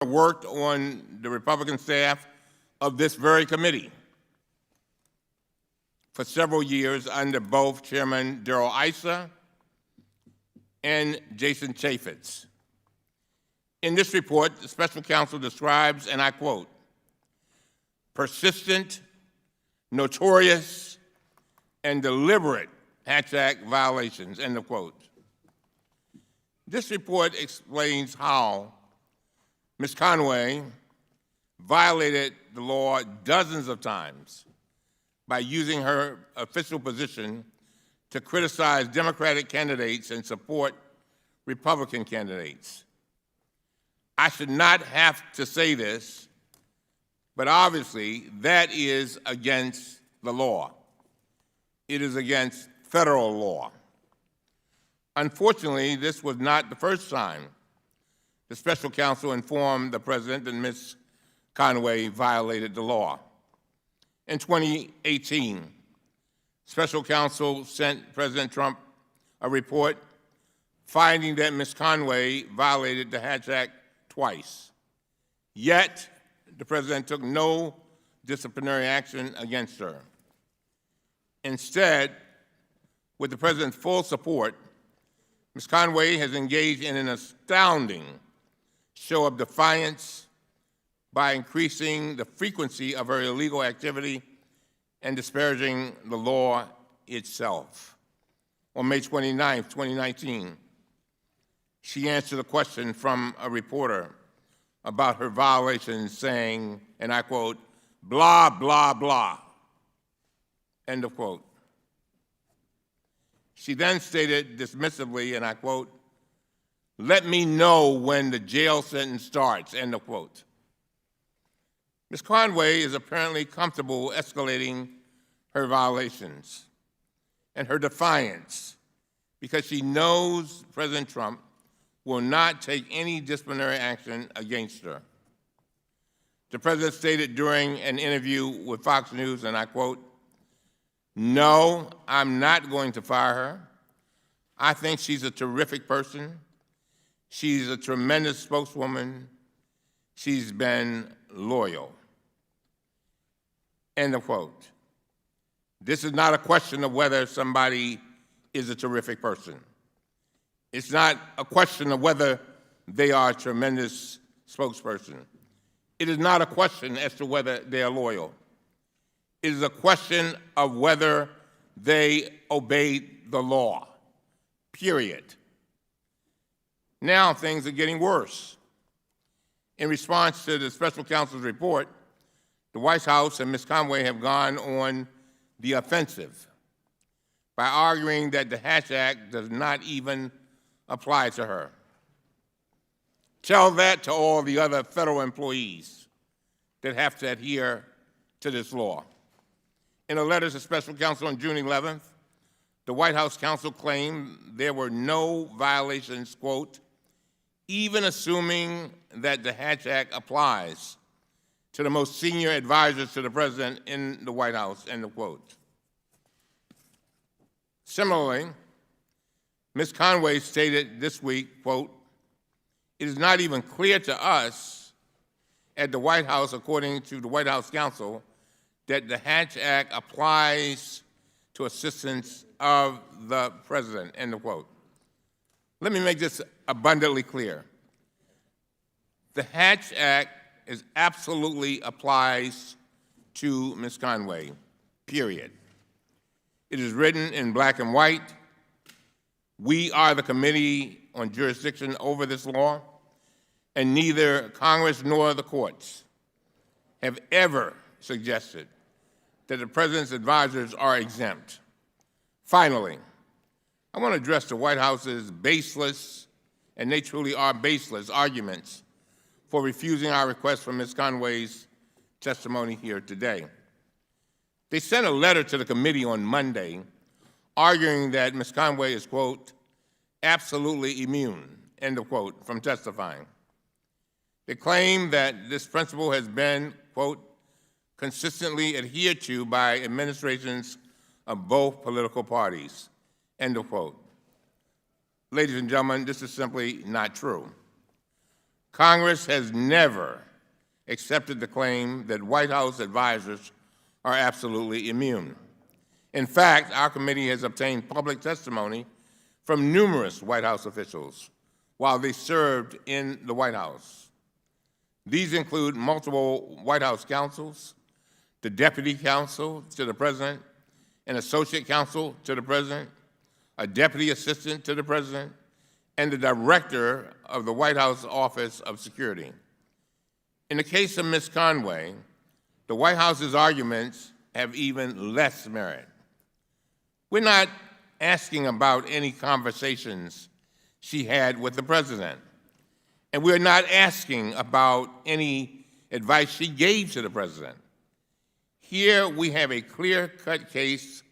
worked on the Republican staff of this very committee for several years under both Chairman Darrell Issa and Jason Chaffetz. In this report, the special counsel describes, and I quote, persistent, notorious, and deliberate Hatch Act violations, end of quote. This report explains how Ms. Conway violated the law dozens of times by using her official position to criticize Democratic candidates and support Republican candidates. I should not have to say this, but obviously that is against the law. It is against federal law. Unfortunately, this was not the first time the special counsel informed the president that Ms. Conway violated the law. In 2018, special counsel sent President Trump a report finding that Ms. Conway violated the Hatch Act twice. Yet, the president took no disciplinary action against her. Instead, with the president's full support, Ms. Conway has engaged in an astounding show of defiance by increasing the frequency of her illegal activity and disparaging the law itself. On May 29, 2019, she answered a question from a reporter about her violations saying, and I quote, blah, blah, blah, end of quote. She then stated dismissively, and I quote, let me know when the jail sentence starts, end of quote. Ms. Conway is apparently comfortable escalating her violations and her defiance because she knows President Trump will not take any disciplinary action against her. The president stated during an interview with Fox News, and I quote, no, I'm not going to fire her. I think she's a terrific person. She's a tremendous spokeswoman. She's been loyal. End of quote. This is not a question of whether somebody is a terrific person. It's not a question of whether they are a tremendous spokesperson. It is not a question as to whether they are loyal. It is a question of whether they obeyed the law, period. Now things are getting worse. In response to the special counsel's report, the White House and Ms. Conway have gone on the offensive by arguing that the Hatch Act does not even apply to her. Tell that to all the other federal employees that have to adhere to this law. In a letter to special counsel on June 11th, the White House counsel claimed there were no violations, quote, even assuming that the Hatch Act applies to the most senior advisors to the president in the White House, end of quote. Similarly, Ms. Conway stated this week, quote, it is not even clear to us at the White House, according to the White House counsel, that the Hatch Act applies to assistants of the president, end of quote. Let me make this abundantly clear. The Hatch Act absolutely applies to Ms. Conway, period. It is written in black and white. We are the Committee on Jurisdiction over this law, and neither Congress nor the courts have ever suggested that the president's advisors are exempt. Finally, I want to address the White House's baseless, and they truly are baseless, arguments for refusing our request for Ms. Conway's testimony here today. They sent a letter to the committee on Monday arguing that Ms. Conway is, quote, absolutely immune, end of quote, from testifying. They claim that this principle has been, quote, consistently adhered to by administrations of both political parties, end of quote. Ladies and gentlemen, this is simply not true. Congress has never accepted the claim that White House advisors are absolutely immune. In fact, our committee has obtained public testimony from numerous White House officials while they served in the White House. These include multiple White House counsels, the deputy counsel to the president, an associate counsel to the president, a deputy assistant to the president, and the director of the White House Office of Security. In the case of Ms. Conway, the White House's arguments have even less merit. We're not asking about any conversations she had with the president, and we're not asking about any advice she gave to the president. Here we have a clear-cut case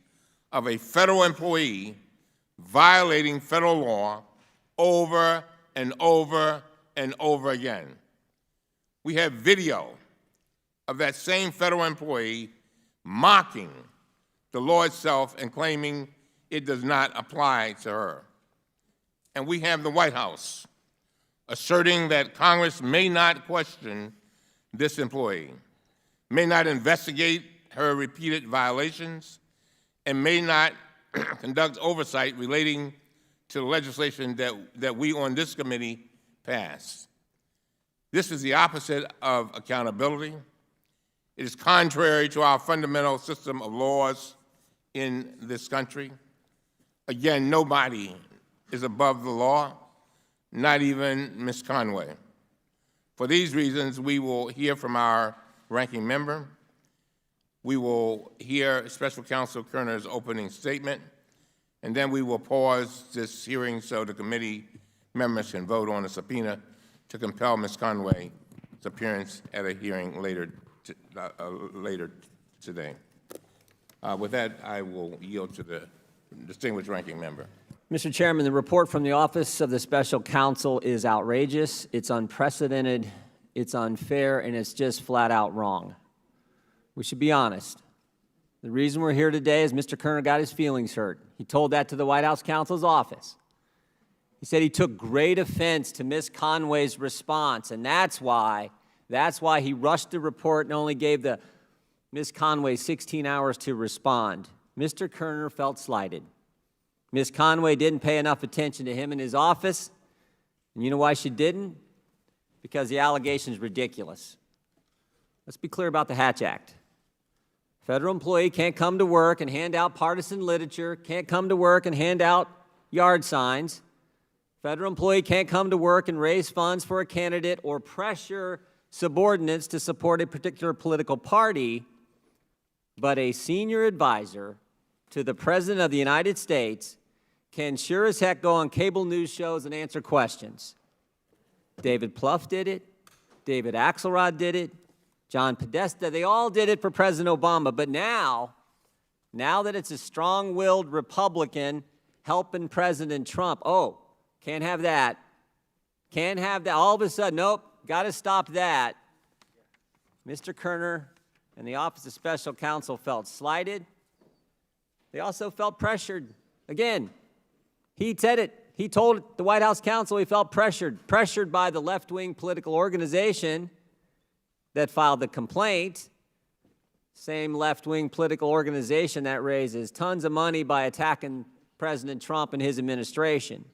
of a federal employee violating federal law over and over and over again. We have video of that same federal employee mocking the law itself and claiming it does not apply to her. And we have the White House asserting that Congress may not question this employee, may not investigate her repeated violations, and may not conduct oversight relating to the legislation that we on this committee passed. This is the opposite of accountability. It is contrary to our fundamental system of laws in this country. Again, nobody is above the law, not even Ms. Conway. For these reasons, we will hear from our ranking member. We will hear Special Counsel Kerner's opening statement, and then we will pause this hearing so the committee members can vote on a subpoena to compel Ms. Conway's appearance at a hearing later today. With that, I will yield to the distinguished ranking member. Mr. Chairman, the report from the Office of the Special Counsel is outrageous, it's unprecedented, it's unfair, and it's just flat out wrong. We should be honest. The reason we're here today is Mr. Kerner got his feelings hurt. He told that to the White House counsel's office. He said he took great offense to Ms. Conway's response, and that's why he rushed the report and only gave the Ms. Conway 16 hours to respond. Mr. Kerner felt slighted. Ms. Conway didn't pay enough attention to him in his office, and you know why she didn't? Because the allegation is ridiculous. Let's be clear about the Hatch Act. Federal employee can't come to work and hand out partisan literature, can't come to work and hand out yard signs. Federal employee can't come to work and raise funds for a candidate or pressure subordinates to support a particular political party, but a senior advisor to the President of the United States can sure as heck go on cable news shows and answer questions. David Plouffe did it, David Axelrod did it, John Podesta, they all did it for President Obama, but now that it's a strong-willed Republican helping President Trump, oh, can't have that. Can't have that. All of a sudden, nope, got to stop that. Mr. Kerner and the Office of Special Counsel felt slighted. They also felt pressured. Again, he said it. He told the White House counsel he felt pressured by the left-wing political organization that filed the complaint, same left-wing political organization that raises tons of money by attacking President Trump and his administration.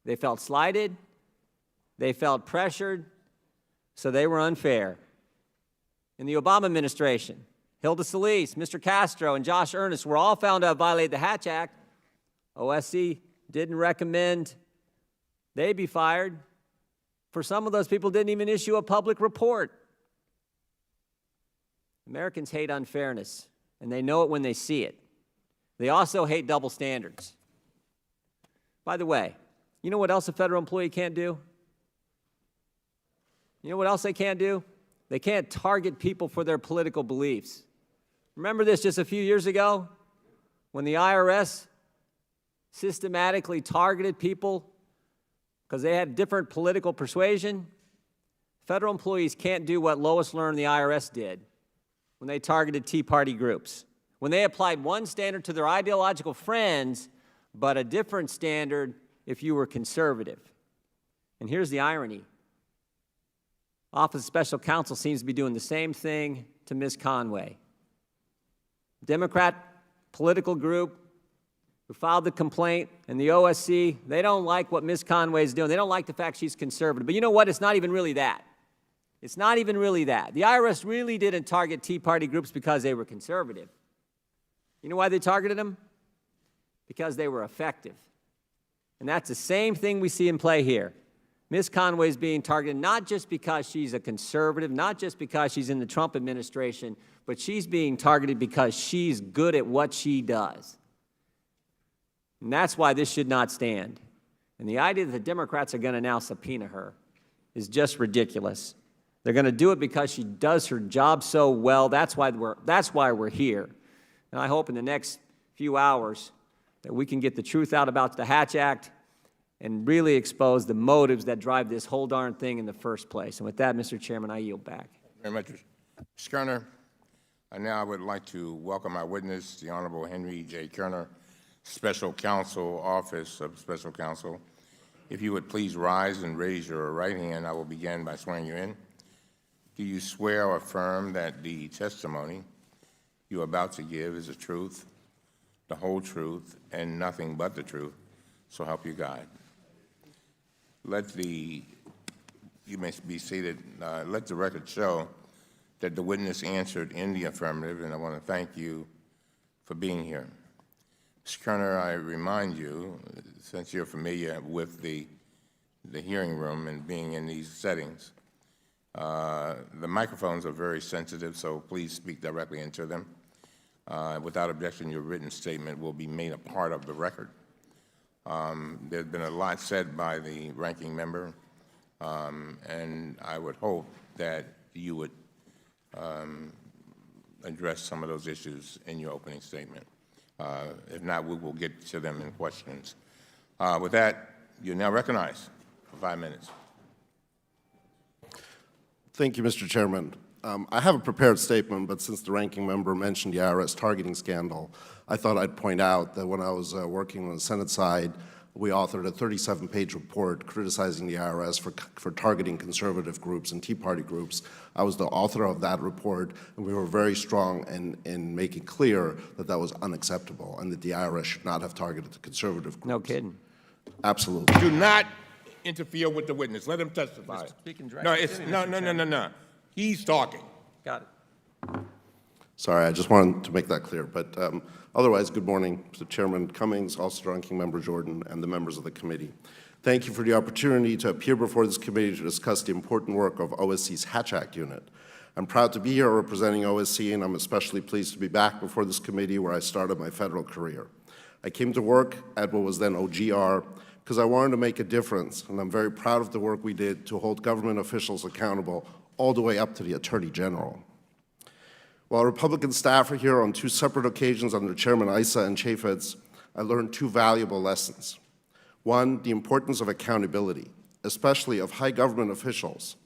They felt slighted, they felt pressured, so they were unfair. In the Obama administration, Hilda Solis, Mr. Castro, and Josh Earnest were all found to have violated the Hatch Act. OSC didn't recommend they be fired. For some of those people, didn't even issue a public report. Americans hate unfairness, and they know it when they see it. They also hate double standards. By the way, you know what else a federal employee can't do? You know what else they can't do? They can't target people for their political beliefs. Remember this just a few years ago when the IRS systematically targeted people because they had different political persuasion? Federal employees can't do what Lois Lerner and the IRS did when they targeted Tea Party groups, when they applied one standard to their ideological friends, but a different standard if you were conservative. And here's the irony. Office of Special Counsel seems to be doing the same thing to Ms. Conway. Democrat political group who filed the complaint, and the OSC, they don't like what Ms. Conway is doing. They don't like the fact she's conservative. But you know what? It's not even really that. It's not even really that. The IRS really didn't target Tea Party groups because they were conservative. You know why they targeted them? Because they were effective. And that's the same thing we see in play here. Ms. Conway is being targeted not just because she's a conservative, not just because she's in the Trump administration, but she's being targeted because she's good at what she does. And that's why this should not stand. And the idea that the Democrats are going to now subpoena her is just ridiculous. They're going to do it because she does her job so well. That's why we're here. And I hope in the next few hours that we can get the truth out about the Hatch Act and really expose the motives that drive this whole darn thing in the first place. And with that, Mr. Chairman, I yield back. Very much, Mr. Kerner. Now I would like to welcome our witness, the Honorable Henry J. Kerner, Special Counsel, Office of Special Counsel. If you would please rise and raise your right hand, I will begin by swearing you in. Do you swear or affirm that the testimony you are about to give is the truth, the whole truth, and nothing but the truth? So help you God. You may be seated. Let the record show that the witness answered in the affirmative, and I want to thank you for being here. Mr. Kerner, I remind you, since you're familiar with the hearing room and being in these settings, the microphones are very sensitive, so please speak directly into them. Without objection, your written statement will be made a part of the record. There's been a lot said by the ranking member, and I would hope that you would address some of those issues in your opening statement. If not, we will get to them in questions. With that, you're now recognized for 5 minutes. Thank you, Mr. Chairman. I have a prepared statement, but since the ranking member mentioned the IRS targeting scandal, I thought I'd point out that when I was working on the Senate side, we authored a 37-page report criticizing the IRS for targeting conservative groups and Tea Party groups. I was the author of that report, and we were very strong in making clear that that was unacceptable and that the IRS should not have targeted the conservative groups. No kidding. Absolutely. Do not interfere with the witness. Let him testify. No. He's talking. Got it. Sorry, I just wanted to make that clear. But otherwise, good morning, Mr. Chairman Cummings, also Ranking Member Jordan, and the members of the committee. Thank you for the opportunity to appear before this committee to discuss the important work of OSC's Hatch Act unit. I'm proud to be here representing OSC, and I'm especially pleased to be back before this committee where I started my federal career. I came to work at what was then OGR because I wanted to make a difference, and I'm very proud of the work we did to hold government officials accountable all the way up to the Attorney General. While Republican staff are here on 2 separate occasions under Chairman Issa and Chaffetz, I learned 2 valuable lessons. One, the importance of accountability, especially of high government officials.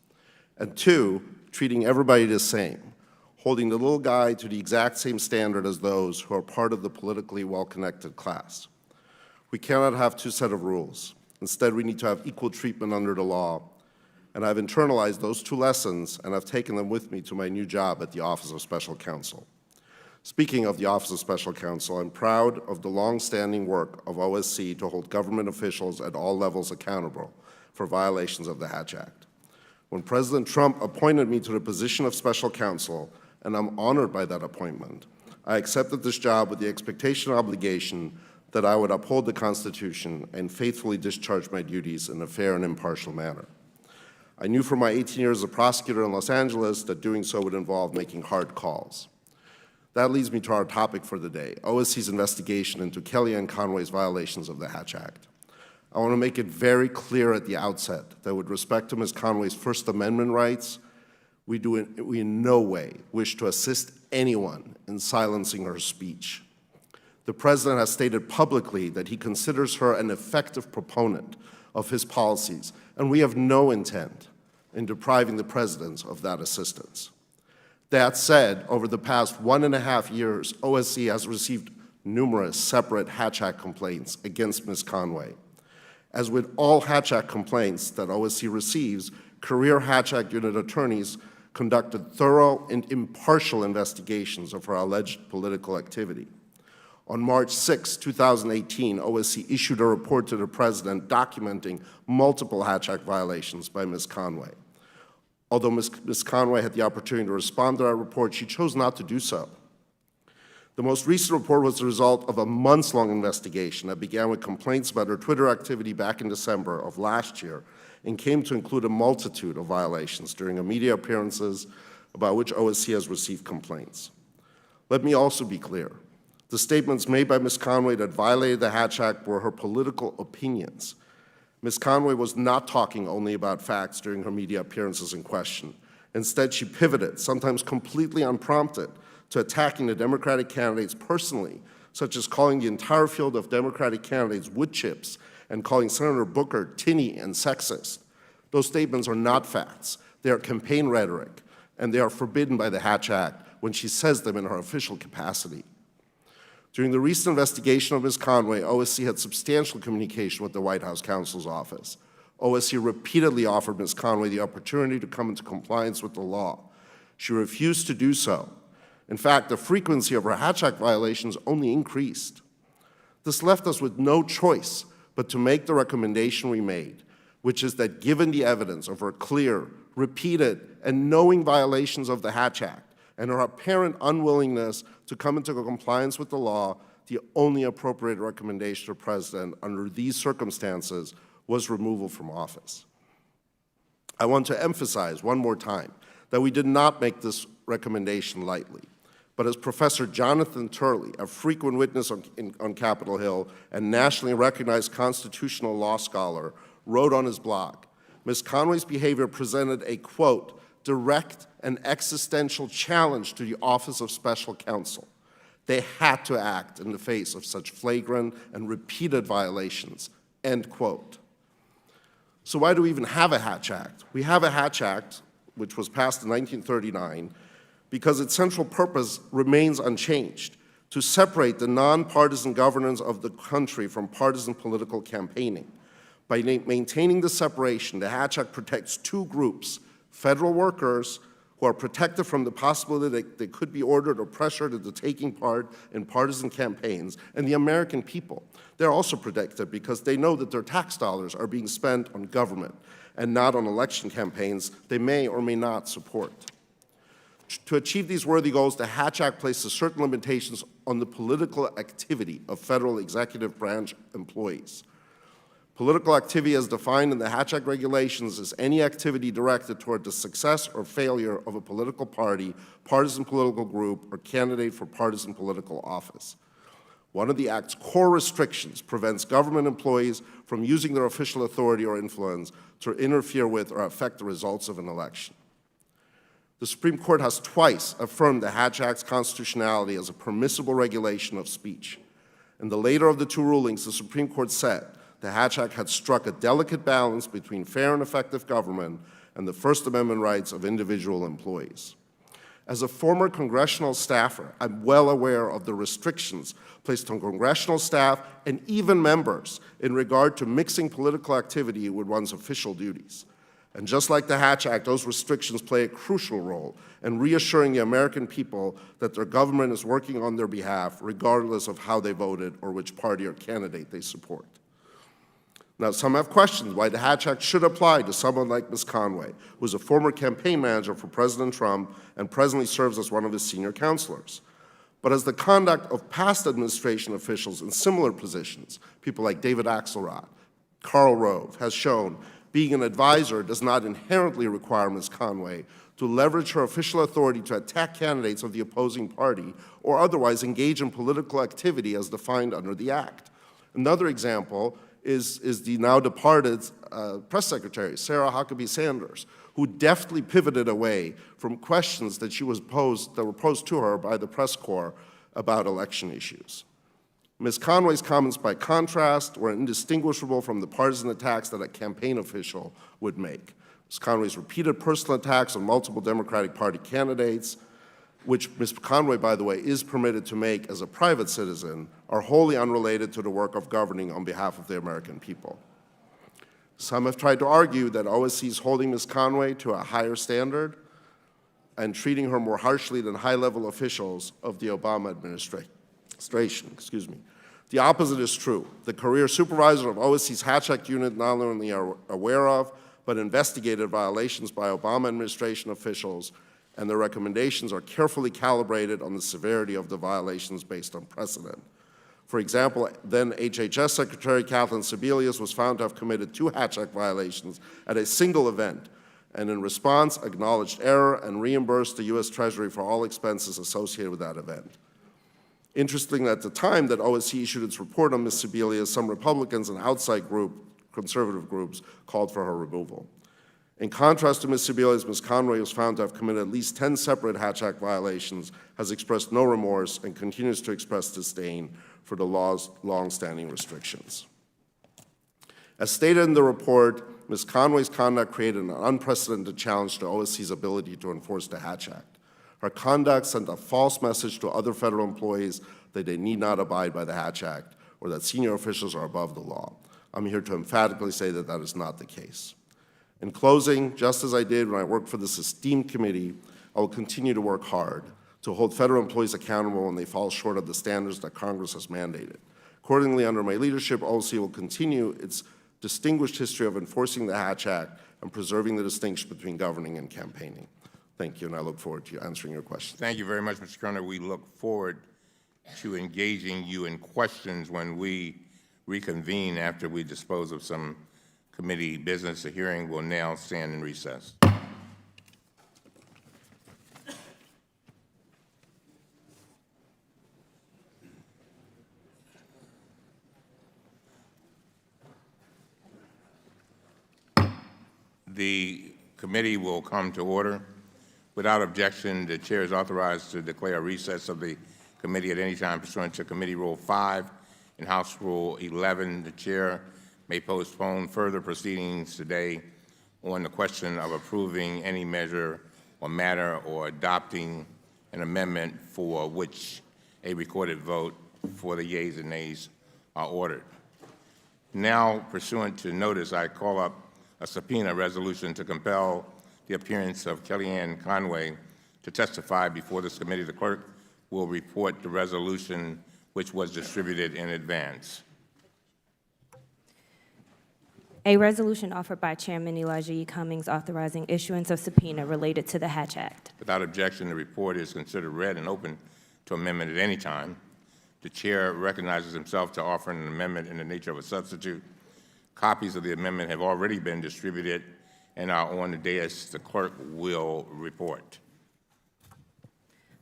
And 2, treating everybody the same, holding the little guy to the exact same standard as those who are part of the politically well-connected class. We cannot have 2 sets of rules. Instead, we need to have equal treatment under the law. And I've internalized those 2 lessons, and I've taken them with me to my new job at the Office of Special Counsel. Speaking of the Office of Special Counsel, I'm proud of the long-standing work of OSC to hold government officials at all levels accountable for violations of the Hatch Act. When President Trump appointed me to the position of Special Counsel, and I'm honored by that appointment, I accepted this job with the expectation and obligation that I would uphold the Constitution and faithfully discharge my duties in a fair and impartial manner. I knew from my 18 years as a prosecutor in Los Angeles that doing so would involve making hard calls. That leads me to our topic for the day, OSC's investigation into Kellyanne Conway's violations of the Hatch Act. I want to make it very clear at the outset that with respect to Ms. Conway's First Amendment rights, we in no way wish to assist anyone in silencing her speech. The President has stated publicly that he considers her an effective proponent of his policies, and we have no intent in depriving the President of that assistance. That said, over the past 1.5 years, OSC has received numerous separate Hatch Act complaints against Ms. Conway. As with all Hatch Act complaints that OSC receives, career Hatch Act unit attorneys conducted thorough and impartial investigations of her alleged political activity. On March 6, 2018, OSC issued a report to the President documenting multiple Hatch Act violations by Ms. Conway. Although Ms. Conway had the opportunity to respond to that report, she chose not to do so. The most recent report was the result of a months-long investigation that began with complaints about her Twitter activity back in December of last year and came to include a multitude of violations during her media appearances about which OSC has received complaints. Let me also be clear. The statements made by Ms. Conway that violated the Hatch Act were her political opinions. Ms. Conway was not talking only about facts during her media appearances in question. Instead, she pivoted, sometimes completely unprompted, to attacking the Democratic candidates personally, such as calling the entire field of Democratic candidates wood chips and calling Senator Booker tinny and sexist. Those statements are not facts. They are campaign rhetoric, and they are forbidden by the Hatch Act when she says them in her official capacity. During the recent investigation of Ms. Conway, OSC had substantial communication with the White House counsel's office. OSC repeatedly offered Ms. Conway the opportunity to come into compliance with the law. She refused to do so. In fact, the frequency of her Hatch Act violations only increased. This left us with no choice but to make the recommendation we made, which is that given the evidence of her clear, repeated, and knowing violations of the Hatch Act and her apparent unwillingness to come into compliance with the law, the only appropriate recommendation to the President under these circumstances was removal from office. I want to emphasize one more time that we did not make this recommendation lightly. But as Professor Jonathan Turley, a frequent witness on Capitol Hill and nationally recognized constitutional law scholar, wrote on his blog, Ms. Conway's behavior presented a, quote, direct and existential challenge to the Office of Special Counsel. They had to act in the face of such flagrant and repeated violations, end quote. So why do we even have a Hatch Act? We have a Hatch Act, which was passed in 1939, because its central purpose remains unchanged, to separate the nonpartisan governance of the country from partisan political campaigning. By maintaining the separation, the Hatch Act protects two groups, federal workers who are protected from the possibility that they could be ordered or pressured into taking part in partisan campaigns, and the American people. They're also protected because they know that their tax dollars are being spent on government and not on election campaigns they may or may not support. To achieve these worthy goals, the Hatch Act places certain limitations on the political activity of federal executive branch employees. Political activity as defined in the Hatch Act regulations is any activity directed toward the success or failure of a political party, partisan political group, or candidate for partisan political office. One of the Act's core restrictions prevents government employees from using their official authority or influence to interfere with or affect the results of an election. The Supreme Court has twice affirmed the Hatch Act's constitutionality as a permissible regulation of speech. In the later of the two rulings, the Supreme Court said the Hatch Act had struck a delicate balance between fair and effective government and the First Amendment rights of individual employees. As a former congressional staffer, I'm well aware of the restrictions placed on congressional staff and even members in regard to mixing political activity with one's official duties. And just like the Hatch Act, those restrictions play a crucial role in reassuring the American people that their government is working on their behalf, regardless of how they voted or which party or candidate they support. Now, some have questioned why the Hatch Act should apply to someone like Ms. Conway, who is a former campaign manager for President Trump and presently serves as one of his senior counselors. But as the conduct of past administration officials in similar positions, people like David Axelrod, Karl Rove, has shown, being an advisor does not inherently require Ms. Conway to leverage her official authority to attack candidates of the opposing party or otherwise engage in political activity as defined under the Act. Another example is the now departed press secretary, Sarah Huckabee Sanders, who deftly pivoted away from questions that were posed to her by the press corps about election issues. Ms. Conway's comments, by contrast, were indistinguishable from the partisan attacks that a campaign official would make. Ms. Conway's repeated personal attacks on multiple Democratic Party candidates, which Ms. Conway, by the way, is permitted to make as a private citizen, are wholly unrelated to the work of governing on behalf of the American people. Some have tried to argue that OSC is holding Ms. Conway to a higher standard and treating her more harshly than high-level officials of the Obama administration. The opposite is true. The career supervisor of OSC's Hatch Act unit not only are aware of, but investigated violations by Obama administration officials, and their recommendations are carefully calibrated on the severity of the violations based on precedent. For example, then HHS Secretary Kathleen Sebelius was found to have committed 2 Hatch Act violations at a single event, and in response acknowledged error and reimbursed the U.S. Treasury for all expenses associated with that event. Interestingly, at the time that OSC issued its report on Ms. Sebelius, some Republicans and outside conservative groups called for her removal. In contrast to Ms. Sebelius, Ms. Conway was found to have committed at least 10 separate Hatch Act violations, has expressed no remorse, and continues to express disdain for the law's long-standing restrictions. As stated in the report, Ms. Conway's conduct created an unprecedented challenge to OSC's ability to enforce the Hatch Act. Her conduct sent a false message to other federal employees that they need not abide by the Hatch Act or that senior officials are above the law. I'm here to emphatically say that that is not the case. In closing, just as I did when I worked for this esteemed committee, I will continue to work hard to hold federal employees accountable when they fall short of the standards that Congress has mandated. Accordingly, under my leadership, OSC will continue its distinguished history of enforcing the Hatch Act and preserving the distinction between governing and campaigning. Thank you, and I look forward to answering your questions. Thank you very much, Mr. Kerner. We look forward to engaging you in questions when we reconvene after we dispose of some committee business. The hearing will now stand in recess. The committee will come to order. Without objection, the chair is authorized to declare a recess of the committee at any time pursuant to Committee Rule 5 and House Rule 11. The chair may postpone further proceedings today on the question of approving any measure or matter or adopting an amendment for which a recorded vote for the yeas and nays are ordered. Now, pursuant to notice, I call up a subpoena resolution to compel the appearance of Kellyanne Conway to testify before this committee. The clerk will report the resolution which was distributed in advance. A resolution offered by Chairman Elijah E. Cummings authorizing issuance of subpoena related to the Hatch Act. Without objection, the report is considered read and open to amendment at any time. The chair recognizes himself to offer an amendment in the nature of a substitute. Copies of the amendment have already been distributed and are on the dais. The clerk will report.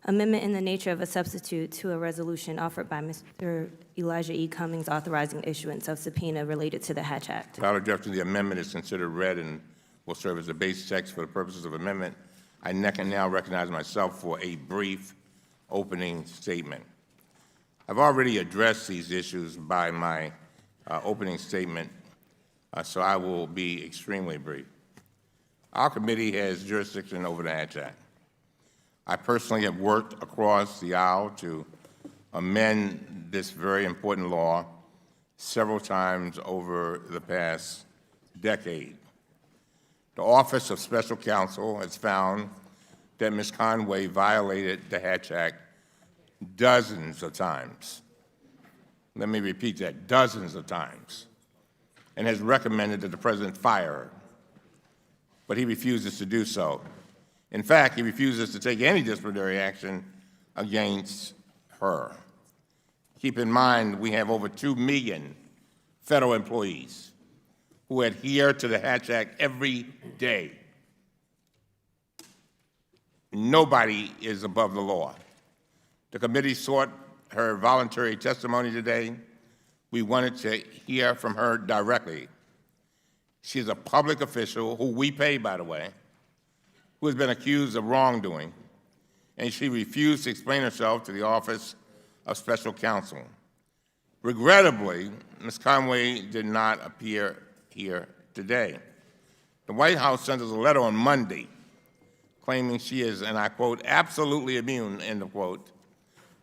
Amendment in the nature of a substitute to a resolution offered by Mr. Elijah E. Cummings authorizing issuance of subpoena related to the Hatch Act. Without objection, the amendment is considered read and will serve as the base text for the purposes of amendment. I now recognize myself for a brief opening statement. I've already addressed these issues by my opening statement, so I will be extremely brief. Our committee has jurisdiction over the Hatch Act. I personally have worked across the aisle to amend this very important law several times over the past decade. The Office of Special Counsel has found that Ms. Conway violated the Hatch Act dozens of times. Let me repeat that, dozens of times, and has recommended that the President fire her. But he refuses to do so. In fact, he refuses to take any disciplinary action against her. Keep in mind, we have over 2 million federal employees who adhere to the Hatch Act every day. Nobody is above the law. The committee sought her voluntary testimony today. We wanted to hear from her directly. She's a public official who we pay, by the way, who has been accused of wrongdoing, and she refused to explain herself to the Office of Special Counsel. Regrettably, Ms. Conway did not appear here today. The White House sent us a letter on Monday claiming she is, and I quote, absolutely immune, end of quote,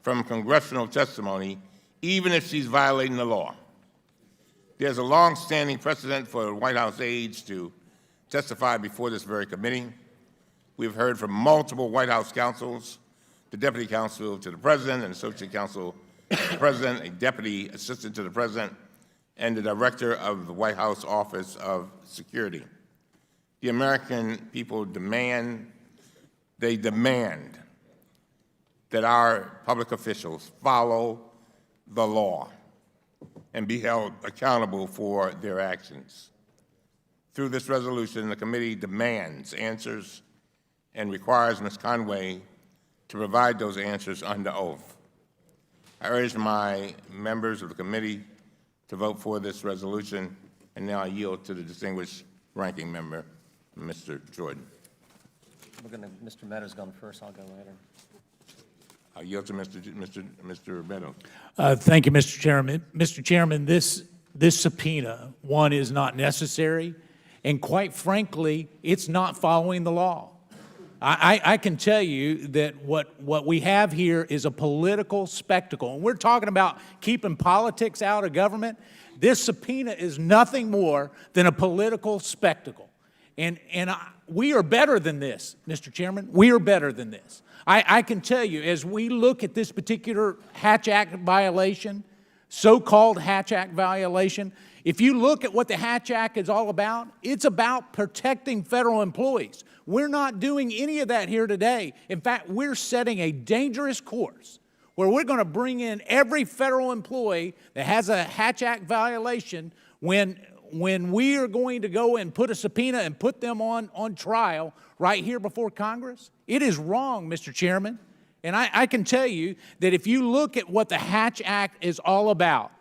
from congressional testimony, even if she's violating the law. There's a long-standing precedent for White House aides to testify before this very committee. We've heard from multiple White House counsels, the Deputy Counsel to the President, an Associate Counsel to the President, a Deputy Assistant to the President, and the Director of the White House Office of Security. The American people demand that our public officials follow the law and be held accountable for their actions. Through this resolution, the committee demands answers and requires Ms. Conway to provide those answers under oath. I urge my members of the committee to vote for this resolution, and now I yield to the distinguished ranking member, Mr. Jordan. Mr. Meadows going first, I'll go later. I yield to Mr. Meadows. Thank you, Mr. Chairman. Mr. Chairman, this subpoena, one, is not necessary, and quite frankly, it's not following the law. I can tell you that what we have here is a political spectacle, and we're talking about keeping politics out of government. This subpoena is nothing more than a political spectacle, and we are better than this, Mr. Chairman. We are better than this. I can tell you, as we look at this particular Hatch Act violation, so-called Hatch Act violation, if you look at what the Hatch Act is all about, it's about protecting federal employees. We're not doing any of that here today. In fact, we're setting a dangerous course where we're going to bring in every federal employee that has a Hatch Act violation when we are going to go and put a subpoena and put them on trial right here before Congress. It is wrong, Mr. Chairman. And I can tell you that if you look at what the Hatch Act is all about,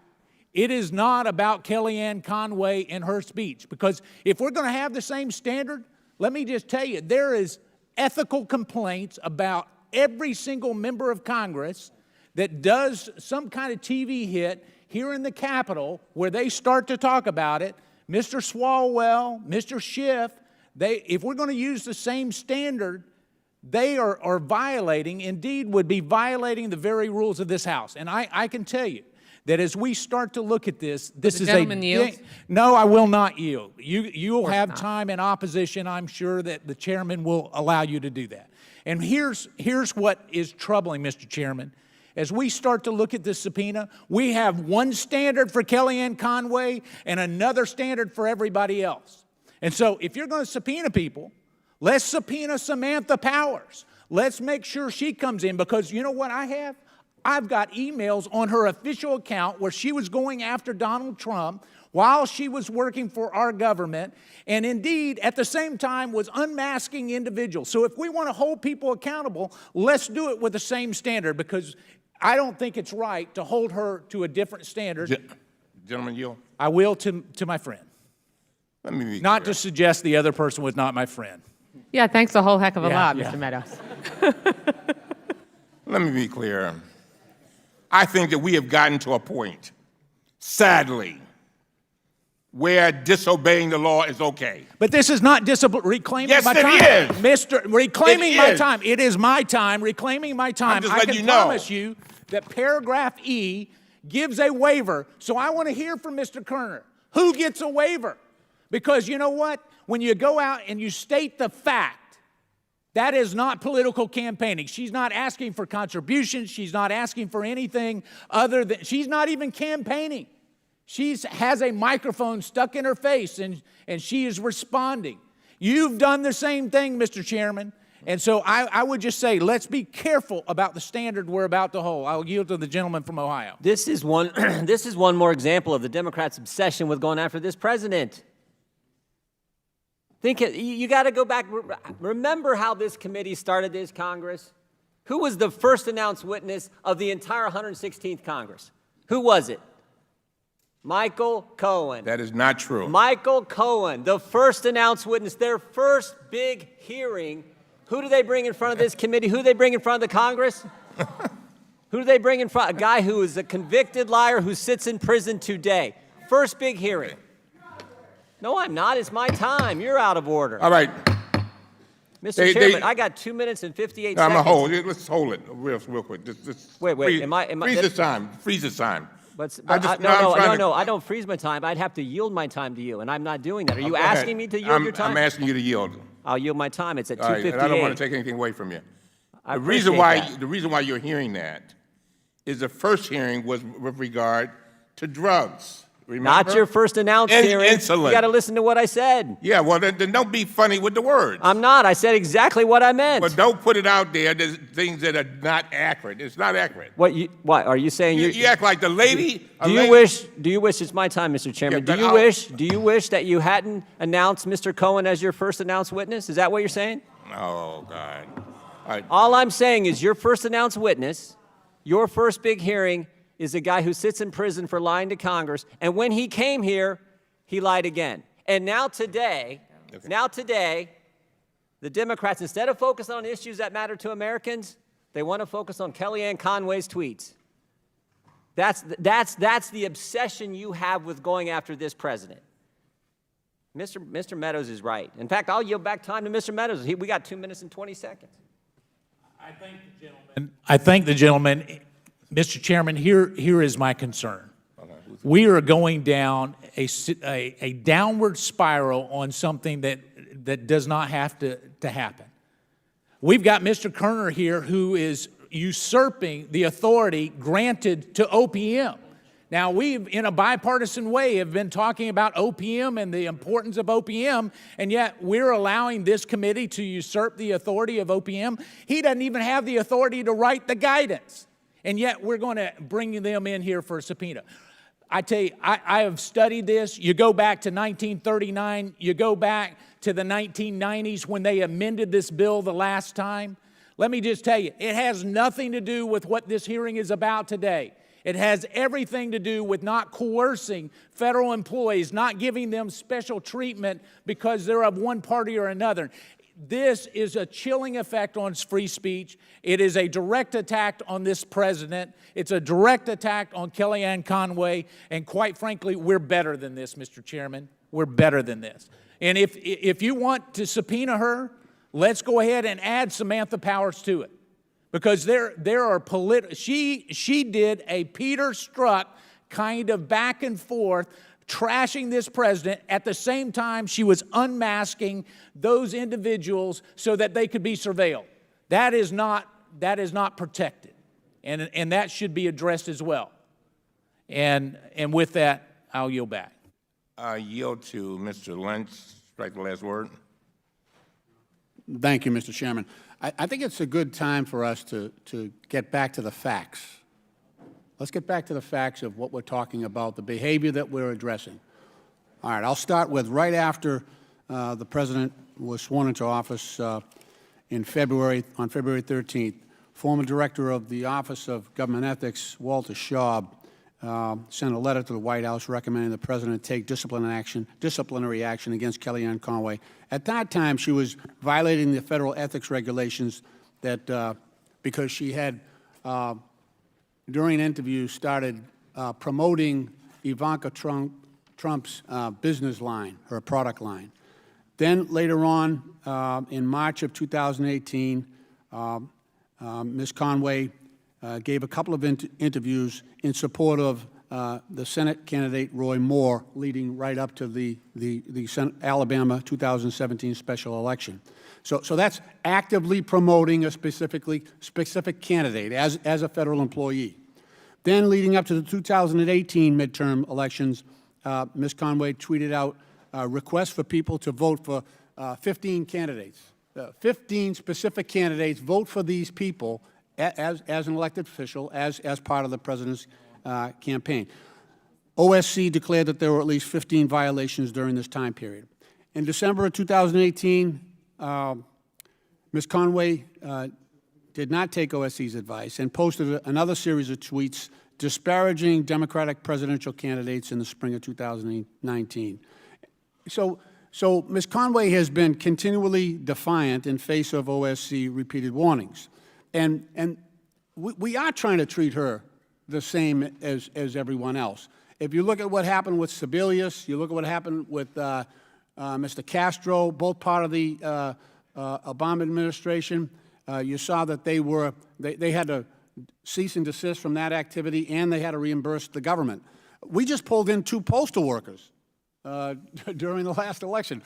it is not about Kellyanne Conway and her speech. Because if we're going to have the same standard, let me just tell you, there is ethical complaints about every single member of Congress that does some kind of TV hit here in the Capitol where they start to talk about it. Mr. Swalwell, Mr. Schiff, if we're going to use the same standard, they are violating, indeed would be violating the very rules of this House. And I can tell you that as we start to look at this is a... gentleman yield? No, I will not yield. You'll have time in opposition. I'm sure that the chairman will allow you to do that. And here's what is troubling, Mr. Chairman. As we start to look at this subpoena, we have one standard for Kellyanne Conway and another standard for everybody else. And so if you're going to subpoena people, let's subpoena Samantha Powers. Let's make sure she comes in, because you know what I have? I've got emails on her official account where she was going after Donald Trump while she was working for our government, and indeed, at the same time, was unmasking individuals. So if we want to hold people accountable, let's do it with the same standard, because I don't think it's right to hold her to a different standard. Gentleman yield. I will to my friend. Let me be Not clear. to suggest the other person was not my friend. Yeah, thanks a whole heck of a lot, yeah. Mr. Meadows. Let me be clear. I think that we have gotten to a point, sadly, where disobeying the law is okay. But this is not reclaiming Yes, my it time. is. Reclaiming It my is. time. It is my time. Reclaiming my time. just I letting can you know. promise you that paragraph E gives a waiver. So I want to hear from Mr. Kerner. Who gets a waiver? Because you know what? When you go out and you state the fact, that is not political campaigning. She's not asking for contributions. She's not asking for anything other than, she's not even campaigning. She has a microphone stuck in her face, and she is responding. You've done the same thing, Mr. Chairman. And so I would just say, let's be careful about the standard we're about to hold. I'll yield to the gentleman from Ohio. This is one, this is one more example of the Democrats' obsession with going after this president. You got to go back. Remember how this committee started this Congress? Who was the first announced witness of the entire 116th Congress? Who was it? Michael Cohen. That is not true. Michael Cohen, the first announced witness, their first big hearing. Who do they bring in front of this committee? Who do they bring in front of the Congress? Who do they bring in front? A guy who is a convicted liar who sits in prison today. First big hearing. No, I'm not. It's my time. You're out of order. All right. Mr. Chairman, I got 2 minutes and 58 I'm seconds. going to hold it. Let's hold it real quick. Wait. Am I? Freeze this time. Freeze this time. No, I don't freeze my time. I'd have to yield my time to you, and I'm not doing that. Are you Go asking ahead. me to yield your time? I'm asking you to yield. I'll yield my time. It's at All right, 2:58. and I don't want to take anything away from you. I The reason appreciate that. the reason why you're hearing that is the first hearing was with regard to drugs. Remember? Not your first announced hearing. Insulin. You got to listen to what I said. Yeah, well, then don't be funny with the words. I'm not. I said exactly what I meant. But don't put it out there. There's things that are not accurate. It's not accurate. What are you saying? You act like the lady. Do you wish? It's my time, Mr. Chairman. Yeah, Do you wish that you hadn't announced Mr. Cohen as your first announced witness? Is that what you're saying? Oh God. All right. All I'm saying is your first announced witness, your first big hearing, is a guy who sits in prison for lying to Congress. And when he came here, he lied again. And now today, the Democrats, instead of focusing on issues that matter to Americans, they want to focus on Kellyanne Conway's tweets. That's the obsession you have with going after this president. Mr. Meadows is right. In fact, I'll yield back time to Mr. Meadows. We got 2 minutes and 20 seconds. I thank the gentleman. Mr. Chairman, here is my concern. We are going down a downward spiral on something that does not have to happen. We've got Mr. Kerner here who is usurping the authority granted to OPM. Now, we've, in a bipartisan way, have been talking about OPM and the importance of OPM, and yet we're allowing this committee to usurp the authority of OPM. He doesn't even have the authority to write the guidance, and yet we're going to bring them in here for a subpoena. I tell you, I have studied this. You go back to 1939. You go back to the 1990s when they amended this bill the last time. Let me just tell you, it has nothing to do with what this hearing is about today. It has everything to do with not coercing federal employees, not giving them special treatment because they're of one party or another. This is a chilling effect on free speech. It is a direct attack on this president. It's a direct attack on Kellyanne Conway. And quite frankly, we're better than this, Mr. Chairman. We're better than this. And if you want to subpoena her, let's go ahead and add Samantha Powers to it. Because there are she did a Peter Strzok kind of back and forth, trashing this president. At the same time, she was unmasking those individuals so that they could be surveilled. That is not protected, and that should be addressed as well. And with that, I'll yield back. I yield to Mr. Lynch. Strike the last word. Thank you, Mr. Chairman. I think it's a good time for us to get back to the facts. Let's get back to the facts of what we're talking about, the behavior that we're addressing. All right, I'll start with right after the President was sworn into office on February 13th, former Director of the Office of Government Ethics, Walter Schaub, sent a letter to the White House recommending the President take disciplinary action against Kellyanne Conway. At that time, she was violating the federal ethics regulations that because she had, during an interview, started promoting Ivanka Trump's business line, her product line. Then later on, in March of 2018, Ms. Conway gave a couple of interviews in support of the Senate candidate Roy Moore, leading right up to the Alabama 2017 special election. So that's actively promoting a specific candidate as a federal employee. Then leading up to the 2018 midterm elections, Ms. Conway tweeted out requests for people to vote for 15 candidates. 15 specific candidates, vote for these people as an elected official, as part of the President's campaign. OSC declared that there were at least 15 violations during this time period. In December of 2018, Ms. Conway did not take OSC's advice and posted another series of tweets disparaging Democratic presidential candidates in the spring of 2019. So Ms. Conway has been continually defiant in face of OSC repeated warnings. And we are trying to treat her the same as everyone else. If you look at what happened with Sebelius, you look at what happened with Mr. Castro, both part of the Obama administration, you saw that they had to cease and desist from that activity, and they had to reimburse the government. We just pulled in 2 postal workers during the last election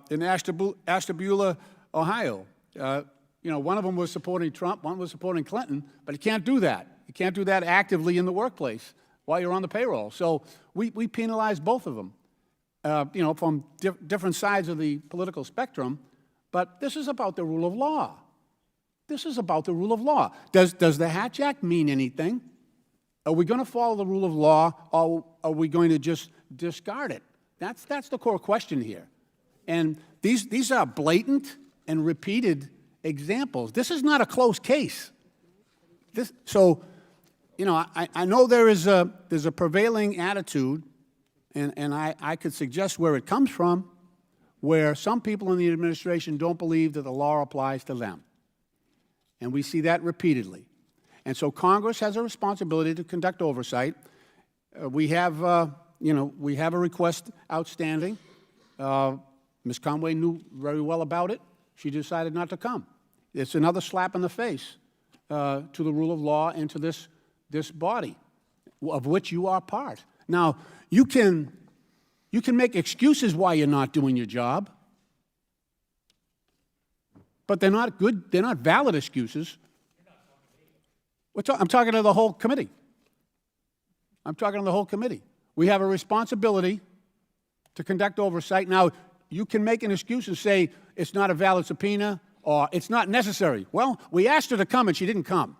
in Ashtabula, Ohio. One of them was supporting Trump, one was supporting Clinton, but you can't do that. You can't do that actively in the workplace while you're on the payroll. So we penalize both of them, from different sides of the political spectrum. But this is about the rule of law. This is about the rule of law. Does the Hatch Act mean anything? Are we going to follow the rule of law, or are we going to just discard it? That's the core question here. And these are blatant and repeated examples. This is not a close case. I know there's a prevailing attitude, and I could suggest where it comes from, where some people in the administration don't believe that the law applies to them. And we see that repeatedly. And so Congress has a responsibility to conduct oversight. We have a request outstanding. Ms. Conway knew very well about it. She decided not to come. It's another slap in the face to the rule of law and to this body, of which you are part. Now, you can make excuses why you're not doing your job, but they're not good, they're not valid excuses. I'm talking to the whole committee. I'm talking to the whole committee. We have a responsibility to conduct oversight. Now, you can make an excuse and say it's not a valid subpoena or it's not necessary. Well, we asked her to come and she didn't come.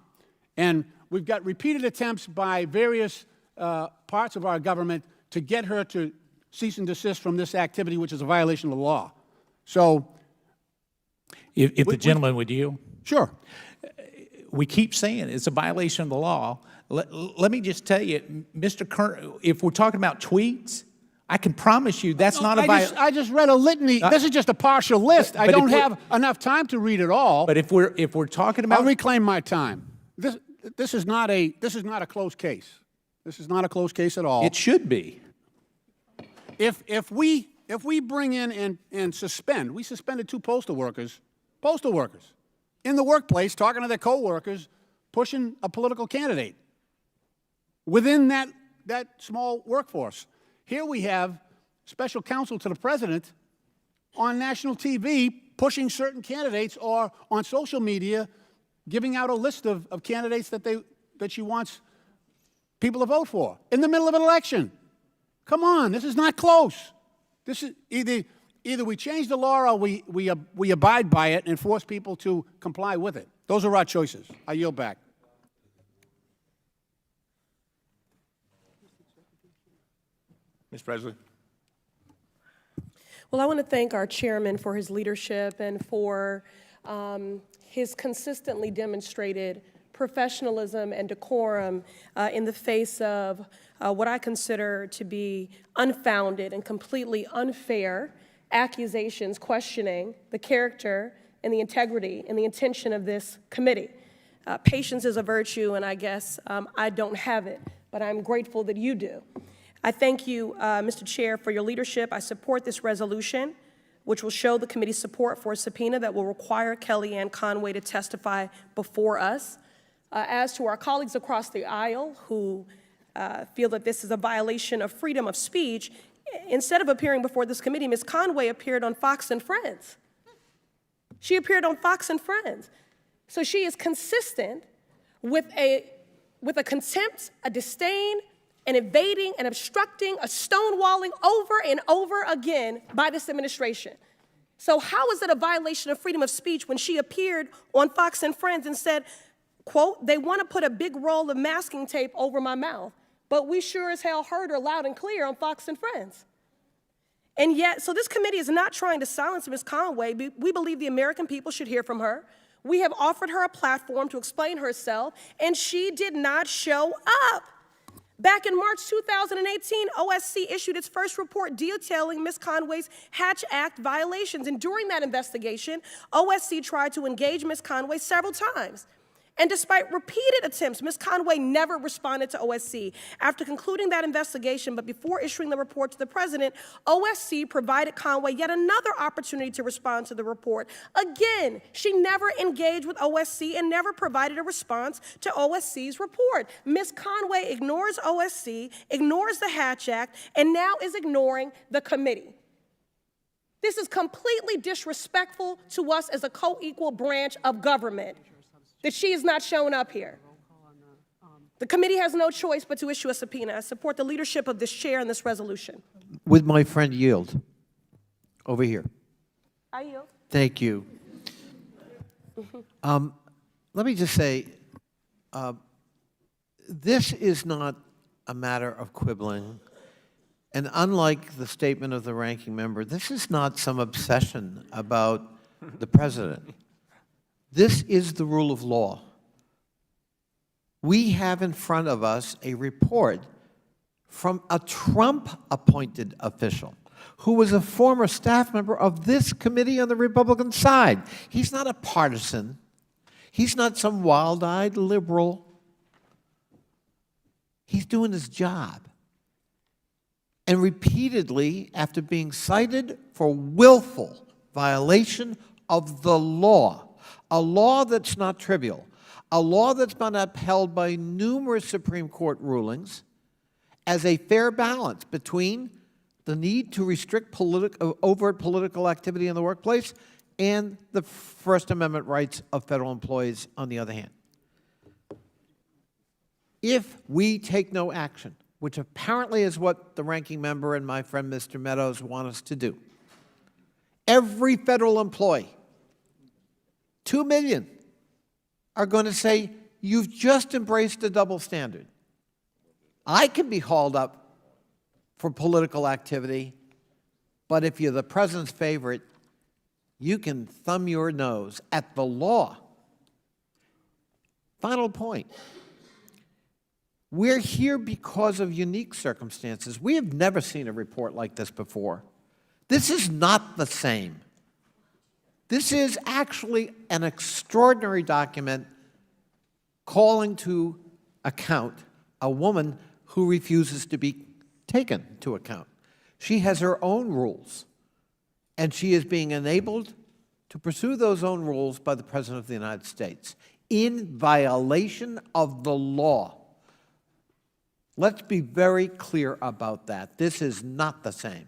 And we've got repeated attempts by various parts of our government to get her to cease and desist from this activity, which is a violation of the law. So, if the gentleman would yield. Sure. We keep saying it's a violation of the law. Let me just tell you, Mr. Kern, if we're talking about tweets, I can promise you that's not a violation. I just read a litany. This is just a partial list. I don't have enough time to read it all. But if we're talking about, I'll reclaim my time. This is not a close case. This is not a close case at all. it should be. If we bring in and suspend, we suspended 2 postal workers in the workplace talking to their coworkers, pushing a political candidate within that small workforce. Here we have special counsel to the president on national TV pushing certain candidates, or on social media giving out a list of candidates that she wants people to vote for in the middle of an election. Come on, this is not close. This is either we change the law or we abide by it and force people to comply with it. Those are our choices. I yield back. Ms. Presley. Well, I want to thank our chairman for his leadership and for his consistently demonstrated professionalism and decorum in the face of what I consider to be unfounded and completely unfair accusations questioning the character and the integrity and the intention of this committee. Patience is a virtue, and I guess I don't have it, but I'm grateful that you do. I thank you, Mr. Chair, for your leadership. I support this resolution, which will show the committee's support for a subpoena that will require Kellyanne Conway to testify before us. As to our colleagues across the aisle who feel that this is a violation of freedom of speech, instead of appearing before this committee, Ms. Conway appeared on Fox and Friends. She appeared on Fox and Friends. So she is consistent with a contempt, a disdain, and evading and obstructing, a stonewalling over and over again by this administration. So how is it a violation of freedom of speech when she appeared on Fox and Friends and said, quote, "They want to put a big roll of masking tape over my mouth, but we sure as hell heard her loud and clear on Fox and Friends." And yet, so this committee is not trying to silence Ms. Conway. We believe the American people should hear from her. We have offered her a platform to explain herself, and she did not show up. Back in March 2018, OSC issued its first report detailing Ms. Conway's Hatch Act violations. And during that investigation, OSC tried to engage Ms. Conway several times. And despite repeated attempts, Ms. Conway never responded to OSC. After concluding that investigation, but before issuing the report to the president, OSC provided Conway yet another opportunity to respond to the report. Again, she never engaged with OSC and never provided a response to OSC's report. Ms. Conway ignores OSC, ignores the Hatch Act, and now is ignoring the committee. This is completely disrespectful to us as a co-equal branch of government that she is not showing up here. The committee has no choice but to issue a subpoena. I support the leadership of this chair and this resolution. Would my friend yield? Over here. I yield. Thank you. Let me just say, this is not a matter of quibbling. And unlike the statement of the ranking member, this is not some obsession about the president. This is the rule of law. We have in front of us a report from a Trump-appointed official who was a former staff member of this committee on the Republican side. He's not a partisan. He's not some wild-eyed liberal. He's doing his job. And repeatedly, after being cited for willful violation of the law, a law that's not trivial, a law that's been upheld by numerous Supreme Court rulings as a fair balance between the need to restrict overt political activity in the workplace and the First Amendment rights of federal employees on the other hand. If we take no action, which apparently is what the ranking member and my friend Mr. Meadows want us to do, every federal employee, 2 million, are going to say, you've just embraced a double standard. I can be hauled up for political activity, but if you're the president's favorite, you can thumb your nose at the law. Final point. We're here because of unique circumstances. We have never seen a report like this before. This is not the same. This is actually an extraordinary document calling to account a woman who refuses to be taken to account. She has her own rules, and she is being enabled to pursue those own rules by the President of the United States in violation of the law. Let's be very clear about that. This is not the same.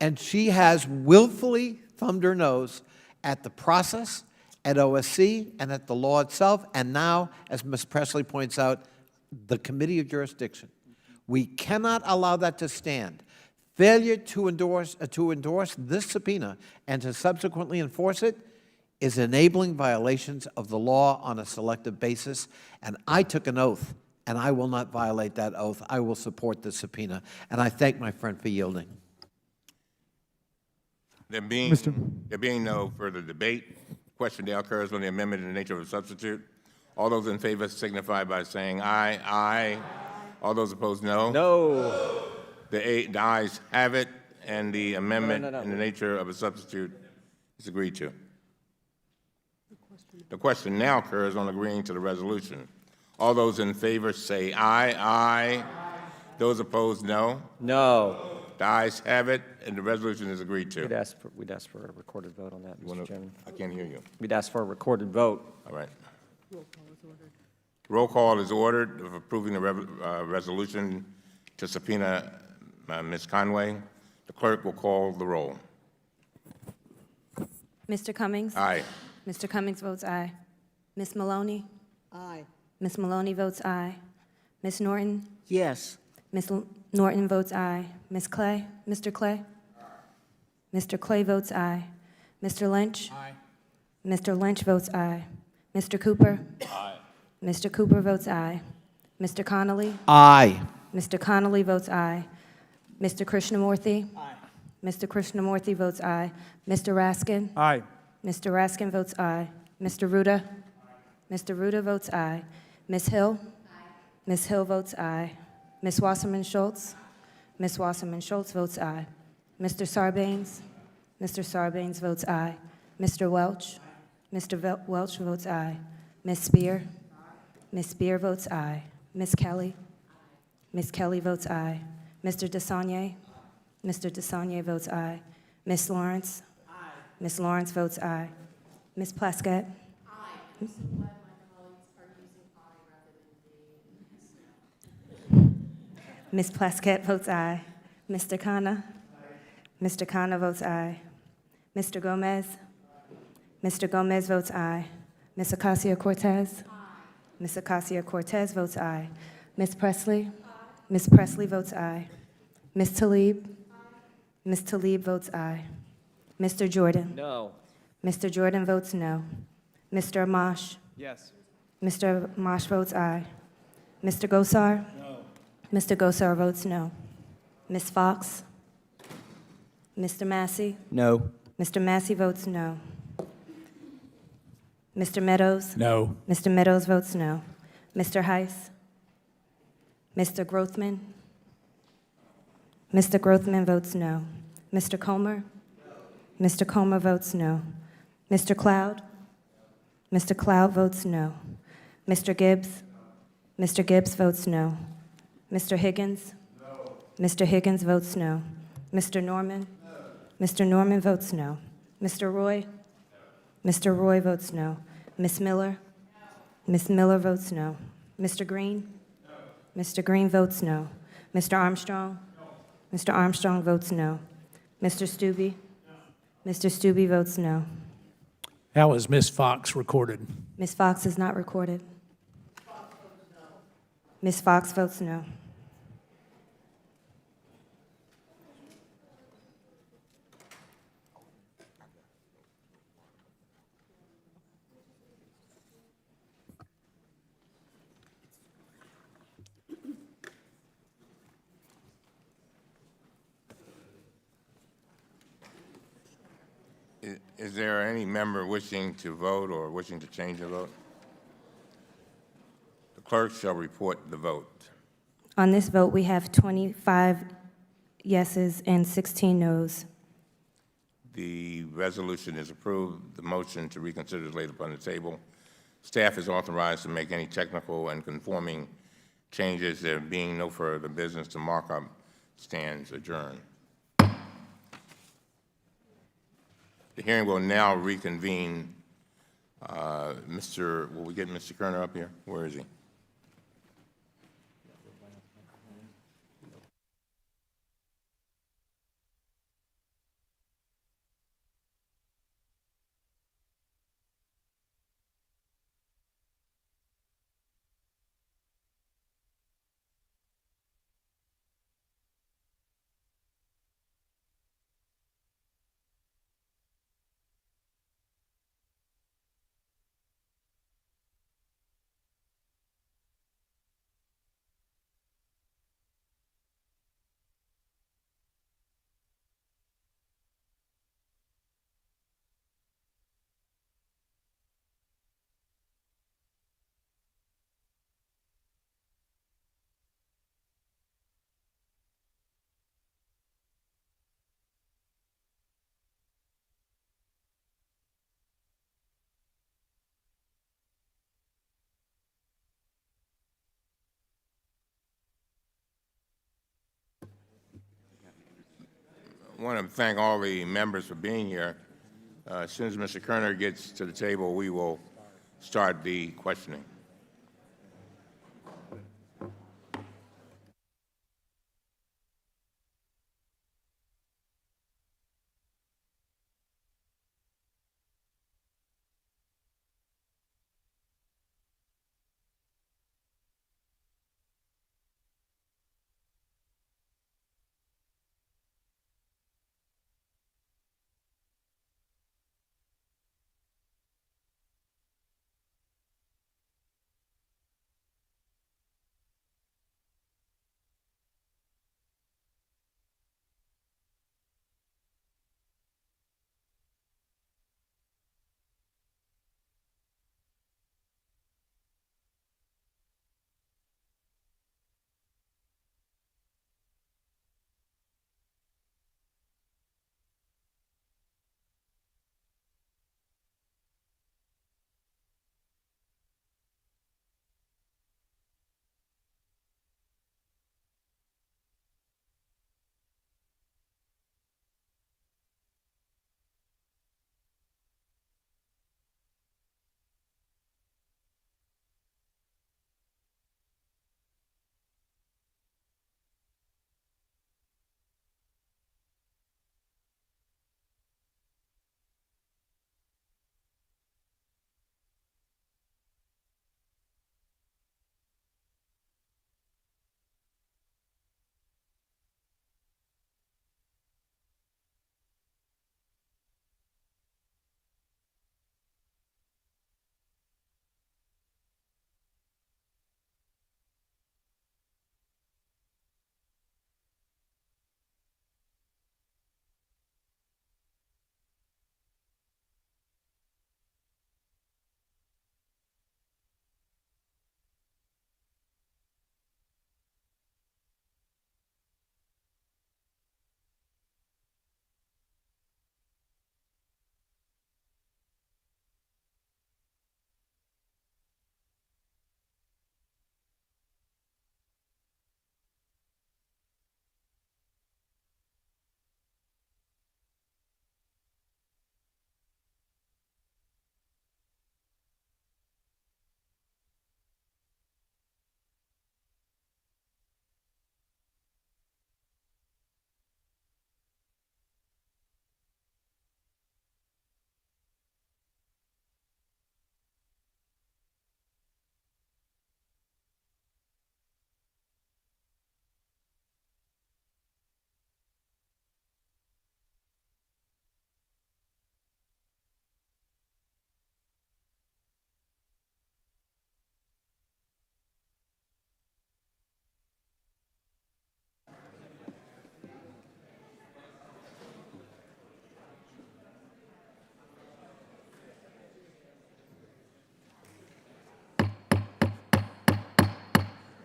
And she has willfully thumbed her nose at the process, at OSC, and at the law itself, and now, as Ms. Presley points out, the Committee of Jurisdiction. We cannot allow that to stand. Failure to endorse this subpoena and to subsequently enforce it is enabling violations of the law on a selective basis, and I took an oath, and I will not violate that oath. I will support the subpoena, and I thank my friend for yielding. There being no further debate, question now occurs on the amendment in the nature of a substitute. All those in favor signify by saying aye. Aye. All those opposed, no. No. The ayes have it, and the amendment in the nature of a substitute is agreed to. The question now occurs on agreeing to the resolution. All those in favor say aye. Aye. Those opposed, no. No. The ayes have it, and the resolution is agreed to. We'd ask for a recorded vote on that, Mr. Chairman. I can't hear you. We'd ask for a recorded vote. All right. Roll call is ordered of approving the resolution to subpoena Ms. Conway. The clerk will call the roll. Mr. Cummings? Aye. Mr. Cummings votes aye. Ms. Maloney? Aye. Ms. Maloney votes aye. Ms. Norton? Yes. Ms. Norton votes aye. Ms. Clay? Mr. Clay? Mr. Clay votes aye. Mr. Lynch? Aye. Mr. Lynch votes aye. Mr. Cooper? Aye. Mr. Cooper votes aye. Mr. Connolly? Aye. Mr. Connolly votes aye. Mr. Krishnamurthy? Aye. Mr. Krishnamurthy votes aye. Mr. Raskin? Aye. Mr. Raskin votes aye. Mr. Ruda? Mr. Ruda votes aye. Ms. Hill? Ms. Hill votes aye. Ms. Wasserman Schultz? Ms. Wasserman Schultz votes aye. Mr. Sarbanes? Mr. Sarbanes votes aye. Mr. Welch? Mr. Welch votes aye. Ms. Spear? Ms. Spear votes aye. Ms. Kelly? Ms. Kelly votes aye. Mr. DeSaulnier? Mr. DeSaulnier votes aye. Ms. Lawrence? Ms. Lawrence votes aye. Ms. Plaskett? Ms. Plaskett votes aye. Mr. Khanna? Mr. Khanna votes aye. Mr. Gomez? Mr. Gomez votes aye. Ms. Ocasio-Cortez? Ms. Ocasio-Cortez votes aye. Ms. Presley? Ms. Presley votes aye. Ms. Tlaib? Ms. Tlaib votes aye. Mr. Jordan? No. Mr. Jordan votes no. Mr. Amash? Yes. Mr. Amash votes aye. Mr. Gosar? No. Mr. Gosar votes no. Ms. Fox? Mr. Massey? No. Mr. Massey votes no. Mr. Meadows? No. Mr. Meadows votes no. Mr. Heiss? Mr. Grothman? Mr. Grothman votes no. Mr. Comer? Mr. Comer votes no. Mr. Cloud? Mr. Cloud votes no. Mr. Gibbs? Mr. Gibbs votes no. Mr. Higgins? No. Mr. Higgins votes no. Mr. Norman? No. Mr. Norman votes no. Mr. Roy? No. Mr. Roy votes no. Ms. Miller? No. Ms. Miller votes no. Mr. Green? No. Mr. Green votes no. Mr. Armstrong? No. Mr. Armstrong votes no. Mr. Stubbe? No. Mr. Stubbe votes no. How is Ms. Fox recorded? Ms. Fox is not recorded. Ms. Fox votes no. Is there any member wishing to vote or wishing to change a vote? The clerk shall report the vote. On this vote, we have 25 yeses and 16 noes. The resolution is approved. The motion to reconsider is laid upon the table. Staff is authorized to make any technical and conforming changes. There being no further business, the markup stands adjourned. The hearing will now reconvene. Will we get Mr. Kerner up here? Where is he? I want to thank all the members for being here. As soon as Mr. Kerner gets to the table, we will start the questioning.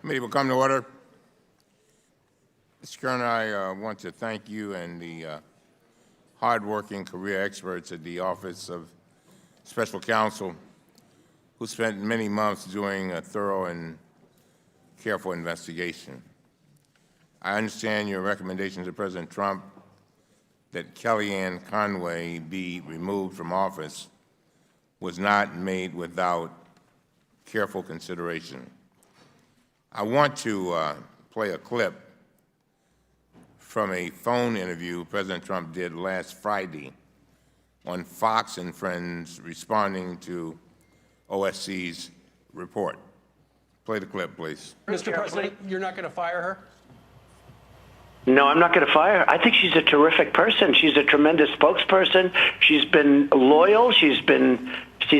Committee will come to order. Mr. Kern, I want to thank you and the hardworking career experts at the Office of Special Counsel who spent many months doing a thorough and careful investigation. I understand your recommendation to President Trump that Kellyanne Conway be removed from office was not made without careful consideration. I want to play a clip from a phone interview President Trump did last Friday on Fox and Friends responding to OSC's report. Play the clip, please. Mr. President, you're not going to fire her? No, I'm not going to fire her. I think she's a terrific person. She's a tremendous spokesperson. She's been loyal. She's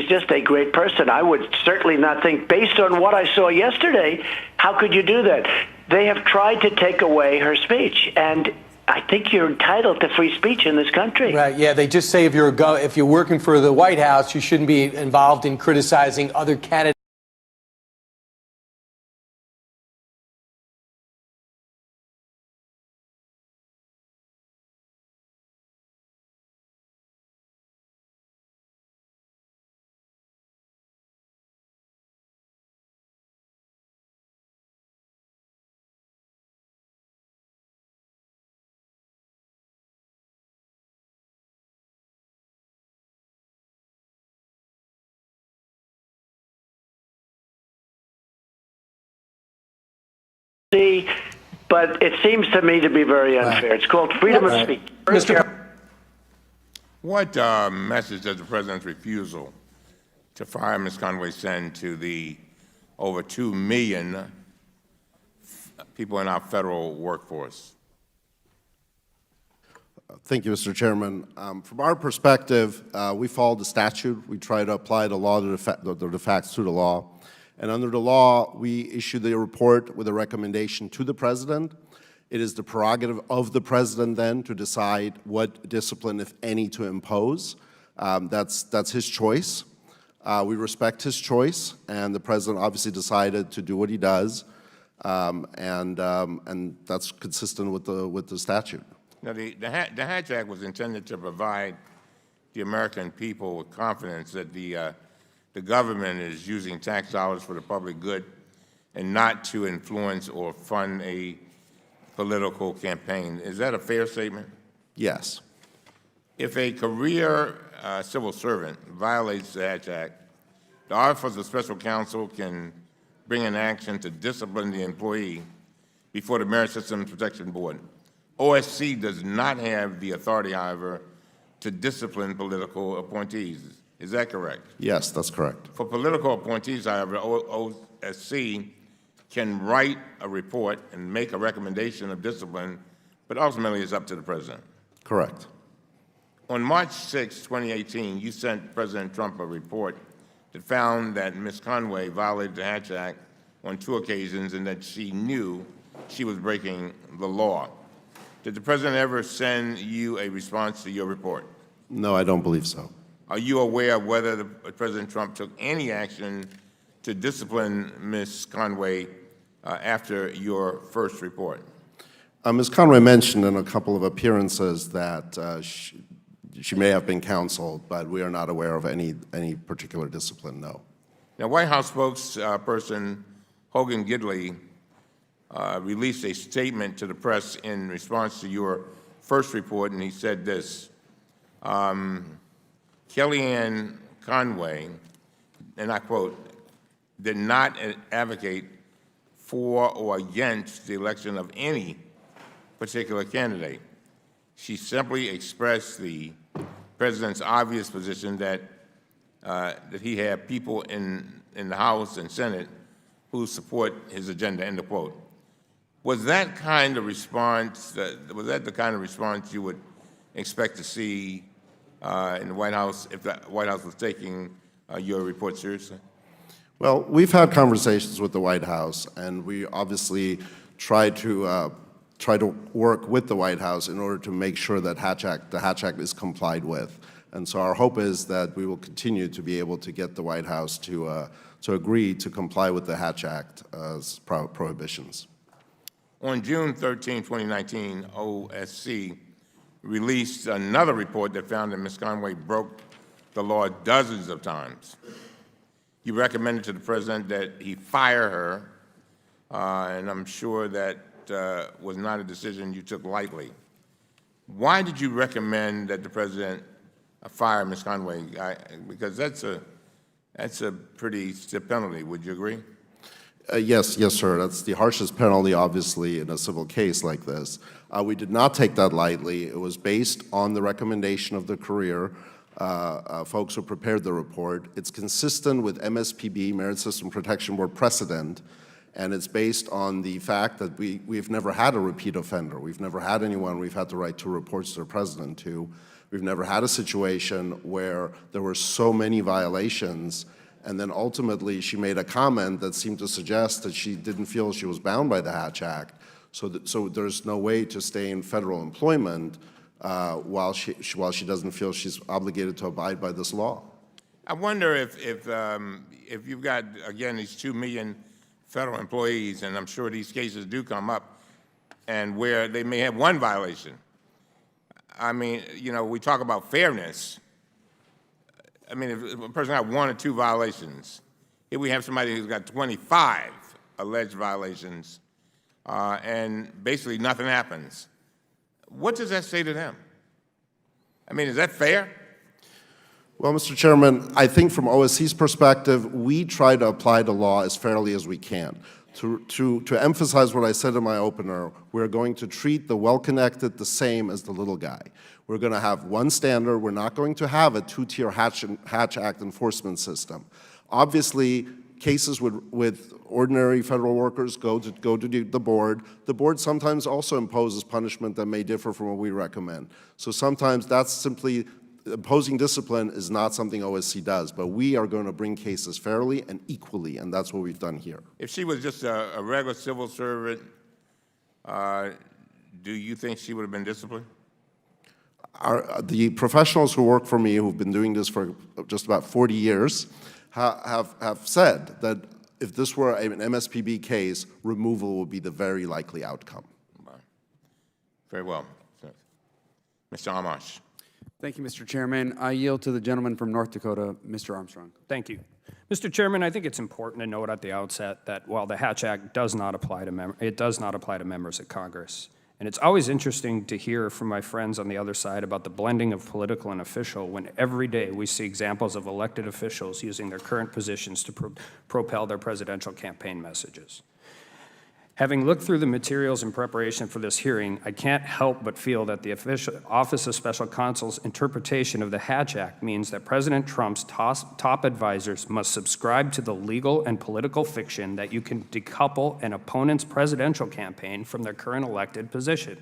just a great person. I would certainly not think, based on what I saw yesterday, how could you do that? They have tried to take away her speech, and I think you're entitled to free speech in this country. Right, yeah, they just say if you're working for the White House, you shouldn't be involved in criticizing other candidates. But it seems to me to be very unfair. It's called freedom of speech. What message does the President's refusal to fire Ms. Conway send to the over 2 million people in our federal workforce? Thank you, Mr. Chairman. From our perspective, we follow the statute. We try to apply the law to the facts to the law. And under the law, we issue the report with a recommendation to the President. It is the prerogative of the President then to decide what discipline, if any, to impose. That's his choice. We respect his choice, and the President obviously decided to do what he does, and that's consistent with the statute. Now, the Hatch Act was intended to provide the American people with confidence that the government is using tax dollars for the public good and not to influence or fund a political campaign. Is that a fair statement? Yes. If a career civil servant violates the Hatch Act, the Office of Special Counsel can bring an action to discipline the employee before the Merit Systems Protection Board. OSC does not have the authority, however, to discipline political appointees. Is that correct? Yes, that's correct. For political appointees, however, OSC can write a report and make a recommendation of discipline, but ultimately it's up to the President. Correct. On March 6, 2018, you sent President Trump a report that found that Ms. Conway violated the Hatch Act on 2 occasions and that she knew she was breaking the law. Did the President ever send you a response to your report? No, I don't believe so. Are you aware of whether President Trump took any action to discipline Ms. Conway after your first report? Ms. Conway mentioned in a couple of appearances that she may have been counseled, but we are not aware of any particular discipline, no. Now, White House spokesperson Hogan Gidley released a statement to the press in response to your first report, and he said this: Kellyanne Conway, and I quote, did not advocate for or against the election of any particular candidate. She simply expressed the President's obvious position that he had people in the House and Senate who support his agenda, end of quote. Was that kind of response, was that the kind of response you would expect to see in the White House if the White House was taking your report seriously? Well, we've had conversations with the White House, and we obviously try to work with the White House in order to make sure that the Hatch Act is complied with. And so our hope is that we will continue to be able to get the White House to to agree to comply with the Hatch Act's prohibitions. On June 13, 2019, OSC released another report that found that Ms. Conway broke the law dozens of times. You recommended to the president that he fire her, and I'm sure that was not a decision you took lightly. Why did you recommend that the president fire Ms. Conway? Because that's a pretty stiff penalty. Would you agree? Yes, sir. That's the harshest penalty, obviously, in a civil case like this. We did not take that lightly. It was based on the recommendation of the career folks who prepared the report. It's consistent with MSPB, Merit System Protection Board precedent, and it's based on the fact that we've never had a repeat offender. We've never had anyone we've had to write 2 reports to the president to. We've never had a situation where there were so many violations, and then ultimately she made a comment that seemed to suggest that she didn't feel she was bound by the Hatch Act. So there's no way to stay in federal employment while she doesn't feel she's obligated to abide by this law. I wonder if you've got, again, these 2 million federal employees, and I'm sure these cases do come up, and where they may have 1 violation. I mean, you know, we talk about fairness. I mean, if a person got 1 or 2 violations, here we have somebody who's got 25 alleged violations, and basically nothing happens. What does that say to them? I mean, is that fair? Well, Mr. Chairman, I think from OSC's perspective, we try to apply the law as fairly as we can. To emphasize what I said in my opener, we're going to treat the well-connected the same as the little guy. We're going to have 1 standard. We're not going to have a 2-tier Hatch Act enforcement system. Obviously, cases with ordinary federal workers go to the board. The board sometimes also imposes punishment that may differ from what we recommend. So sometimes that's simply imposing discipline is not something OSC does, but we are going to bring cases fairly and equally, and that's what we've done here. If she was just a regular civil servant, do you think she would have been disciplined? The professionals who work for me, who've been doing this for just about 40 years, have said that if this were an MSPB case, removal would be the very likely outcome. Very well. Mr. Amash. Thank you, Mr. Chairman. I yield to the gentleman from North Dakota, Mr. Armstrong. Thank you. Mr. Chairman, I think it's important to note at the outset that while the Hatch Act does not apply to members of Congress, and it's always interesting to hear from my friends on the other side about the blending of political and official when every day we see examples of elected officials using their current positions to propel their presidential campaign messages. Having looked through the materials in preparation for this hearing, I can't help but feel that the Office of Special Counsel's interpretation of the Hatch Act means that President Trump's top advisors must subscribe to the legal and political fiction that you can decouple an opponent's presidential campaign from their current elected position.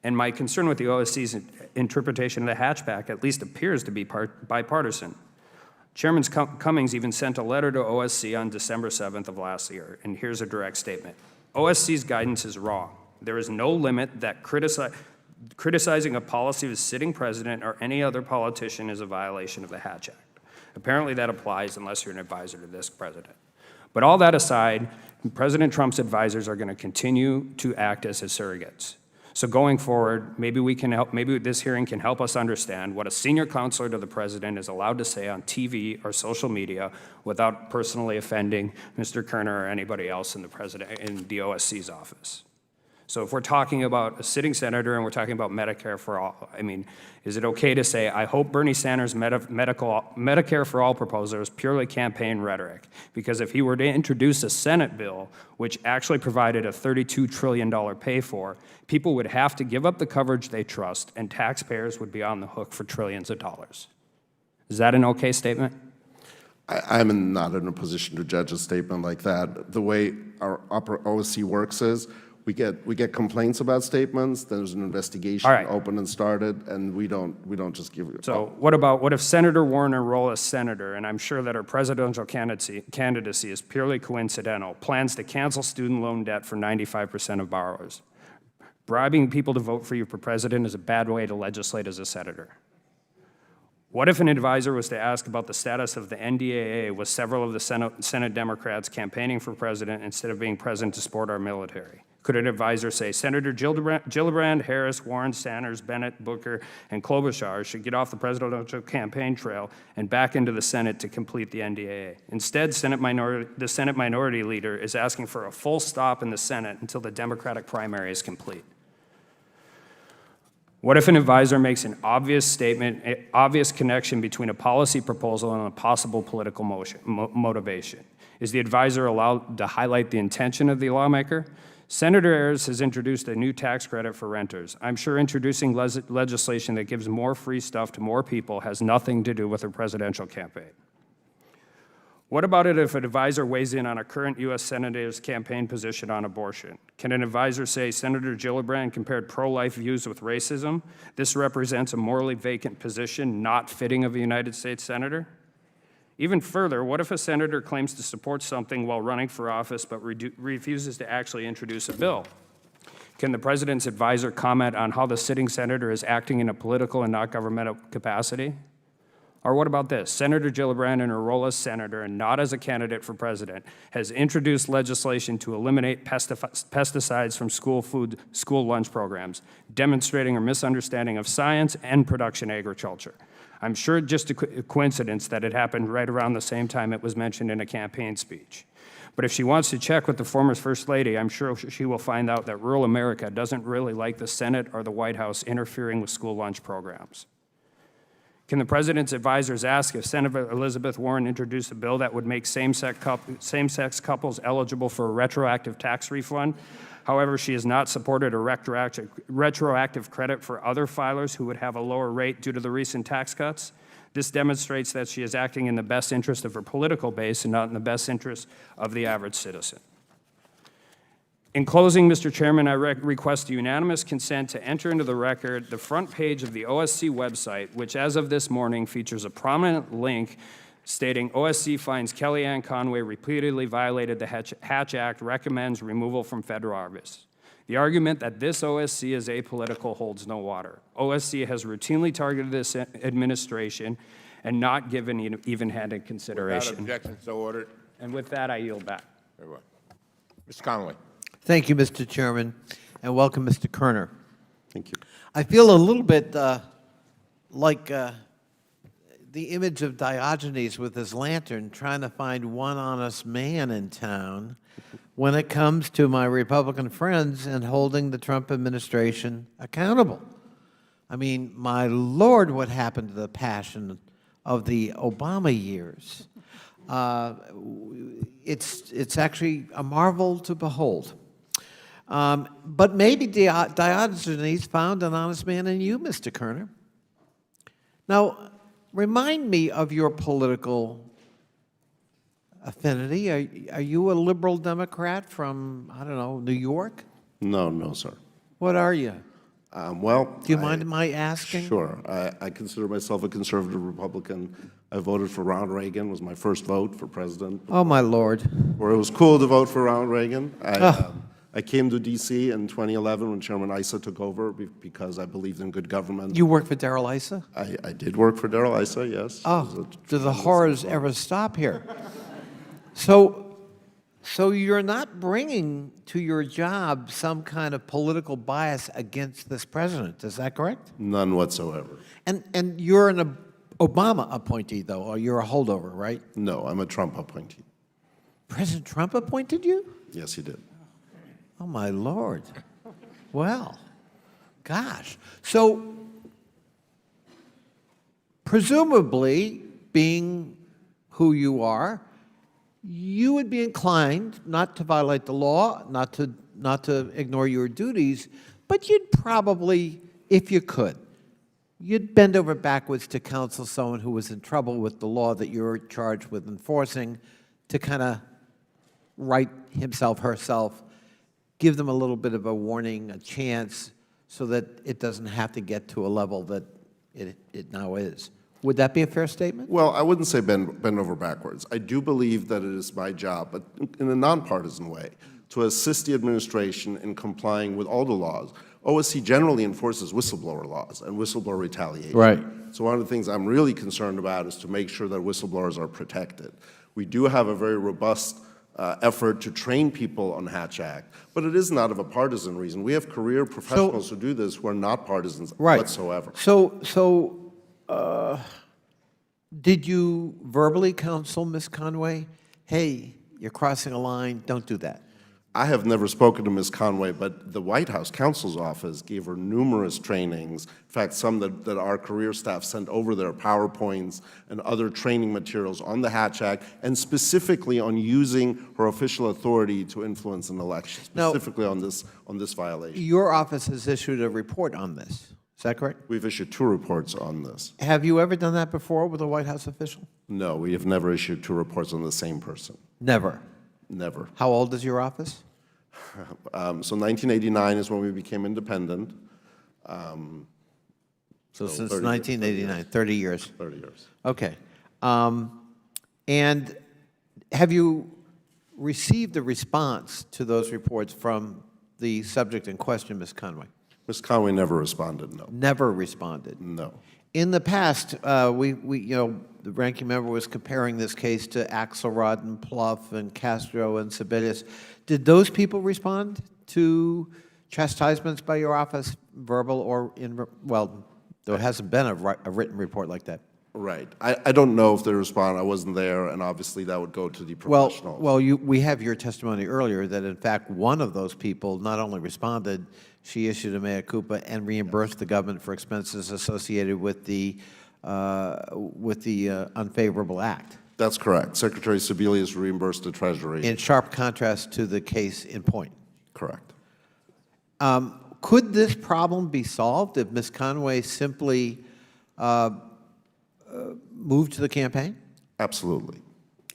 And my concern with the OSC's interpretation of the Hatch Act at least appears to be bipartisan. Chairman Cummings even sent a letter to OSC on December 7th of last year, and here's a direct statement. OSC's guidance is wrong. There is no limit that criticizing a policy of a sitting president or any other politician is a violation of the Hatch Act. Apparently that applies unless you're an advisor to this president. But all that aside, President Trump's advisors are going to continue to act as his surrogates. So going forward, maybe this hearing can help us understand what a senior counselor to the president is allowed to say on TV or social media without personally offending Mr. Kerner or anybody else in the OSC's office. So if we're talking about a sitting senator and we're talking about Medicare for all, I mean, is it okay to say, I hope Bernie Sanders' Medicare for all proposal is purely campaign rhetoric? Because if he were to introduce a Senate bill which actually provided a $32 trillion pay for, people would have to give up the coverage they trust and taxpayers would be on the hook for trillions of dollars. Is that an okay statement? I'm not in a position to judge a statement like that. The way our OSC works is we get complaints about statements. There's an investigation open and started, and we don't just give it. So what if Senator Warner roll as senator, and I'm sure that her presidential candidacy is purely coincidental, plans to cancel student loan debt for 95% of borrowers? Bribing people to vote for you for president is a bad way to legislate as a senator. What if an advisor was to ask about the status of the NDAA with several of the Senate Democrats campaigning for president instead of being present to support our military? Could an advisor say, Senator Gillibrand, Harris, Warren, Sanders, Bennett, Booker, and Klobuchar should get off the presidential campaign trail and back into the Senate to complete the NDAA? Instead, the Senate minority leader is asking for a full stop in the Senate until the Democratic primary is complete. What if an advisor makes an obvious statement, an obvious connection between a policy proposal and a possible political motivation? Is the advisor allowed to highlight the intention of the lawmaker? Senator Ayers has introduced a new tax credit for renters. I'm sure introducing legislation that gives more free stuff to more people has nothing to do with her presidential campaign. What about it if an advisor weighs in on a current U.S. Senator's campaign position on abortion? Can an advisor say Senator Gillibrand compared pro-life views with racism? This represents a morally vacant position not fitting of a United States senator? Even further, what if a senator claims to support something while running for office but refuses to actually introduce a bill? Can the president's advisor comment on how the sitting senator is acting in a political and not governmental capacity? Or what about this? Senator Gillibrand, in her role as senator and not as a candidate for president, has introduced legislation to eliminate pesticides from school lunch programs, demonstrating her misunderstanding of science and production agriculture. I'm sure it's just a coincidence that it happened right around the same time it was mentioned in a campaign speech. But if she wants to check with the former First Lady, I'm sure she will find out that rural America doesn't really like the Senate or the White House interfering with school lunch programs. Can the president's advisors ask if Senator Elizabeth Warren introduced a bill that would make same-sex couples eligible for a retroactive tax refund? However, she has not supported a retroactive credit for other filers who would have a lower rate due to the recent tax cuts. This demonstrates that she is acting in the best interest of her political base and not in the best interest of the average citizen. In closing, Mr. Chairman, I request unanimous consent to enter into the record the front page of the OSC website, which as of this morning features a prominent link stating OSC finds Kellyanne Conway repeatedly violated the Hatch Act, recommends removal from federal office. The argument that this OSC is apolitical holds no water. OSC has routinely targeted this administration and not given even-handed consideration. Without objection, so ordered. And with that, I yield back. Very well. Mr. Conway. Thank you, Mr. Chairman, and welcome, Mr. Kerner. Thank you. I feel a little bit like the image of Diogenes with his lantern trying to find one honest man in town when it comes to my Republican friends and holding the Trump administration accountable. I mean, my Lord, what happened to the passion of the Obama years? It's actually a marvel to behold. But maybe Diogenes found an honest man in you, Mr. Kerner. Now, remind me of your political affinity. Are you a liberal Democrat from, I don't know, New York? No, sir. What are you? Well, Do you mind my asking? Sure. I consider myself a conservative Republican. I voted for Ronald Reagan. It was my first vote for president. Oh, my Lord. Or it was cool to vote for Ronald Reagan. I came to D.C. in 2011 when Chairman Issa took over because I believed in good government. You worked for Darrell Issa? I did work for Darrell Issa, yes. Oh, do the horrors ever stop here? So you're not bringing to your job some kind of political bias against this president, is that correct? None whatsoever. And you're an Obama appointee, though, or you're a holdover, right? No, I'm a Trump appointee. President Trump appointed you? Yes, he did. Oh, my Lord. Well, gosh. So, presumably, being who you are, you would be inclined not to violate the law, not to ignore your duties, but you'd probably, if you could, you'd bend over backwards to counsel someone who was in trouble with the law that you're charged with enforcing to kind of right himself, herself, give them a little bit of a warning, a chance, so that it doesn't have to get to a level that it now is. Would that be a fair statement? Well, I wouldn't say bend over backwards. I do believe that it is my job, but in a nonpartisan way, to assist the administration in complying with all the laws. OSC generally enforces whistleblower laws and whistleblower retaliation. Right. So one of the things I'm really concerned about is to make sure that whistleblowers are protected. We do have a very robust effort to train people on Hatch Act, but it is not of a partisan reason. We have career professionals who do this who are not partisans whatsoever. Did you verbally counsel Ms. Conway, hey, you're crossing a line, don't do that? I have never spoken to Ms. Conway, but the White House counsel's office gave her numerous trainings. In fact, some that our career staff sent over their PowerPoints and other training materials on the Hatch Act, and specifically on using her official authority to influence an election, specifically on this violation. Your office has issued a report on this. Is that correct? We've issued 2 reports on this. Have you ever done that before with a White House official? No, we have never issued 2 reports on the same person. Never. Never. How old is your office? So 1989 is when we became independent. So since 1989, 30 years. 30 years. Okay. And have you received a response to those reports from the subject in question, Ms. Conway? Ms. Conway never responded, no. Never responded. No. In the past, the ranking member was comparing this case to Axelrod and Plouffe and Castro and Sebelius. Did those people respond to chastisements by your office, verbal or there hasn't been a written report like that? Right. I don't know if they respond. I wasn't there, and obviously that would go to the professionals. We have your testimony earlier that, in fact, one of those people not only responded, she issued a mea culpa and reimbursed the government for expenses associated with the unfavorable act. That's correct. Secretary Sebelius reimbursed the Treasury. In sharp contrast to the case in point. Correct. Could this problem be solved if Ms. Conway simply moved to the campaign? Absolutely.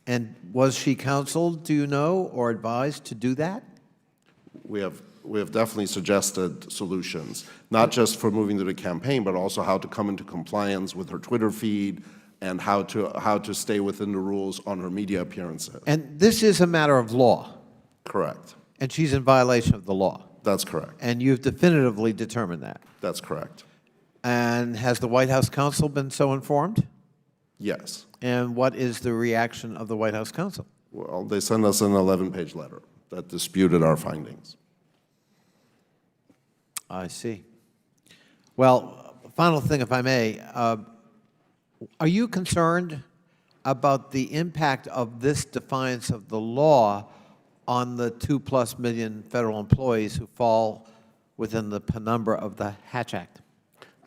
And was she counseled, do you know, or advised to do that? We have definitely suggested solutions, not just for moving to the campaign, but also how to come into compliance with her Twitter feed and how to stay within the rules on her media appearances. And this is a matter of law. Correct. And she's in violation of the law. That's correct. And you've definitively determined that. That's correct. And has the White House counsel been so informed? Yes. And what is the reaction of the White House counsel? Well, they sent us an 11-page letter that disputed our findings. I see. Well, final thing, if I may. Are you concerned about the impact of this defiance of the law on the 2+ million federal employees who fall within the penumbra of the Hatch Act?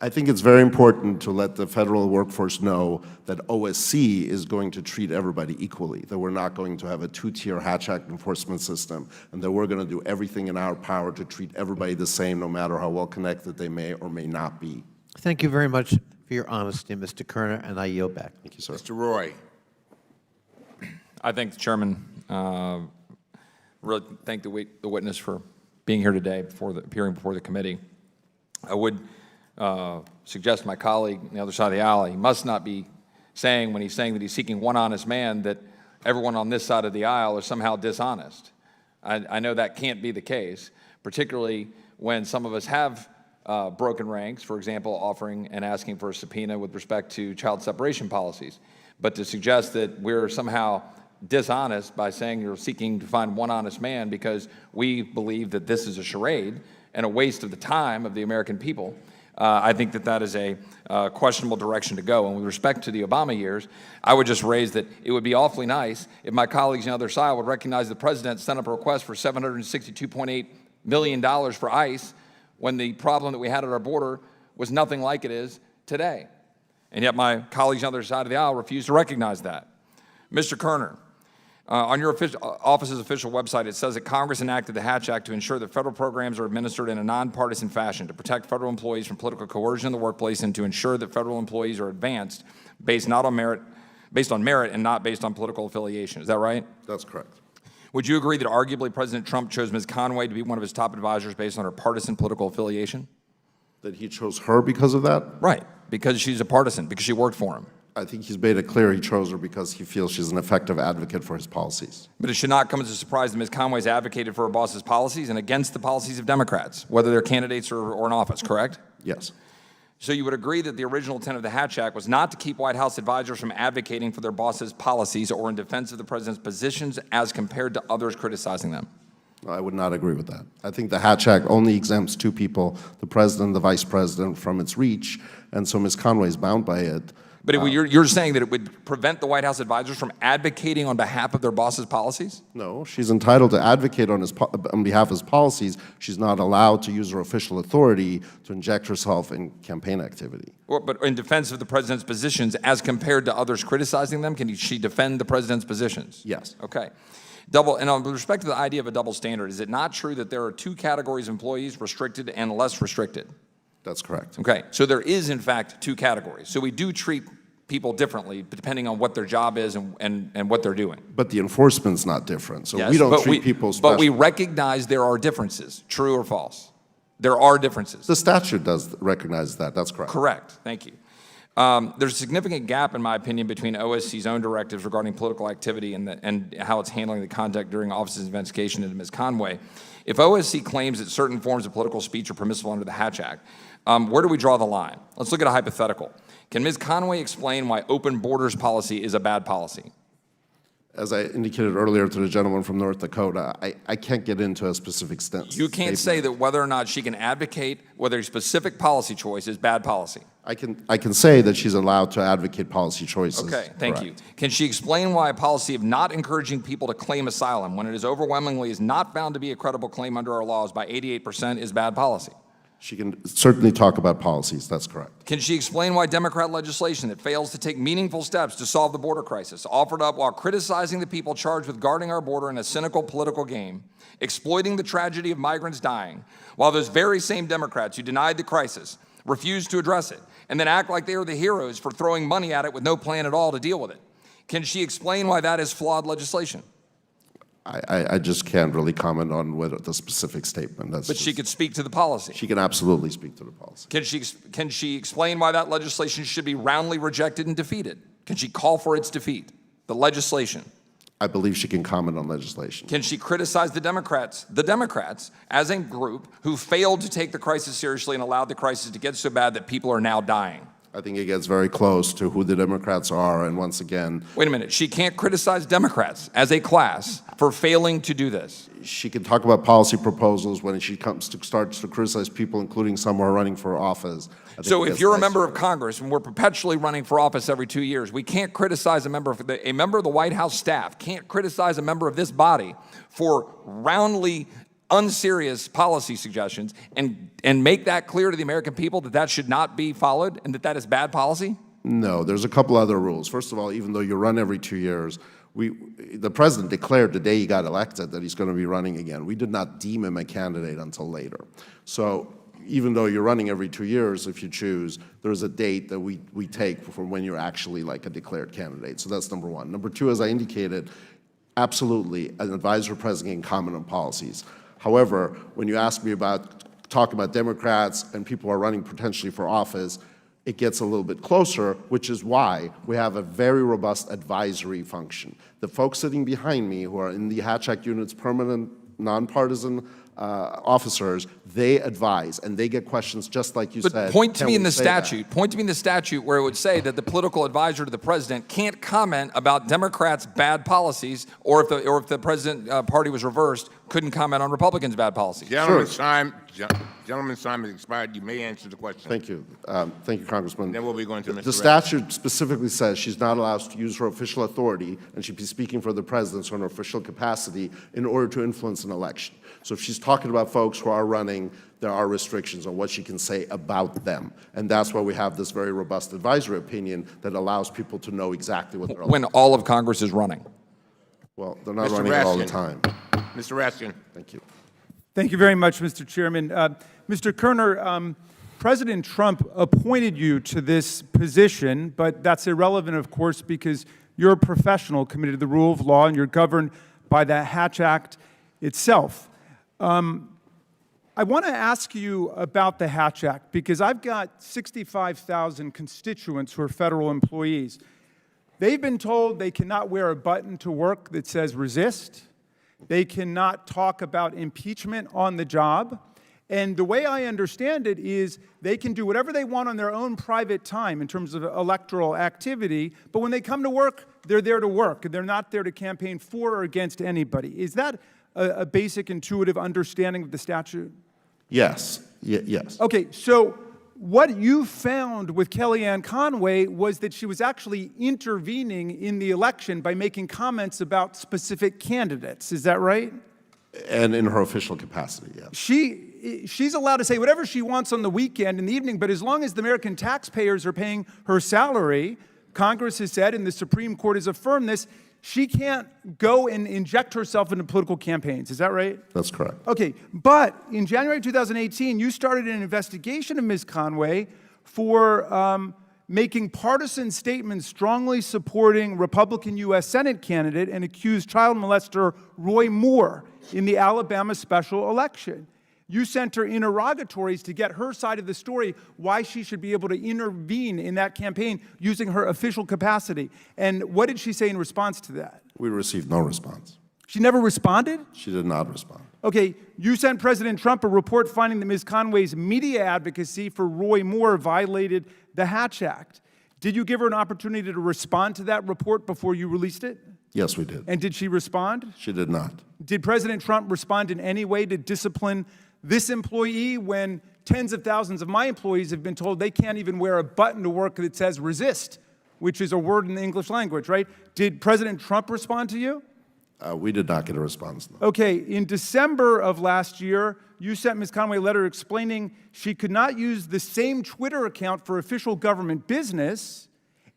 I think it's very important to let the federal workforce know that OSC is going to treat everybody equally, that we're not going to have a 2-tier Hatch Act enforcement system, and that we're going to do everything in our power to treat everybody the same, no matter how well connected they may or may not be. Thank you very much for your honesty, Mr. Kerner, and I yield back. Thank you, sir. Mr. Roy. I thank the chairman. Really thank the witness for being here today, appearing before the committee. I would suggest to my colleague on the other side of the aisle, he must not be saying, when he's saying that he's seeking one honest man, that everyone on this side of the aisle is somehow dishonest. I know that can't be the case, particularly when some of us have broken ranks, for example, offering and asking for a subpoena with respect to child separation policies. But to suggest that we're somehow dishonest by saying you're seeking to find one honest man because we believe that this is a charade and a waste of the time of the American people, I think that is a questionable direction to go. And with respect to the Obama years, I would just raise that it would be awfully nice if my colleagues on the other side would recognize the president sent up a request for $762.8 million for ICE when the problem that we had at our border was nothing like it is today. And yet my colleagues on the other side of the aisle refuse to recognize that. Mr. Kerner, on your office's official website, it says that Congress enacted the Hatch Act to ensure that federal programs are administered in a nonpartisan fashion to protect federal employees from political coercion in the workplace and to ensure that federal employees are advanced based on merit and not based on political affiliation. Is that right? That's correct. Would you agree that arguably President Trump chose Ms. Conway to be one of his top advisors based on her partisan political affiliation? That he chose her because of that? Right, because she's a partisan, because she worked for him. I think he's made it clear he chose her because he feels she's an effective advocate for his policies. But it should not come as a surprise that Ms. Conway's advocated for her boss's policies and against the policies of Democrats, whether they're candidates or in office, correct? Yes. So you would agree that the original intent of the Hatch Act was not to keep White House advisors from advocating for their boss's policies or in defense of the president's positions as compared to others criticizing them? I would not agree with that. I think the Hatch Act only exempts two people, the president and the vice president, from its reach, and so Ms. Conway is bound by it. But you're saying that it would prevent the White House advisors from advocating on behalf of their boss's policies? No, she's entitled to advocate on behalf of his policies. She's not allowed to use her official authority to inject herself in campaign activity. But in defense of the president's positions as compared to others criticizing them, can she defend the president's positions? Yes. Okay. And with respect to the idea of a double standard, is it not true that there are two categories of employees, restricted and less restricted? That's correct. Okay, so there is, in fact, two categories. So we do treat people differently depending on what their job is and what they're doing. But the enforcement's not different, so Yes, we don't treat people special. But we recognize there are differences, true or false. There are differences. The statute does recognize that. That's correct. Correct. Thank you. There's a significant gap, in my opinion, between OSC's own directives regarding political activity and how it's handling the conduct during office's investigation into Ms. Conway. If OSC claims that certain forms of political speech are permissible under the Hatch Act, where do we draw the line? Let's look at a hypothetical. Can Ms. Conway explain why open borders policy is a bad policy? As I indicated earlier to the gentleman from North Dakota, I can't get into a specific stance. You can't say that whether or not she can advocate whether a specific policy choice is bad policy. I can say that she's allowed to advocate policy choices. Okay, thank you. Correct. Can she explain why a policy of not encouraging people to claim asylum when it is overwhelmingly is not found to be a credible claim under our laws by 88% is bad policy? She can certainly talk about policies. That's correct. Can she explain why Democrat legislation that fails to take meaningful steps to solve the border crisis, offered up while criticizing the people charged with guarding our border in a cynical political game, exploiting the tragedy of migrants dying, while those very same Democrats who denied the crisis refuse to address it and then act like they are the heroes for throwing money at it with no plan at all to deal with it? Can she explain why that is flawed legislation? I just can't really comment on what the specific statement. But she could speak to the policy. She can absolutely speak to the policy. Can she explain why that legislation should be roundly rejected and defeated? Can she call for its defeat, the legislation? I believe she can comment on legislation. Can she criticize the Democrats as a group who failed to take the crisis seriously and allowed the crisis to get so bad that people are now dying? I think it gets very close to who the Democrats are, and once again... Wait a minute. She can't criticize Democrats as a class for failing to do this. She can talk about policy proposals when she starts to criticize people, including some who are running for office. So if you're a member of Congress and we're perpetually running for office every 2 years, we can't criticize a member of the White House staff, can't criticize a member of this body for roundly unserious policy suggestions and make that clear to the American people that that should not be followed and that that is bad policy? No, there's a couple other rules. First of all, even though you run every 2 years, the president declared the day he got elected that he's going to be running again. We did not deem him a candidate until later. So even though you're running every 2 years, if you choose, there's a date that we take for when you're actually like a declared candidate. So that's number one. Number two, as I indicated, absolutely, an advisor president can comment on policies. However, when you ask me talk about Democrats and people who are running potentially for office, it gets a little bit closer, which is why we have a very robust advisory function. The folks sitting behind me who are in the Hatch Act unit's permanent, nonpartisan officers, they advise, and they get questions just like you said. But point to me in the statute where it would say that the political advisor to the president can't comment about Democrats' bad policies, or if the president party was reversed, couldn't comment on Republicans' bad policies. Gentleman's time has expired. You may answer the question. Thank you. Thank you, Congressman. Then we'll be going to Mr. The statute specifically says she's not allowed to use her official authority, and she'd be speaking for the president in her official capacity in order to influence an election. So if she's talking about folks who are running, there are restrictions on what she can say about them. And that's why we have this very robust advisory opinion that allows people to know exactly what they're when all of Congress is running. Well, they're not running it all the time. Mr. Raskin. Thank you. Thank you very much, Mr. Chairman. Mr. Kerner, President Trump appointed you to this position, but that's irrelevant, of course, because you're a professional committed to the rule of law and you're governed by the Hatch Act itself. I want to ask you about the Hatch Act, because I've got 65,000 constituents who are federal employees. They've been told they cannot wear a button to work that says resist. They cannot talk about impeachment on the job. And the way I understand it is they can do whatever they want on their own private time in terms of electoral activity, but when they come to work, they're there to work, and they're not there to campaign for or against anybody. Is that a basic intuitive understanding of the statute? Yes, yes. Okay, so what you found with Kellyanne Conway was that she was actually intervening in the election by making comments about specific candidates. Is that right? And in her official capacity, yes. She's allowed to say whatever she wants on the weekend and the evening, but as long as the American taxpayers are paying her salary, Congress has said, and the Supreme Court has affirmed this, she can't go and inject herself into political campaigns. Is that right? That's correct. Okay, but in January 2018, you started an investigation of Ms. Conway for making partisan statements strongly supporting Republican U.S. Senate candidate and accused child molester Roy Moore in the Alabama special election. You sent her interrogatories to get her side of the story, why she should be able to intervene in that campaign using her official capacity. And what did she say in response to that? We received no response. She never responded? She did not respond. Okay, you sent President Trump a report finding that Ms. Conway's media advocacy for Roy Moore violated the Hatch Act. Did you give her an opportunity to respond to that report before you released it? Yes, we did. And did she respond? She did not. Did President Trump respond in any way to discipline this employee when tens of thousands of my employees have been told they can't even wear a button to work that says resist, which is a word in the English language, right? Did President Trump respond to you? We did not get a response, no. Okay, in December of last year, you sent Ms. Conway a letter explaining she could not use the same Twitter account for official government business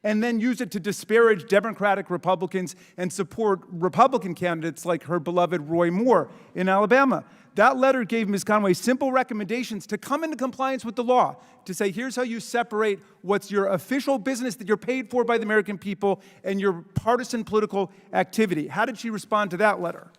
and then use it to disparage Democratic Republicans and support Republican candidates like her beloved Roy Moore in Alabama. That letter gave Ms. Conway simple recommendations to come into compliance with the law, to say, here's how you separate what's your official business that you're paid for by the American people and your partisan political activity. How did she respond to that letter?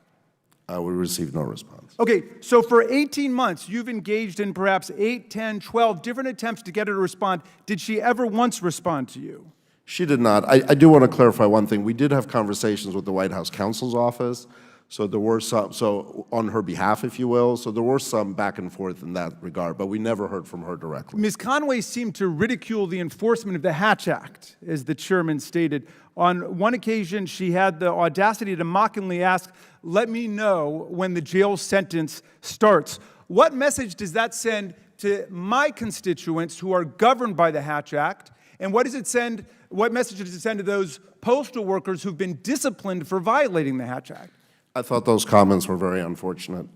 We received no response. Okay, so for 18 months, you've engaged in perhaps 8, 10, 12 different attempts to get her to respond. Did she ever once respond to you? She did not. I do want to clarify one thing. We did have conversations with the White House counsel's office. So there were some, so on her behalf, if you will, so there were some back and forth in that regard, but we never heard from her directly. Ms. Conway seemed to ridicule the enforcement of the Hatch Act, as the chairman stated. On one occasion, she had the audacity to mockingly ask, let me know when the jail sentence starts. What message does that send to my constituents who are governed by the Hatch Act? And what message does it send to those postal workers who've been disciplined for violating the Hatch Act? I thought those comments were very unfortunate.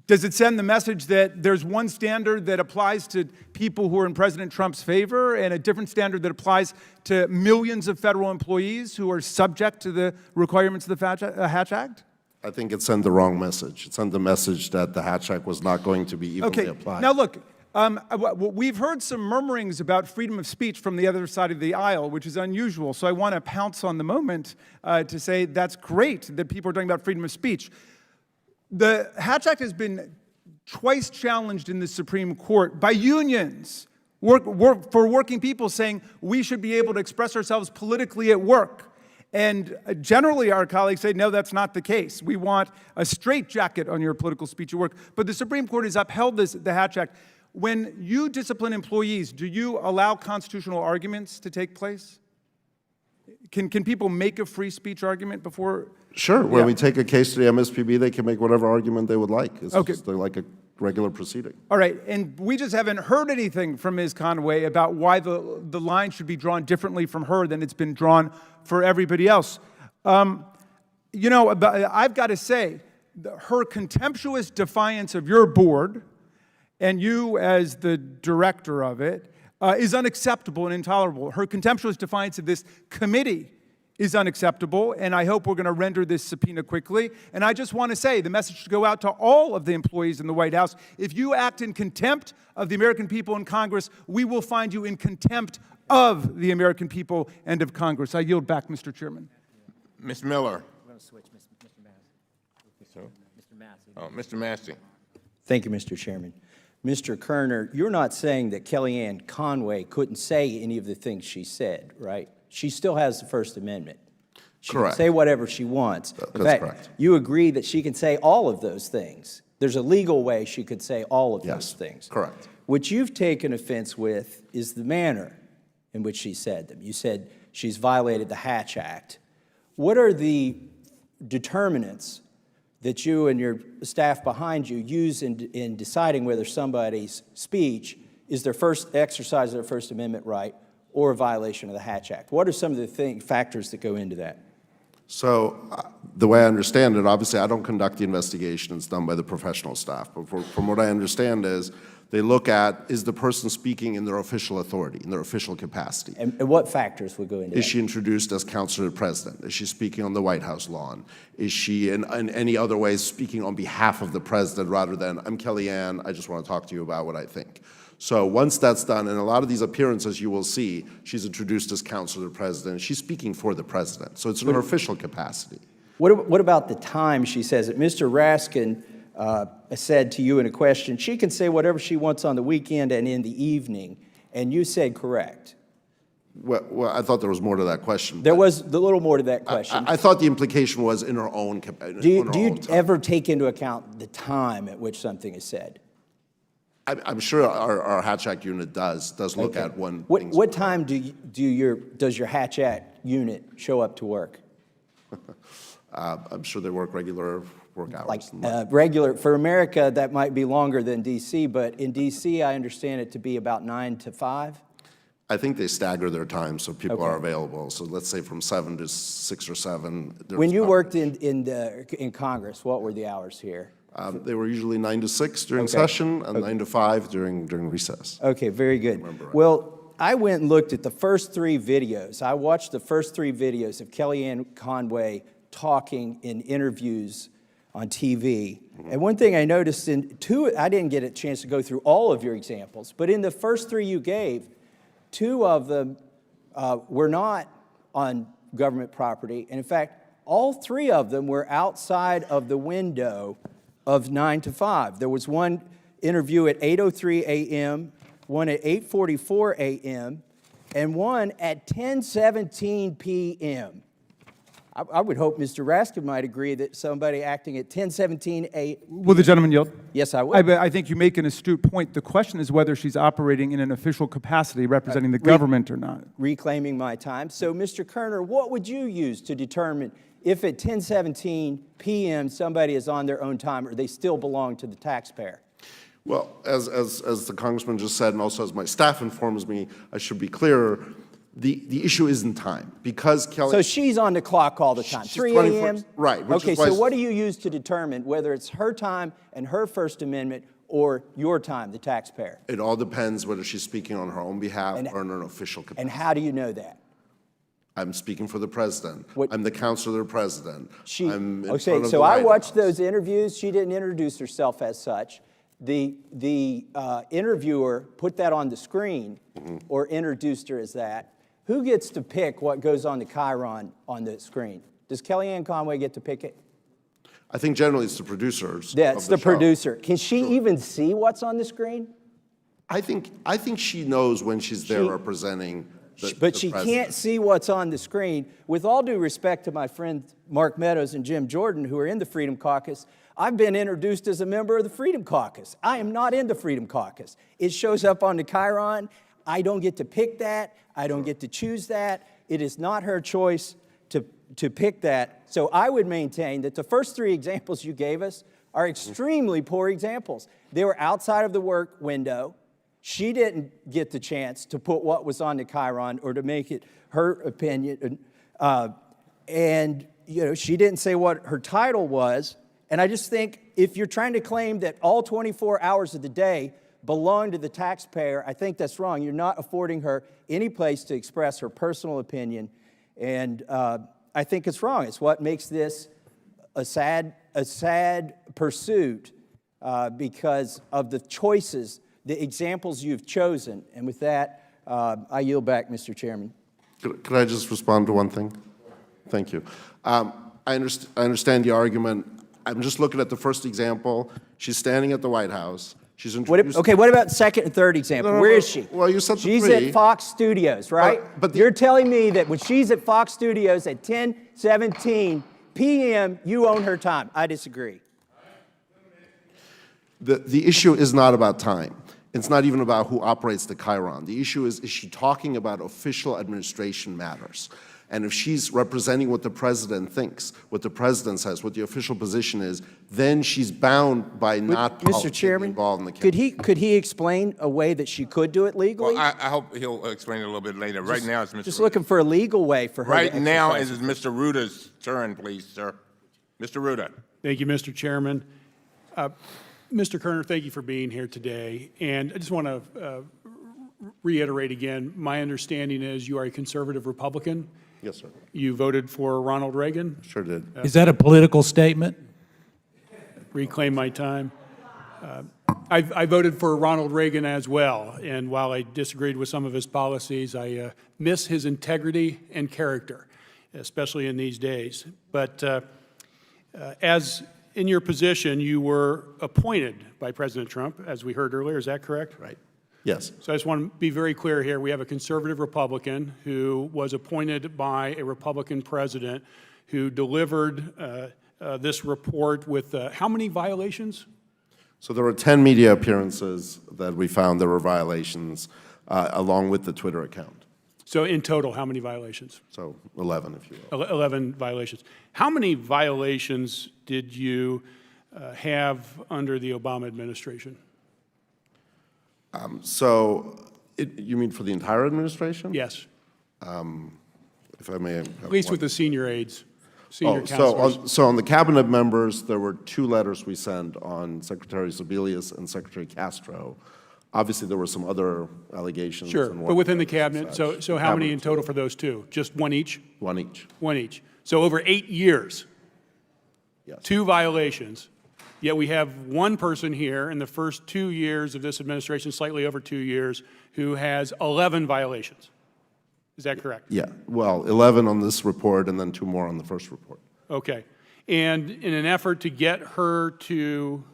Does it send the message that there's one standard that applies to people who are in President Trump's favor and a different standard that applies to millions of federal employees who are subject to the requirements of the Hatch Act? I think it sent the wrong message. It sent the message that the Hatch Act was not going to be evenly applied. Now look, we've heard some murmurings about freedom of speech from the other side of the aisle, which is unusual. So I want to pounce on the moment to say that's great that people are talking about freedom of speech. The Hatch Act has been twice challenged in the Supreme Court by unions for working people saying we should be able to express ourselves politically at work. And generally, our colleagues say, no, that's not the case. We want a straitjacket on your political speech at work. But the Supreme Court has upheld the Hatch Act. When you discipline employees, do you allow constitutional arguments to take place? Can people make a free speech argument before? Sure. When we take a case to the MSPB, they can make whatever argument they would like. It's just like a regular proceeding. All right. And we just haven't heard anything from Ms. Conway about why the line should be drawn differently from her than it's been drawn for everybody else. You know, I've got to say, her contemptuous defiance of your board and you as the director of it is unacceptable and intolerable. Her contemptuous defiance of this committee is unacceptable, and I hope we're going to render this subpoena quickly. And I just want to say the message should go out to all of the employees in the White House. If you act in contempt of the American people in Congress, we will find you in contempt of the American people and of Congress. I yield back, Mr. Chairman. Ms. Miller. I'm going to switch, Mr. Massey. Oh, Mr. Massey. Thank you, Mr. Chairman. Mr. Kerner, you're not saying that Kellyanne Conway couldn't say any of the things she said, right? She still has the First Amendment. She Correct. can say whatever she wants. In fact, correct. you agree that she can say all of those things. There's a legal way she could say all of those things. Correct. What you've taken offense with is the manner in which she said them. You said she's violated the Hatch Act. What are the determinants that you and your staff behind you use in deciding whether somebody's speech is their first exercise of their First Amendment right or a violation of the Hatch Act? What are some of the factors that go into that? So the way I understand it, obviously I don't conduct the investigation, it's done by the professional staff, but from what I understand is they look at, is the person speaking in their official authority, in their official capacity? And what factors would go into that? Is she introduced as counselor to the president? Is she speaking on the White House lawn? Is she in any other ways speaking on behalf of the president rather than, I'm Kellyanne, I just want to talk to you about what I think? So once that's done, and a lot of these appearances you will see, she's introduced as counselor to the president. She's speaking for the president, so it's in her official capacity. What about the time she says it? Mr. Raskin said to you in a question, she can say whatever she wants on the weekend and in the evening, and you said correct. Well, I thought there was more to that question. There was a little more to that question. I thought the implication was in her own capacity. Do you ever take into account the time at which something is said? I'm sure our Hatch Act unit does look at when things. What time does your Hatch Act unit show up to work? I'm sure they work regular work hours. Like regular, for America, that might be longer than D.C., but in D.C., I understand it to be about 9 to 5? I think they stagger their time so people are available. So let's say from 7 to 6 or 7. When you worked in Congress, what were the hours here? They were usually 9 to 6 during session and 9 to 5 during recess. Okay, very good. Right. Well, I went and looked at the first 3 videos. I watched the first 3 videos of Kellyanne Conway talking in interviews on TV. And one thing I noticed in 2, I didn't get a chance to go through all of your examples, but in the first 3 you gave, 2 of them were not on government property. And in fact, all 3 of them were outside of the window of 9 to 5. There was one interview at 8:03 a.m., one at 8:44 a.m., and one at 10:17 p.m. I would hope Mr. Raskin might agree that somebody acting at 10:17 a.m. Will the gentleman yield? Yes, I would. I think you make an astute point. The question is whether she's operating in an official capacity representing the government or not. Reclaiming my time. So, Mr. Kerner, what would you use to determine if at 10:17 p.m. somebody is on their own time or they still belong to the taxpayer? Well, as the congressman just said, and also as my staff informs me, I should be clearer, the issue isn't time. Because Kelly... So she's on the clock all the time, 3 a.m.? Right. Okay, so what do you use to determine whether it's her time and her First Amendment or your time, the taxpayer? It all depends whether she's speaking on her own behalf or in an official capacity. And how do you know that? I'm speaking for the president. I'm the counselor of the president. Okay, so I watched those interviews. She didn't introduce herself as such. The interviewer put that on the screen or introduced her as that. Who gets to pick what goes on the chyron on the screen? Does Kellyanne Conway get to pick it? I think generally it's the producers. Yeah, it's the producer. Can she even see what's on the screen? I think she knows when she's there representing But she can't see what's on the screen. With all due respect to my friends Mark Meadows and Jim Jordan, who are in the Freedom Caucus, I've been introduced as a member of the Freedom Caucus. I am not in the Freedom Caucus. It shows up on the chyron. I don't get to pick that. I don't get to choose that. It is not her choice to pick that. So I would maintain that the first 3 examples you gave us are extremely poor examples. They were outside of the work window. She didn't get the chance to put what was on the chyron or to make it her opinion. And she didn't say what her title was. And I just think if you're trying to claim that all 24 hours of the day belong to the taxpayer, I think that's wrong. You're not affording her any place to express her personal opinion. And I think it's wrong. It's what makes this a sad pursuit because of the choices, the examples you've chosen. And with that, I yield back, Mr. Chairman. Could I just respond to one thing? Thank you. I understand the argument. I'm just looking at the first example. She's standing at the White House. She's introduced. Okay, what about second and third example? No, no, Where no. is she? Well, you said the She's three. at Fox Studios, right? But You're telling me that when she's at Fox Studios at 10:17 p.m., you own her time. I disagree. The issue is not about time. It's not even about who operates the Chiron. The issue is she talking about official administration matters? And if she's representing what the president thinks, what the president says, what the official position is, then she's bound by not Mr. Chairman, involved in the campaign. could he explain a way that she could do it legally? Well, I hope he'll explain it a little bit later. Right now, it's Mr. Just Ruda. looking for a legal way for her Right to now, exercise it is Mr. Ruda's turn, please, sir. Mr. Ruda. Thank you, Mr. Chairman. Mr. Kerner, thank you for being here today. And I just want to reiterate again, my understanding is you are a conservative Republican. Yes, sir. You voted for Ronald Reagan. Sure did. Is that a political statement? Reclaim my time. I voted for Ronald Reagan as well, and while I disagreed with some of his policies, I miss his integrity and character, especially in these days. But as in your position, you were appointed by President Trump, as we heard earlier. Is that correct? Right. Yes. So I just want to be very clear here. We have a conservative Republican who was appointed by a Republican president who delivered this report with how many violations? So there were 10 media appearances that we found there were violations, along with the Twitter account. So in total, how many violations? So 11, if you will. 11 violations. How many violations did you have under the Obama administration? You mean for the entire administration? Yes. If I may. At least with the senior aides, senior counselors. So on the cabinet members, there were 2 letters we sent on Secretary Sebelius and Secretary Castro. Obviously, there were some other allegations. Sure, and but within the cabinet, such. so how many in total for those 2? Just one each? One each. One each. So over 8 years, Yes. 2 violations, yet we have one person here in the first 2 years of this administration, slightly over 2 years, who has 11 violations. Is that correct? Yeah, well, 11 on this report and then 2 more on the first report. Okay. And in an effort to get her to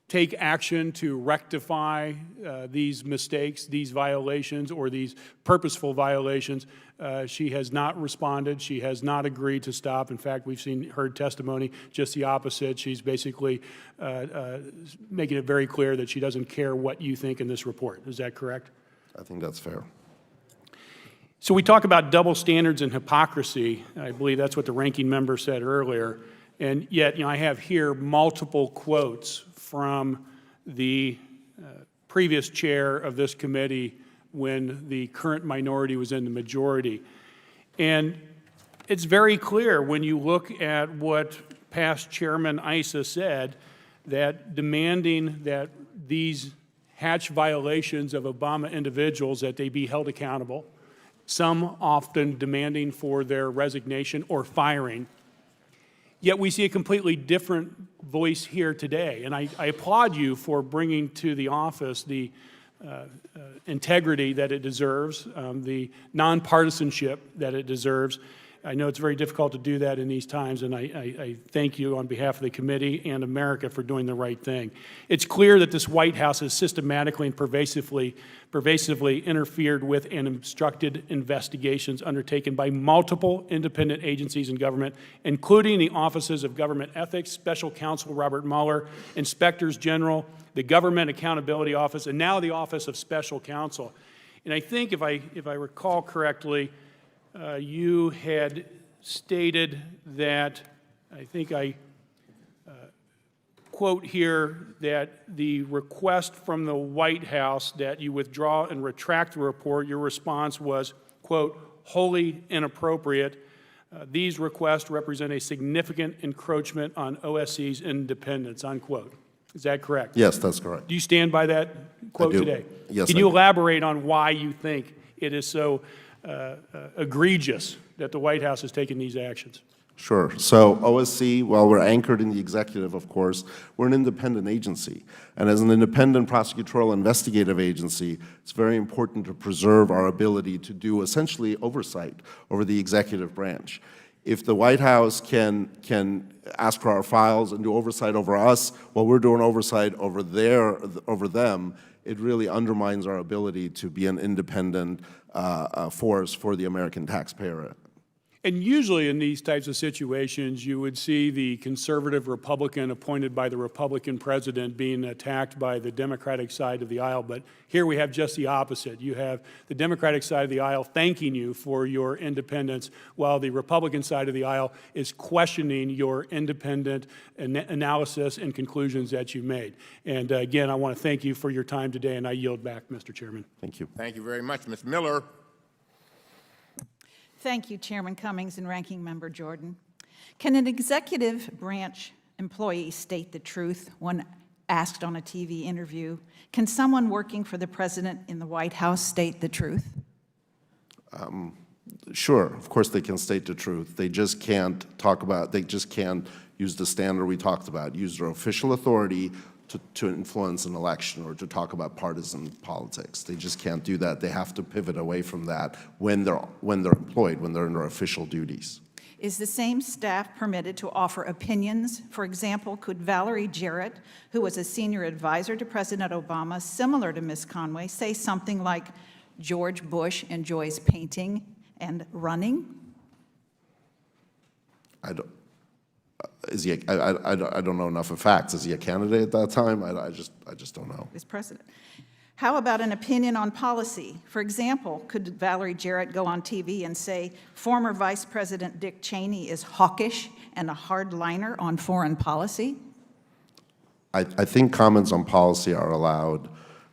take action to rectify these mistakes, these violations, or these purposeful violations, she has not responded. She has not agreed to stop. In fact, we've heard testimony just the opposite. She's basically making it very clear that she doesn't care what you think in this report. Is that correct? I think that's fair. So we talk about double standards and hypocrisy. I believe that's what the ranking member said earlier. And yet, I have here multiple quotes from the previous chair of this committee when the current minority was in the majority. And it's very clear when you look at what past Chairman Issa said, that demanding that these hatch violations of Obama individuals, that they be held accountable, some often demanding for their resignation or firing. Yet we see a completely different voice here today. And I applaud you for bringing to the office the integrity that it deserves, the nonpartisanship that it deserves. I know it's very difficult to do that in these times, and I thank you on behalf of the committee and America for doing the right thing. It's clear that this White House has systematically and pervasively interfered with and obstructed investigations undertaken by multiple independent agencies in government, including the offices of Government Ethics, Special Counsel Robert Mueller, Inspectors General, the Government Accountability Office, and now the Office of Special Counsel. And I think, if I recall correctly, you had stated that, I think I quote here, that the request from the White House that you withdraw and retract the report, your response was, quote, wholly inappropriate. These requests represent a significant encroachment on OSC's independence, unquote. Is that correct? Yes, that's correct. Do you stand by that quote today? Yes, Can I you do. elaborate on why you think it is so egregious that the White House has taken these actions? Sure. So OSC, while we're anchored in the executive, of course, we're an independent agency. And as an independent prosecutorial investigative agency, it's very important to preserve our ability to do essentially oversight over the executive branch. If the White House can ask for our files and do oversight over us while we're doing oversight over them, it really undermines our ability to be an independent force for the American taxpayer. And usually in these types of situations, you would see the conservative Republican appointed by the Republican president being attacked by the Democratic side of the aisle. But here we have just the opposite. You have the Democratic side of the aisle thanking you for your independence, while the Republican side of the aisle is questioning your independent analysis and conclusions that you made. And again, I want to thank you for your time today, and I yield back, Mr. Chairman. Thank you. Thank you very much. Ms. Miller. Thank you, Chairman Cummings and Ranking Member Jordan. Can an executive branch employee state the truth when asked on a TV interview? Can someone working for the president in the White House state the truth? Sure, of course they can state the truth. They just can't use the standard we talked about, use their official authority to influence an election or to talk about partisan politics. They just can't do that. They have to pivot away from that when they're employed, when they're in their official duties. Is the same staff permitted to offer opinions? For example, could Valerie Jarrett, who was a senior advisor to President Obama, similar to Ms. Conway, say something like, George Bush enjoys painting and running? I don't know enough of facts. Is he a candidate at that time? I just don't know. As president. How about an opinion on policy? For example, could Valerie Jarrett go on TV and say, former Vice President Dick Cheney is hawkish and a hardliner on foreign policy? I think comments on policy are allowed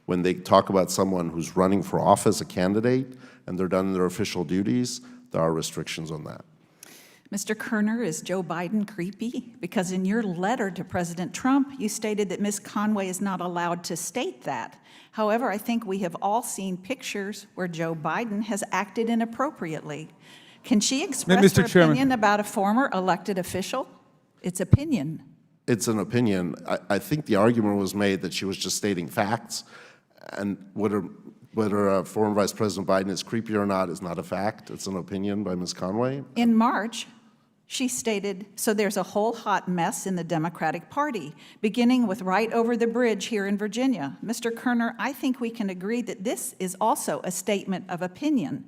when they talk about someone who's running for office, a candidate, and they're done in their official duties. There are restrictions on that. Mr. Kerner, is Joe Biden creepy? Because in your letter to President Trump, you stated that Ms. Conway is not allowed to state that. However, I think we have all seen pictures where Joe Biden has acted inappropriately. Can she express her opinion about a former elected official? It's opinion. It's an opinion. I think the argument was made that she was just stating facts, and whether former Vice President Biden is creepy or not is not a fact. It's an opinion by Ms. Conway. In March, she stated, so there's a whole hot mess in the Democratic Party, beginning with right over the bridge here in Virginia. Mr. Kerner, I think we can agree that this is also a statement of opinion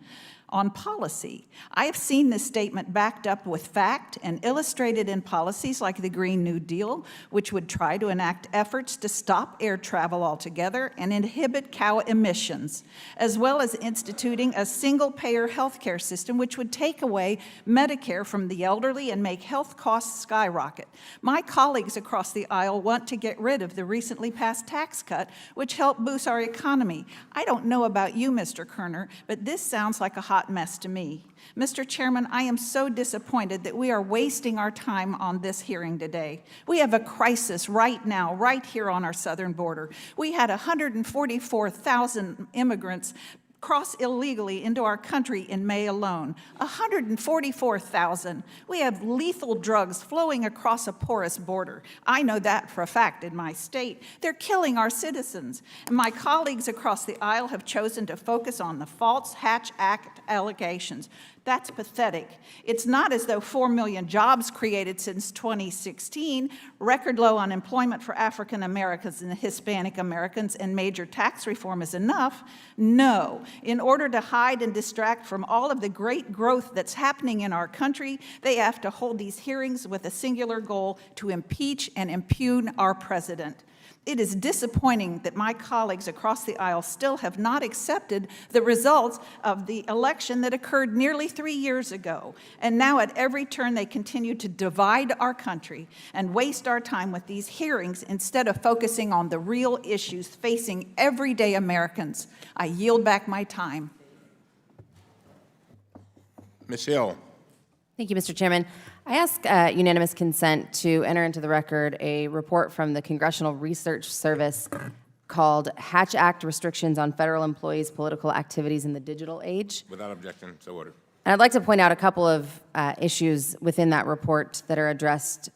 on policy. I have seen this statement backed up with fact and illustrated in policies like the Green New Deal, which would try to enact efforts to stop air travel altogether and inhibit cow emissions, as well as instituting a single-payer health care system which would take away Medicare from the elderly and make health costs skyrocket. My colleagues across the aisle want to get rid of the recently passed tax cut, which helped boost our economy. I don't know about you, Mr. Kerner, but this sounds like a hot mess to me. Mr. Chairman, I am so disappointed that we are wasting our time on this hearing today. We have a crisis right now, right here on our southern border. We had 144,000 immigrants cross illegally into our country in May alone. 144,000. We have lethal drugs flowing across a porous border. I know that for a fact in my state. They're killing our citizens. And my colleagues across the aisle have chosen to focus on the false Hatch Act allegations. That's pathetic. It's not as though 4 million jobs created since 2016, record low unemployment for African Americans and Hispanic Americans, and major tax reform is enough. No. In order to hide and distract from all of the great growth that's happening in our country, they have to hold these hearings with a singular goal: to impeach and impugn our president. It is disappointing that my colleagues across the aisle still have not accepted the results of the election that occurred nearly 3 years ago. And now at every turn they continue to divide our country and waste our time with these hearings instead of focusing on the real issues facing everyday Americans. I yield back my time. Ms. Hill. Thank you, Mr. Chairman. I ask unanimous consent to enter into the record a report from the Congressional Research Service called Hatch Act Restrictions on Federal Employees' Political Activities in the Digital Age. Without objection, so ordered. And I'd like to point out a couple of issues within that report that are addressed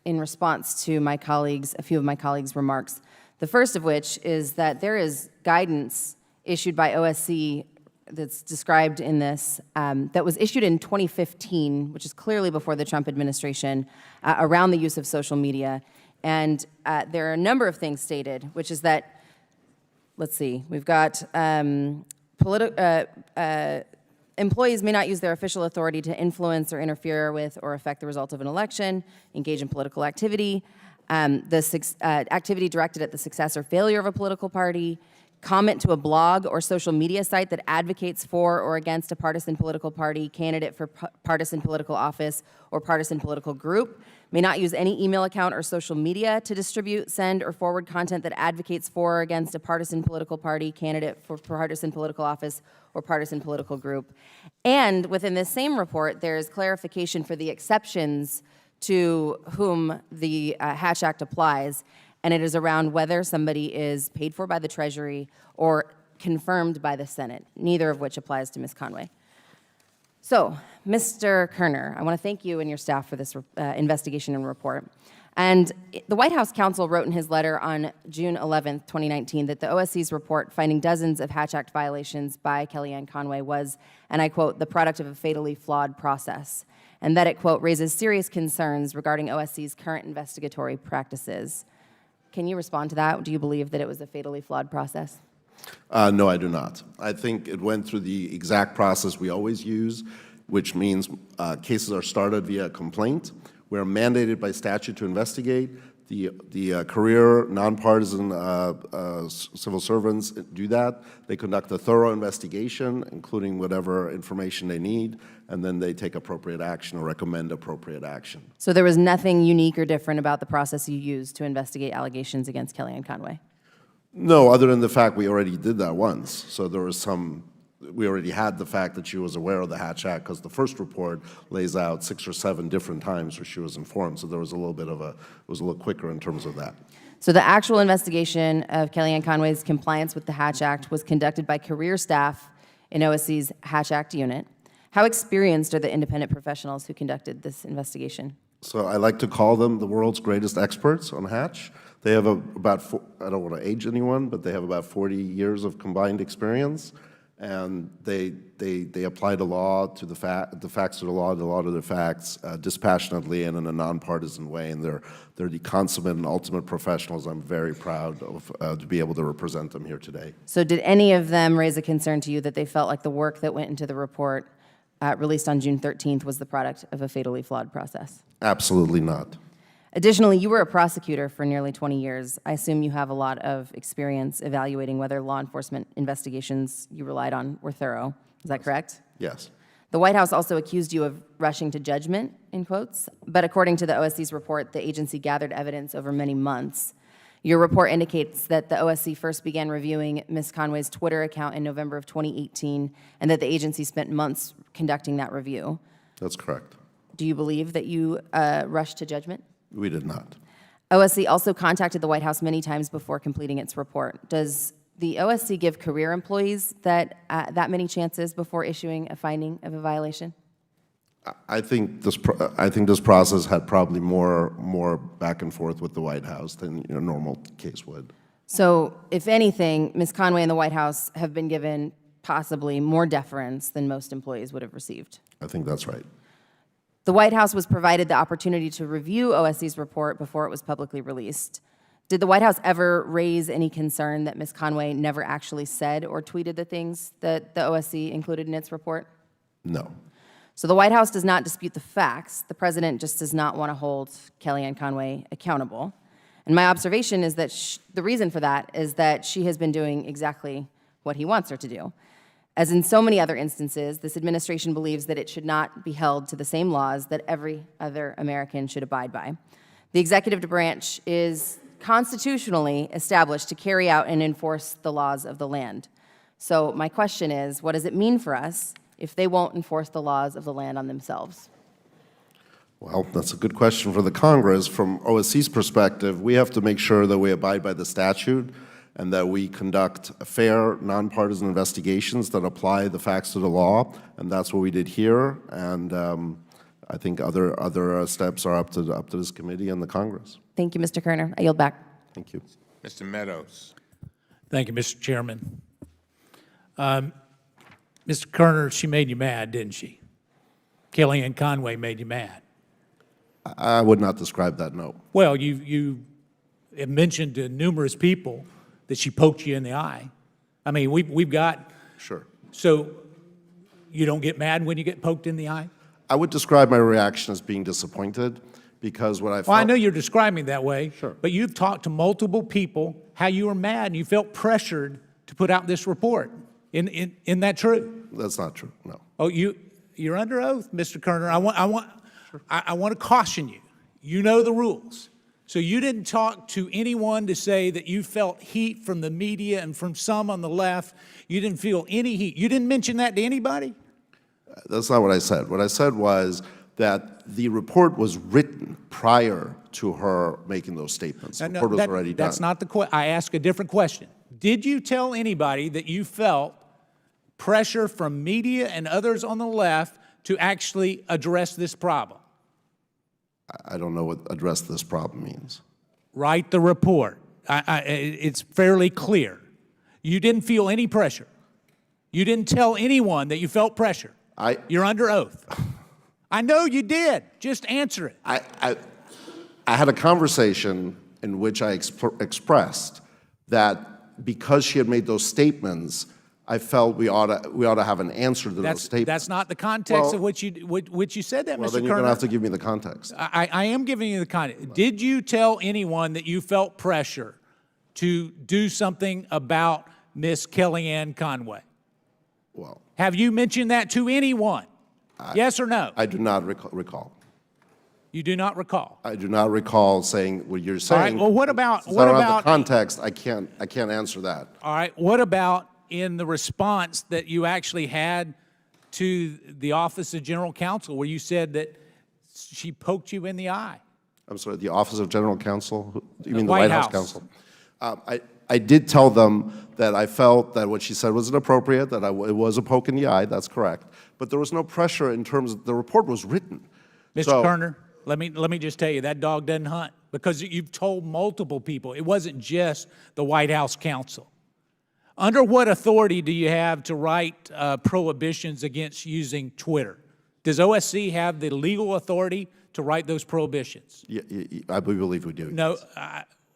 in response to a few of my colleagues' remarks. The first of which is that there is guidance issued by OSC that's described in this that was issued in 2015, which is clearly before the Trump administration, around the use of social media. And there are a number of things stated, which is that, let's see, we've got employees may not use their official authority to influence or interfere with or affect the result of an election, engage in political activity, activity directed at the success or failure of a political party, comment to a blog or social media site that advocates for or against a partisan political party, candidate for partisan political office, or partisan political group, may not use any email account or social media to distribute, send, or forward content that advocates for or against a partisan political party, candidate for partisan political office, or partisan political group. And within this same report, there's clarification for the exceptions to whom the Hatch Act applies, and it is around whether somebody is paid for by the Treasury or confirmed by the Senate, neither of which applies to Ms. Conway. So, Mr. Kerner, I want to thank you and your staff for this investigation and report. And the White House counsel wrote in his letter on June 11th, 2019, that the OSC's report finding dozens of Hatch Act violations by Kellyanne Conway was, and I quote, the product of a fatally flawed process, and that it, quote, raises serious concerns regarding OSC's current investigatory practices. Can you respond to that? Do you believe that it was a fatally flawed process? No, I do not. I think it went through the exact process we always use, which means cases are started via complaint. We're mandated by statute to investigate. The career, nonpartisan civil servants do that. They conduct a thorough investigation, including whatever information they need, and then they take appropriate action or recommend appropriate action. So there was nothing unique or different about the process you used to investigate allegations against Kellyanne Conway? No, other than the fact we already did that once. So there was we already had the fact that she was aware of the Hatch Act, because the first report lays out 6 or 7 different times where she was informed. So there was a little bit of it was a little quicker in terms of that. So the actual investigation of Kellyanne Conway's compliance with the Hatch Act was conducted by career staff in OSC's Hatch Act unit. How experienced are the independent professionals who conducted this investigation? So I like to call them the world's greatest experts on Hatch. They have I don't want to age anyone, but they have about 40 years of combined experience, and they apply the law to the facts to the law to the facts, dispassionately and in a nonpartisan way, and they're the consummate and ultimate professionals. I'm very proud of to be able to represent them here today. So did any of them raise a concern to you that they felt like the work that went into the report released on June 13th was the product of a fatally flawed process? Absolutely not. Additionally, you were a prosecutor for nearly 20 years. I assume you have a lot of experience evaluating whether law enforcement investigations you relied on were thorough. Is that correct? Yes. The White House also accused you of rushing to judgment, in quotes, but according to the OSC's report, the agency gathered evidence over many months. Your report indicates that the OSC first began reviewing Ms. Conway's Twitter account in November of 2018, and that the agency spent months conducting that review. That's correct. Do you believe that you rushed to judgment? We did not. OSC also contacted the White House many times before completing its report. Does the OSC give career employees that many chances before issuing a finding of a violation? I think this process had probably more back and forth with the White House than a normal case would. So, if anything, Ms. Conway and the White House have been given possibly more deference than most employees would have received. I think that's right. The White House was provided the opportunity to review OSC's report before it was publicly released. Did the White House ever raise any concern that Ms. Conway never actually said or tweeted the things that the OSC included in its report? No. So the White House does not dispute the facts. The president just does not want to hold Kellyanne Conway accountable. And my observation is that the reason for that is that she has been doing exactly what he wants her to do. As in so many other instances, this administration believes that it should not be held to the same laws that every other American should abide by. The executive branch is constitutionally established to carry out and enforce the laws of the land. So my question is, what does it mean for us if they won't enforce the laws of the land on themselves? Well, that's a good question for the Congress. From OSC's perspective, we have to make sure that we abide by the statute and that we conduct fair, nonpartisan investigations that apply the facts to the law, and that's what we did here. And I think other steps are up to this committee and the Congress. Thank you, Mr. Kerner. I yield back. Thank you. Mr. Meadows. Thank you, Mr. Chairman. Mr. Kerner, she made you mad, didn't she? Kellyanne Conway made you mad. I would not describe that, no. Well, you have mentioned to numerous people that she poked you in the eye. I mean, we've got... Sure. So you don't get mad when you get poked in the eye? I would describe my reaction as being disappointed because what I felt... Well, I know you're describing it that way, Sure. but you've talked to multiple people how you were mad and you felt pressured to put out this report. Isn't that true? That's not true, no. Oh, you're under oath, Mr. Kerner. I want to caution you. You know the rules. So you didn't talk to anyone to say that you felt heat from the media and from some on the left. You didn't feel any heat. You didn't mention that to anybody? That's not what I said. What I said was that the report was written prior to her making those statements. The report was already done. That's not the question. I ask a different question. Did you tell anybody that you felt pressure from media and others on the left to actually address this problem? I don't know what address this problem means. Write the report. It's fairly clear. You didn't feel any pressure. You didn't tell anyone that you felt pressure. You're under oath. I know you did. Just answer it. I had a conversation in which I expressed that because she had made those statements, I felt we ought to have an answer to those statements. That's not the context of which you said that, Mr. Kerner. Well, then you're going to have to give me the context. I am giving you the context. Did you tell anyone that you felt pressure to do something about Miss Kellyanne Conway? Well, have you mentioned that to anyone? Yes or no? I do not recall. You do not recall? I do not recall saying what you're saying. All right. Well, what about Since I don't have the context? I can't answer that. All right. What about in the response that you actually had to the Office of General Counsel, where you said that she poked you in the eye? I'm sorry, the Office of General Counsel? You mean the White White House House. Counsel? I did tell them that I felt that what she said was inappropriate, that it was a poke in the eye, that's correct. But there was no pressure in terms of the report was written. Mr. Kerner, let me just tell you, that dog doesn't hunt, because you've told multiple people. It wasn't just the White House counsel. Under what authority do you have to write prohibitions against using Twitter? Does OSC have the legal authority to write those prohibitions? Yeah, I believe we do. No.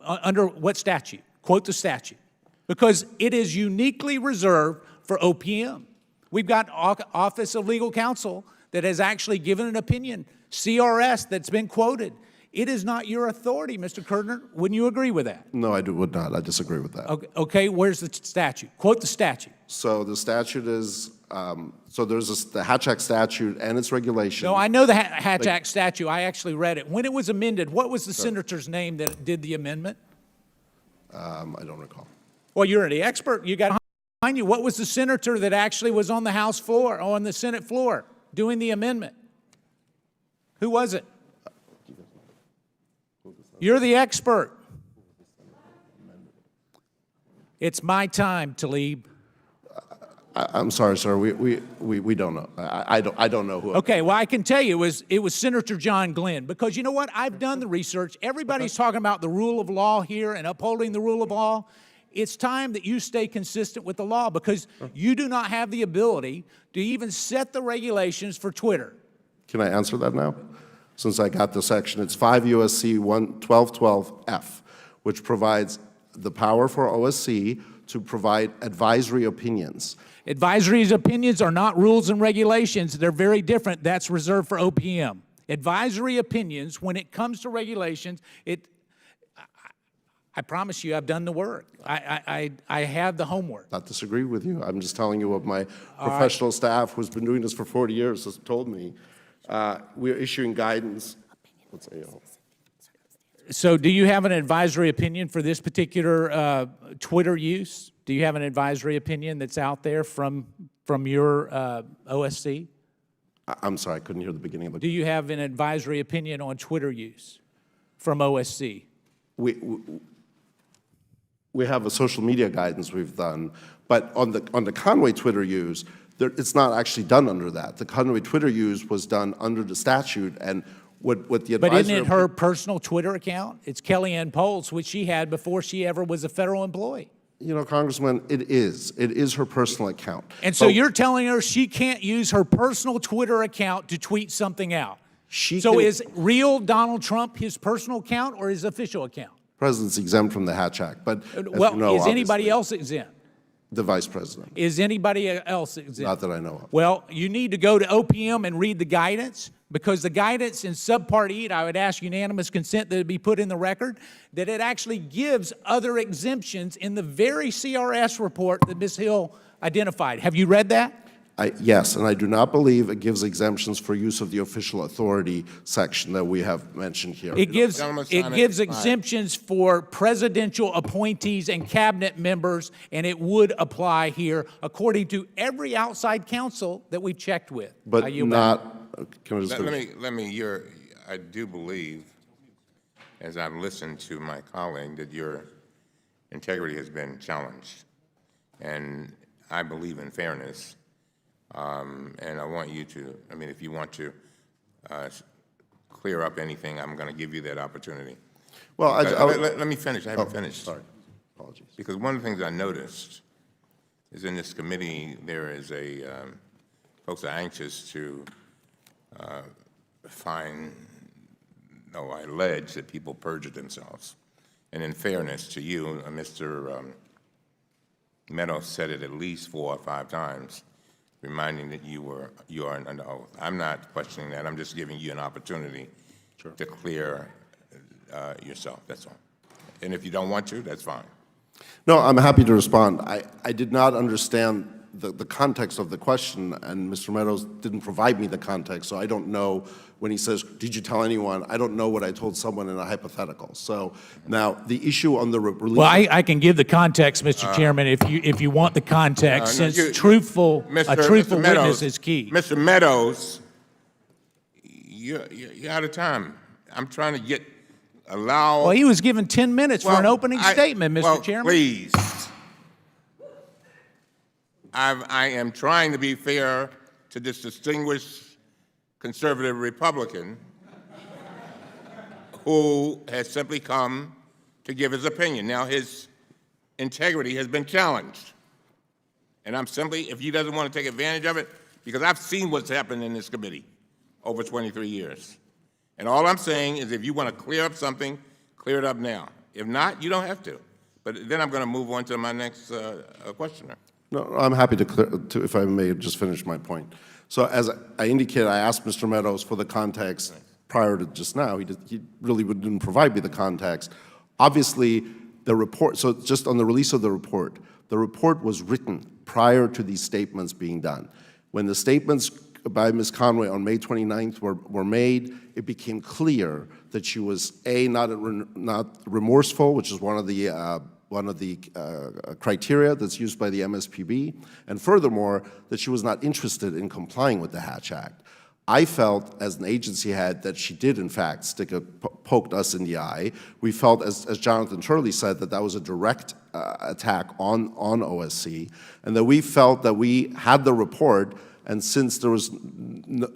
Under what statute? Quote the statute. Because it is uniquely reserved for OPM. We've got Office of Legal Counsel that has actually given an opinion, CRS that's been quoted. It is not your authority, Mr. Kerner. Wouldn't you agree with that? No, would not. I disagree with that. Okay, where's the statute? Quote the statute. So the statute is, so there's the Hatch Act statute and its regulation. No, I know the Hatch Act statute. I actually read it. When it was amended, what was the senator's name that did the amendment? I don't recall. Well, you're the expert. You got behind you. What was the senator that actually was on the House floor, or on the Senate floor, doing the amendment? Who was it? You're the expert. It's my time, Tlaib. I'm sorry, sir. We don't know. I don't know who. Okay, well, I can tell you it was Senator John Glenn, because you know what? I've done the research. Everybody's talking about the rule of law here and upholding the rule of law. It's time that you stay consistent with the law, because you do not have the ability to even set the regulations for Twitter. Can I answer that now? Since I got the section, it's 5 U.S.C. 1212F, which provides the power for OSC to provide advisory opinions. Advisory opinions are not rules and regulations. They're very different. That's reserved for OPM. Advisory opinions, when it comes to regulations, I promise you I've done the work. I have the homework. Not disagree with you. I'm just telling you what my professional staff, who's been doing this for 40 years, has told me. We're issuing guidance. So do you have an advisory opinion for this particular Twitter use? Do you have an advisory opinion that's out there from your OSC? I'm sorry, I couldn't hear the beginning of the Do you have an advisory opinion on Twitter use from OSC? We have a social media guidance we've done, but on the Conway Twitter use, it's not actually done under that. The Conway Twitter use was done under the statute, and what the advisory... But isn't it her personal Twitter account? It's Kellyanne Poll's, which she had before she ever was a federal employee. You know, Congressman, it is. It is her personal account. And so But you're telling her she can't use her personal Twitter account to tweet something out. she So can- is real Donald Trump his personal account or his official account? President's exempt from the Hatch Act, but as Well, you know, is anybody obviously, else exempt? the vice president. Is anybody else exempt? Not that I know of. Well, you need to go to OPM and read the guidance, because the guidance in Subpart E, I would ask unanimous consent that it be put in the record, that it actually gives other exemptions in the very CRS report that Ms. Hill identified. Have you read that? Yes, and I do not believe it gives exemptions for use of the official authority section that we have mentioned here. It gives Gentleman's time gives expired. exemptions for presidential appointees and cabinet members, and it would apply here according to every outside counsel that we've checked with. I But yield back. not, can I just finish? I do believe, as I've listened to my colleague, that your integrity has been challenged. And I believe in fairness. And I want you to, if you want to clear up anything, I'm going to give you that opportunity. Well, let me finish. I haven't finished. Sorry, apologies. Because one of the things I noticed is in this committee, there is folks are anxious to allege that people perjured themselves. And in fairness to you, Mr. Meadows said it at least 4 or 5 times, reminding that you are under oath. I'm not questioning that. I'm just giving you an opportunity to clear yourself. That's all. And if you don't want to, that's fine. No, I'm happy to respond. I did not understand the context of the question, and Mr. Meadows didn't provide me the context, so I don't know when he says, did you tell anyone? I don't know what I told someone in a hypothetical. So now the issue on the release. Well, I can give the context, Mr. Chairman, if you want the context, since a truthful witness is key. Mr. Meadows, you're out of time. I'm trying to allow. Well, he was given 10 minutes for an opening statement, Mr. Chairman. Please. I am trying to be fair to this distinguished conservative Republican who has simply come to give his opinion. Now, his integrity has been challenged. And I'm simply, if he doesn't want to take advantage of it, because I've seen what's happened in this committee over 23 years. And all I'm saying is if you want to clear up something, clear it up now. If not, you don't have to. But then I'm going to move on to my next questioner. No, I'm happy to, if I may just finish my point. So as I indicated, I asked Mr. Meadows for the context prior to just now. He really didn't provide me the context. Obviously, the report, so just on the release of the report was written prior to these statements being done. When the statements by Ms. Conway on May 29th were made, it became clear that she was, A, not remorseful, which is one of the criteria that's used by the MSPB, and furthermore, that she was not interested in complying with the Hatch Act. I felt, as an agency head, that she did, in fact, poked us in the eye. We felt, as Jonathan Turley said, that was a direct attack on OSC, and that we felt that we had the report, and since there was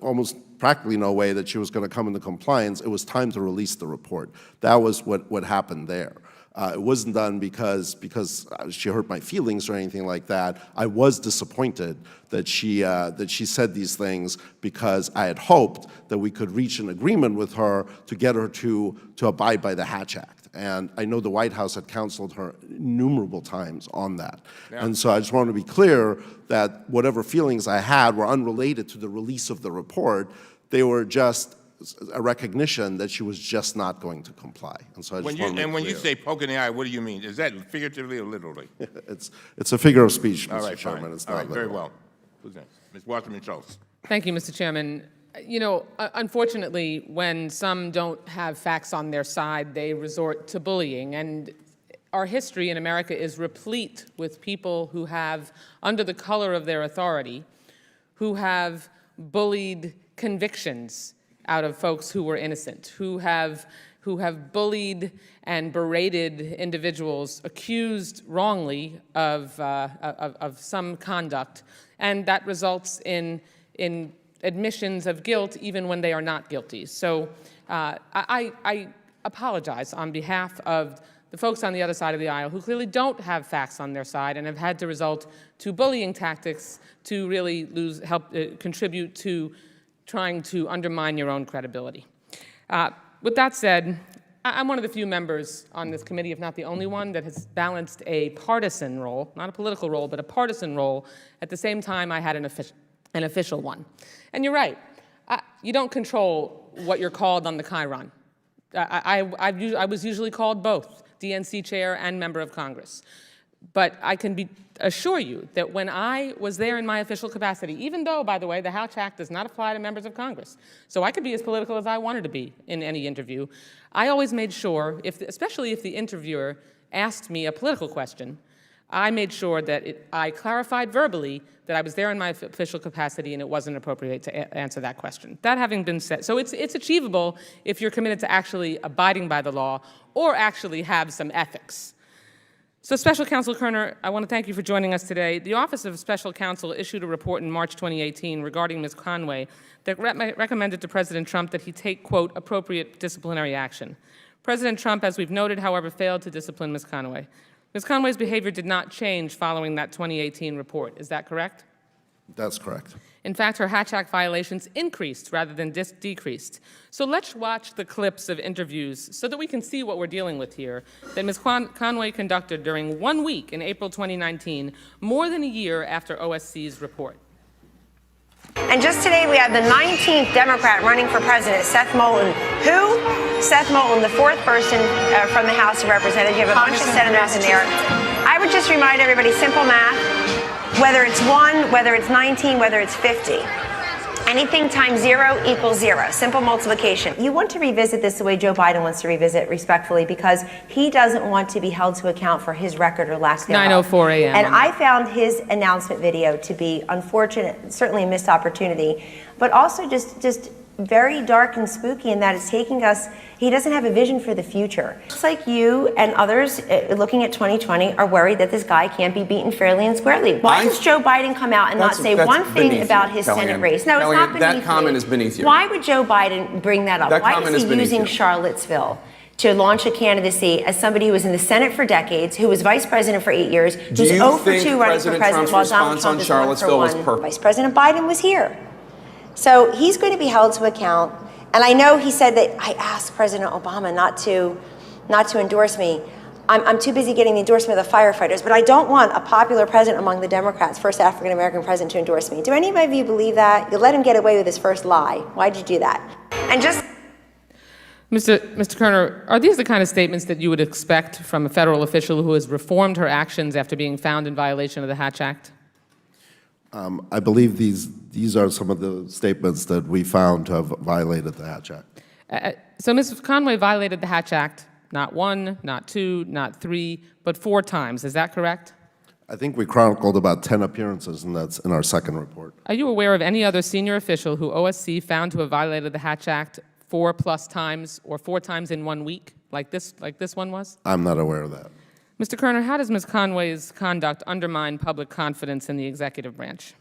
almost practically no way that she was going to come into compliance, it was time to release the report. That was what happened there. It wasn't done because she hurt my feelings or anything like that. I was disappointed that she said these things because I had hoped that we could reach an agreement with her to get her to abide by the Hatch Act. And I know the White House had counseled her innumerable times on that. Yeah. And so I just wanted to be clear that whatever feelings I had were unrelated to the release of the report. They were just a recognition that she was just not going to comply. And so I just want to make when clear. You say poke in the eye, what do you mean? Is that figuratively or literally? It's a figure of speech, Mr. All right, Chairman. fine. It's all not right, literal. very well. Who's next? Ms. Wasserman-Schultz. Thank you, Mr. Chairman. You know, unfortunately, when some don't have facts on their side, they resort to bullying. And our history in America is replete with people who have, under the color of their authority, who have bullied convictions out of folks who were innocent, who have bullied and berated individuals accused wrongly of some conduct, and that results in admissions of guilt even when they are not guilty. So I apologize on behalf of the folks on the other side of the aisle who clearly don't have facts on their side and have had to result to bullying tactics to really contribute to trying to undermine your own credibility. With that said, I'm one of the few members on this committee, if not the only one, that has balanced a partisan role, not a political role, but a partisan role. At the same time, I had an official one. And you're right. You don't control what you're called on the chyron. I was usually called both, DNC chair and member of Congress. But I can assure you that when I was there in my official capacity, even though, by the way, the Hatch Act does not apply to members of Congress, so I could be as political as I wanted to be in any interview, I always made sure, especially if the interviewer asked me a political question, I made sure that I clarified verbally that I was there in my official capacity and it wasn't appropriate to answer that question. That having been said, so it's achievable if you're committed to actually abiding by the law or actually have some ethics. So Special Counsel Kerner, I want to thank you for joining us today. The Office of Special Counsel issued a report in March 2018 regarding Ms. Conway that recommended to President Trump that he take, quote, appropriate disciplinary action. President Trump, as we've noted, however, failed to discipline Ms. Conway. Ms. Conway's behavior did not change following that 2018 report. Is that correct? That's correct. In fact, her Hatch Act violations increased rather than decreased. So let's watch the clips of interviews so that we can see what we're dealing with here that Ms. Conway conducted during 1 week in April 2019, more than a year after OSC's report. And just today, we have the 19th Democrat running for president, Seth Moulton. Who? Seth Moulton, the fourth person from the House of Representatives. You have a bunch of senators in there. I would just remind everybody, simple math. Whether it's 1, whether it's 19, whether it's 50. Anything times 0 equals 0. Simple multiplication. You want to revisit this the way Joe Biden wants to revisit, respectfully, because he doesn't want to be held to account for his record or lack thereof. 9:04 a.m. And I found his announcement video to be unfortunate, certainly a missed opportunity, but also just very dark and spooky in that it's taking us, he doesn't have a vision for the future. It's like you and others looking at 2020 are worried that this guy can't be beaten fairly and squarely. Why does Joe Biden come out and not say one thing about his Senate race? No, it's not beneath that comment is beneath you. Why would Joe Biden bring that up? Why is he using Charlottesville to launch a candidacy as somebody who was in the Senate for decades, who was vice president for 8 years, who's 0 for 2 running for president while Donald Trump is 1 for 1? Vice President Biden was here. So he's going to be held to account. And I know he said that I asked President Obama not to endorse me. I'm too busy getting the endorsement of the firefighters, but I don't want a popular president among the Democrats, first African-American president, to endorse me. Do any of you believe that? You let him get away with his first lie. Why'd you do that? And just... Mr. Kerner, are these the kind of statements that you would expect from a federal official who has reformed her actions after being found in violation of the Hatch Act? I believe these are some of the statements that we found to have violated the Hatch Act. So Ms. Conway violated the Hatch Act not 1, not 2, not 3, but 4 times. Is that correct? I think we chronicled about 10 appearances, and that's in our second report. Are you aware of any other senior official who OSC found to have violated the Hatch Act 4+ times or 4 times in 1 week, like this one was? I'm not aware of that. Mr. Kerner, how does Ms. Conway's conduct undermine public confidence in the executive branch?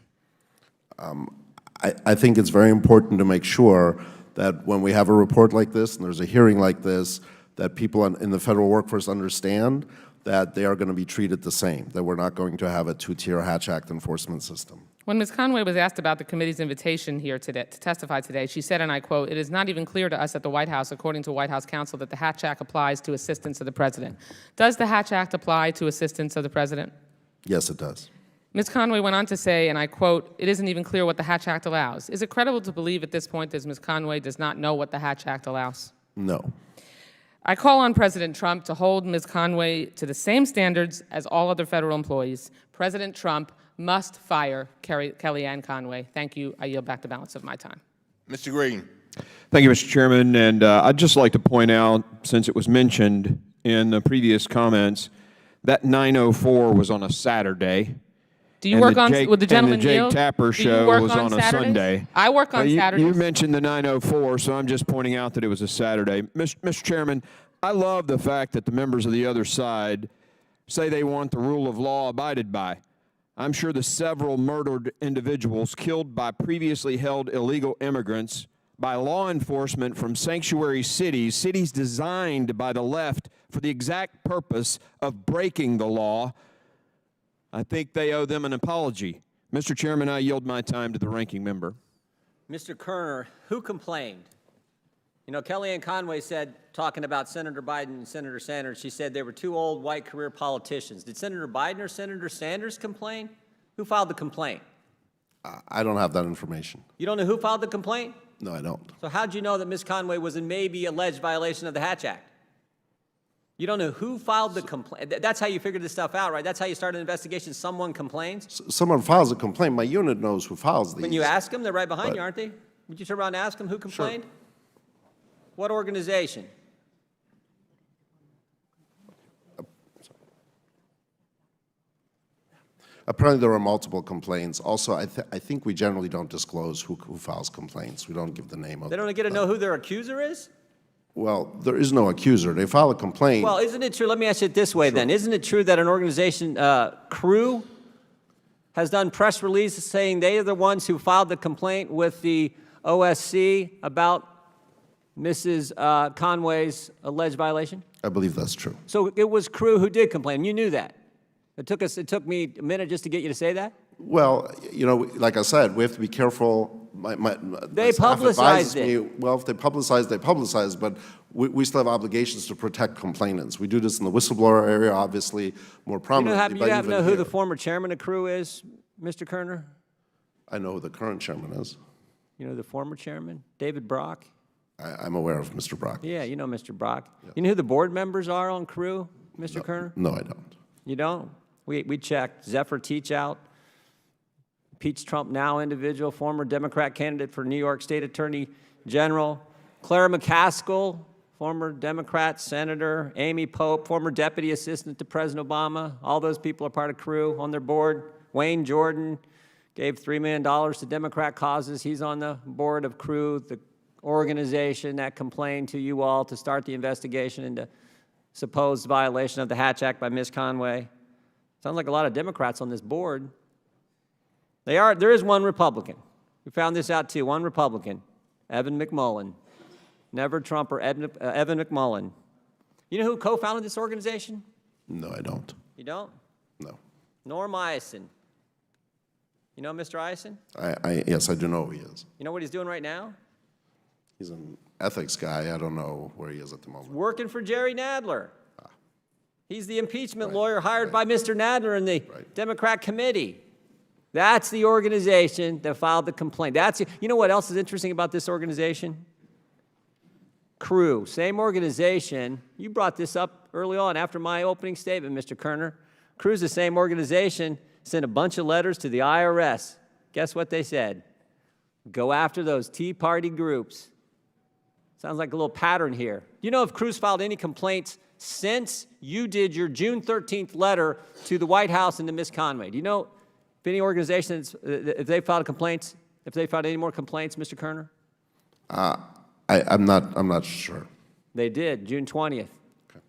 I think it's very important to make sure that when we have a report like this and there's a hearing like this, that people in the federal workforce understand that they are going to be treated the same, that we're not going to have a 2-tier Hatch Act enforcement system. When Ms. Conway was asked about the committee's invitation here today, to testify today, she said, and I quote, "It is not even clear to us at the White House, according to White House counsel, that the Hatch Act applies to assistance of the president." Does the Hatch Act apply to assistance of the president? Yes, it does. Ms. Conway went on to say, and I quote, "It isn't even clear what the Hatch Act allows." Is it credible to believe at this point that Ms. Conway does not know what the Hatch Act allows? No. I call on President Trump to hold Ms. Conway to the same standards as all other federal employees. President Trump must fire Kellyanne Conway. Thank you. I yield back the balance of my time. Mr. Green. Thank you, Mr. Chairman. And I'd just like to point out, since it was mentioned in the previous comments, that 9:04 was on a Saturday. Do you work on, would the gentleman and the Jake yield? Tapper Do you show work was on a Saturdays? Sunday. I work on Saturdays. You mentioned the 9:04, so I'm just pointing out that it was a Saturday. Mr. Chairman, I love the fact that the members of the other side say they want the rule of law abided by. I'm sure the several murdered individuals killed by previously held illegal immigrants by law enforcement from sanctuary cities, cities designed by the left for the exact purpose of breaking the law, I think they owe them an apology. Mr. Chairman, I yield my time to the ranking member. Mr. Kerner, who complained? You know, Kellyanne Conway said, talking about Senator Biden and Senator Sanders, she said they were two old white career politicians. Did Senator Biden or Senator Sanders complain? Who filed the complaint? I don't have that information. You don't know who filed the complaint? No, I don't. So how'd you know that Ms. Conway was in maybe alleged violation of the Hatch Act? You don't know who filed the complaint. That's how you figured this stuff out, right? That's how you start an investigation. Someone complains. Someone files a complaint. My unit knows who files these. When you ask them, they're right behind you, aren't they? Would you turn around and ask them who complained? Sure. What organization? Apparently there are multiple complaints. Also, I think we generally don't disclose who files complaints. We don't give the name of. They don't get to know who their accuser is? Well, there is no accuser. They file a complaint. Well, isn't it true? Let me ask you it this way then. Isn't it true that an organization, Crew, has done press releases saying they are the ones who filed the complaint with the OSC about Mrs. Conway's alleged violation? I believe that's true. So it was Crew who did complain. You knew that. It took me a minute just to get you to say that? Well, you know, like I said, we have to be careful. They publicized it. Well, if they publicize, they publicize, but we still have obligations to protect complainants. We do this in the whistleblower area, obviously, more prominently. You happen to know who the former chairman of Crew is, Mr. Kerner? I know who the current chairman is. You know the former chairman, David Brock? I'm aware of Mr. Brock. Yeah, you know Mr. Brock. Yeah. You know who the board members are on Crew, Mr. Kerner? No, I don't. You don't? We checked. Zephyr Teachout, Peach Trump Now individual, former Democrat candidate for New York State Attorney General. Clara McCaskill, former Democrat senator. Amy Pope, former deputy assistant to President Obama. All those people are part of Crew on their board. Wayne Jordan gave $3 million to Democrat causes. He's on the board of Crew, the organization that complained to you all to start the investigation into supposed violation of the Hatch Act by Ms. Conway. Sounds like a lot of Democrats on this board. There is one Republican. We found this out too, one Republican, Evan McMullin. Never Trumper, Evan McMullin. You know who co-founded this organization? No, I don't. You don't? No. Norm Eisen. You know Mr. Eisen? Yes, I do know who he is. You know what he's doing right now? He's an ethics guy. I don't know where he is at the moment. He's working for Jerry Nadler. He's the impeachment lawyer hired by Mr. Nadler in the Democrat committee. That's the organization that filed the complaint. You know what else is interesting about this organization? Crew, same organization. You brought this up early on after my opening statement, Mr. Kerner. Crew's the same organization, sent a bunch of letters to the IRS. Guess what they said? Go after those Tea Party groups. Sounds like a little pattern here. You know if Crew's filed any complaints since you did your June 13th letter to the White House and to Ms. Conway? Do you know if any organizations, if they filed complaints, if they filed any more complaints, Mr. Kerner? I'm not sure. They did, June 20th. Okay.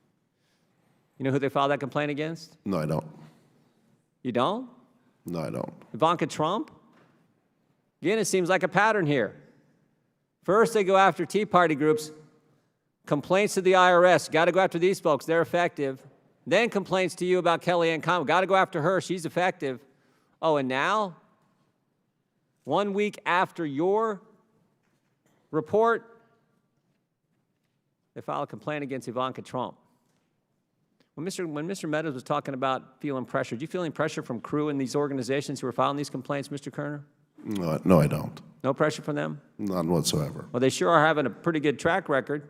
You know who they filed that complaint against? No, I don't. You don't? No, I don't. Ivanka Trump? Again, it seems like a pattern here. First, they go after Tea Party groups. Complaints to the IRS. Got to go after these folks. They're effective. Then complaints to you about Kellyanne Conway. Got to go after her. She's effective. Oh, and now, 1 week after your report, they file a complaint against Ivanka Trump. When Mr. Meadows was talking about feeling pressure, do you feel any pressure from Crew and these organizations who are filing these complaints, Mr. Kerner? No, I don't. No pressure from them? None whatsoever. Well, they sure are having a pretty good track record.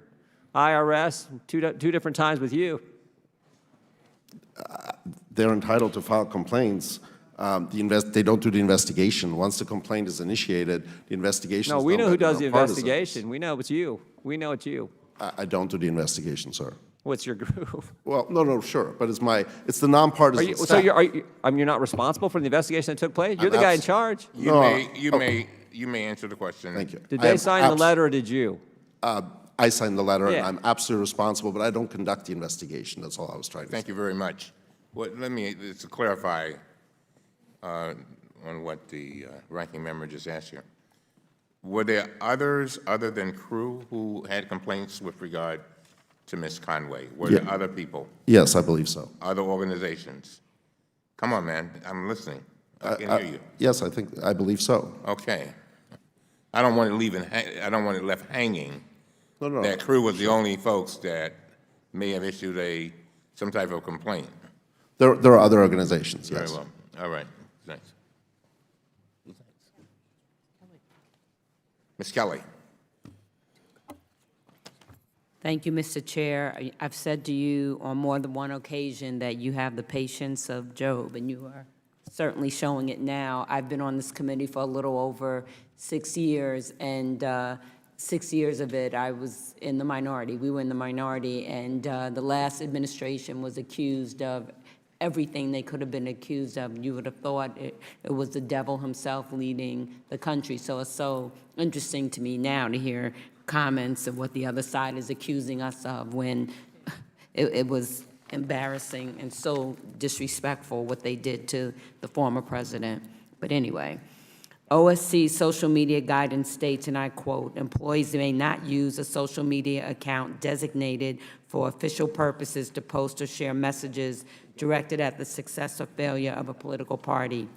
IRS, two different times with you. They're entitled to file complaints. They don't do the investigation. Once the complaint is initiated, the investigation is we know who does the partisans. investigation. We know it's you. We know it's you. I don't do the investigation, sir. What's your group? Well, no, sure, but it's the nonpartisan staff. So you're not responsible for the investigation that took place? You're the guy in charge. You may answer the question. Thank you. Did they sign the letter or did you? I signed the letter, Yeah. and I'm absolutely responsible, but I don't conduct the investigation. That's all I was trying to say. Thank you very much. Well, let me just clarify on what the ranking member just asked you. Were there others other than crew who had complaints with regard to Ms. Conway? Were there other people, Yes, I believe so. other organizations? Come on, man, I'm listening. I can hear you. Yes, I believe so. Okay. I don't want it left hanging. No. That crew was the only folks that may have issued some type of complaint. There are other organizations, Very yes. well. All right. Thanks. Ms. Kelly. Thank you, Mr. Chair. I've said to you on more than one occasion that you have the patience of Job, and you are certainly showing it now. I've been on this committee for a little over 6 years, and 6 years of it, I was in the minority. We were in the minority, and the last administration was accused of everything they could have been accused of. You would have thought it was the devil himself leading the country. So it's so interesting to me now to hear comments of what the other side is accusing us of when it was embarrassing and so disrespectful what they did to the former president. But anyway, OSC social media guidance states, and I quote, employees may not use a social media account designated for official purposes to post or share messages directed at the success or failure of a political party,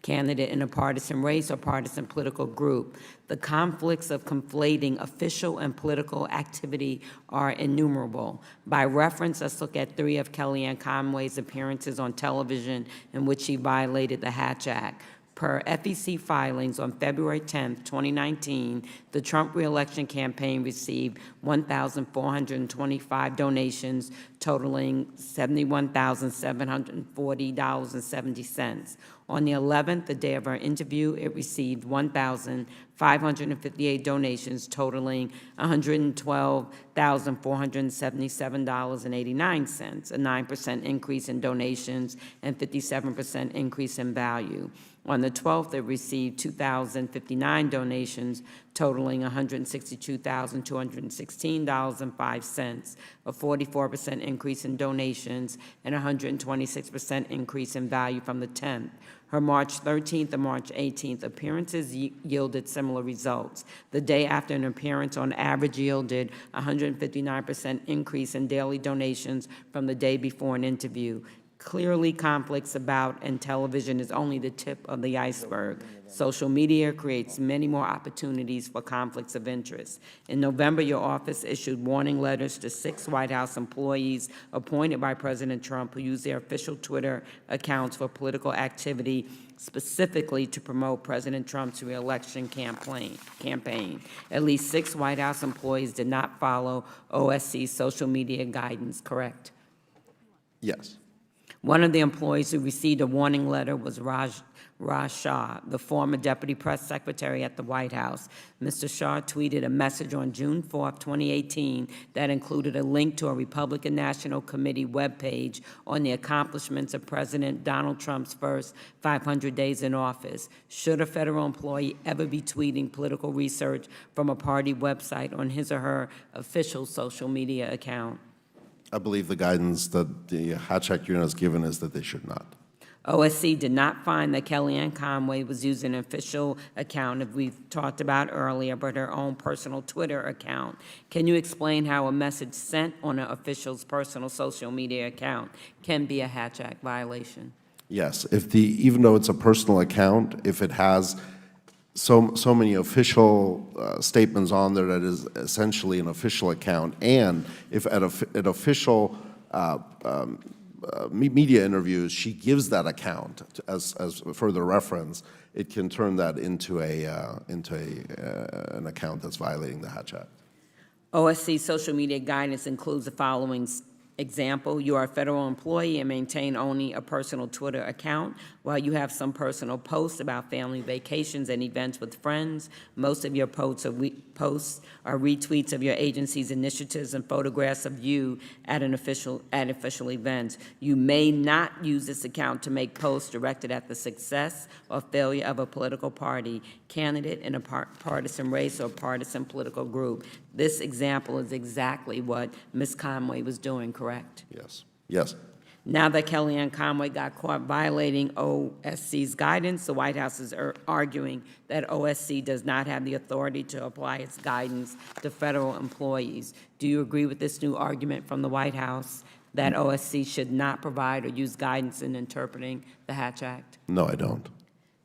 candidate in a partisan race or partisan political group. The conflicts of conflating official and political activity are innumerable. By reference, let's look at 3 of Kellyanne Conway's appearances on television in which she violated the Hatch Act. Per FEC filings on February 10, 2019, the Trump reelection campaign received 1,425 donations totaling $71,740.70. On the 11th, the day of our interview, it received 1,558 donations totaling $112,477.89, a 9% increase in donations and 57% increase in value. On the 12th, it received 2,059 donations totaling $162,216.05, a 44% increase in donations and 126% increase in value from the 10th. Her March 13th and March 18th appearances yielded similar results. The day after an appearance on average yielded 159% increase in daily donations from the day before an interview. Clearly, conflicts about and television is only the tip of the iceberg. Social media creates many more opportunities for conflicts of interest. In November, your office issued warning letters to 6 White House employees appointed by President Trump who used their official Twitter accounts for political activity, specifically to promote President Trump's reelection campaign. At least 6 White House employees did not follow OSC's social media guidance, correct? Yes. One of the employees who received a warning letter was Raj Shah, the former deputy press secretary at the White House. Mr. Shah tweeted a message on June 4, 2018 that included a link to a Republican National Committee webpage on the accomplishments of President Donald Trump's first 500 days in office. Should a federal employee ever be tweeting political research from a party website on his or her official social media account? I believe the guidance that the Hatch Act unit has given is that they should not. OSC did not find that Kellyanne Conway was using an official account, as we've talked about earlier, but her own personal Twitter account. Can you explain how a message sent on an official's personal social media account can be a Hatch Act violation? Yes, even though it's a personal account, if it has so many official statements on there that is essentially an official account, and if at an official media interviews she gives that account as further reference, it can turn that into an account that's violating the Hatch Act. OSC social media guidance includes the following example. You are a federal employee and maintain only a personal Twitter account. While you have some personal posts about family vacations and events with friends, most of your posts are retweets of your agency's initiatives and photographs of you at official events. You may not use this account to make posts directed at the success or failure of a political party, candidate in a partisan race or partisan political group. This example is exactly what Ms. Conway was doing, correct? Yes. Yes. Now that Kellyanne Conway got caught violating OSC's guidance, the White House is arguing that OSC does not have the authority to apply its guidance to federal employees. Do you agree with this new argument from the White House that OSC should not provide or use guidance in interpreting the Hatch Act? No, I don't.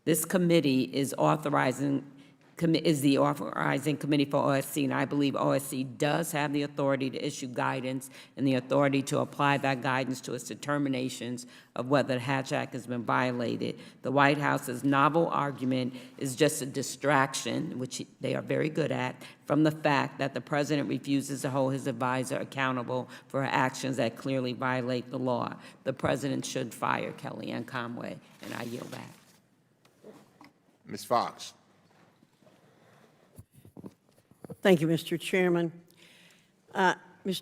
This committee is the authorizing committee for OSC, and I believe OSC does have the authority to issue guidance and the authority to apply that guidance to its determinations of whether the Hatch Act has been violated. The White House's novel argument is just a distraction, which they are very good at, from the fact that the president refuses to hold his advisor accountable for actions that clearly violate the law. The president should fire Kellyanne Conway, and I yield back. Ms. Fox. Thank you, Mr. Chairman. Mr.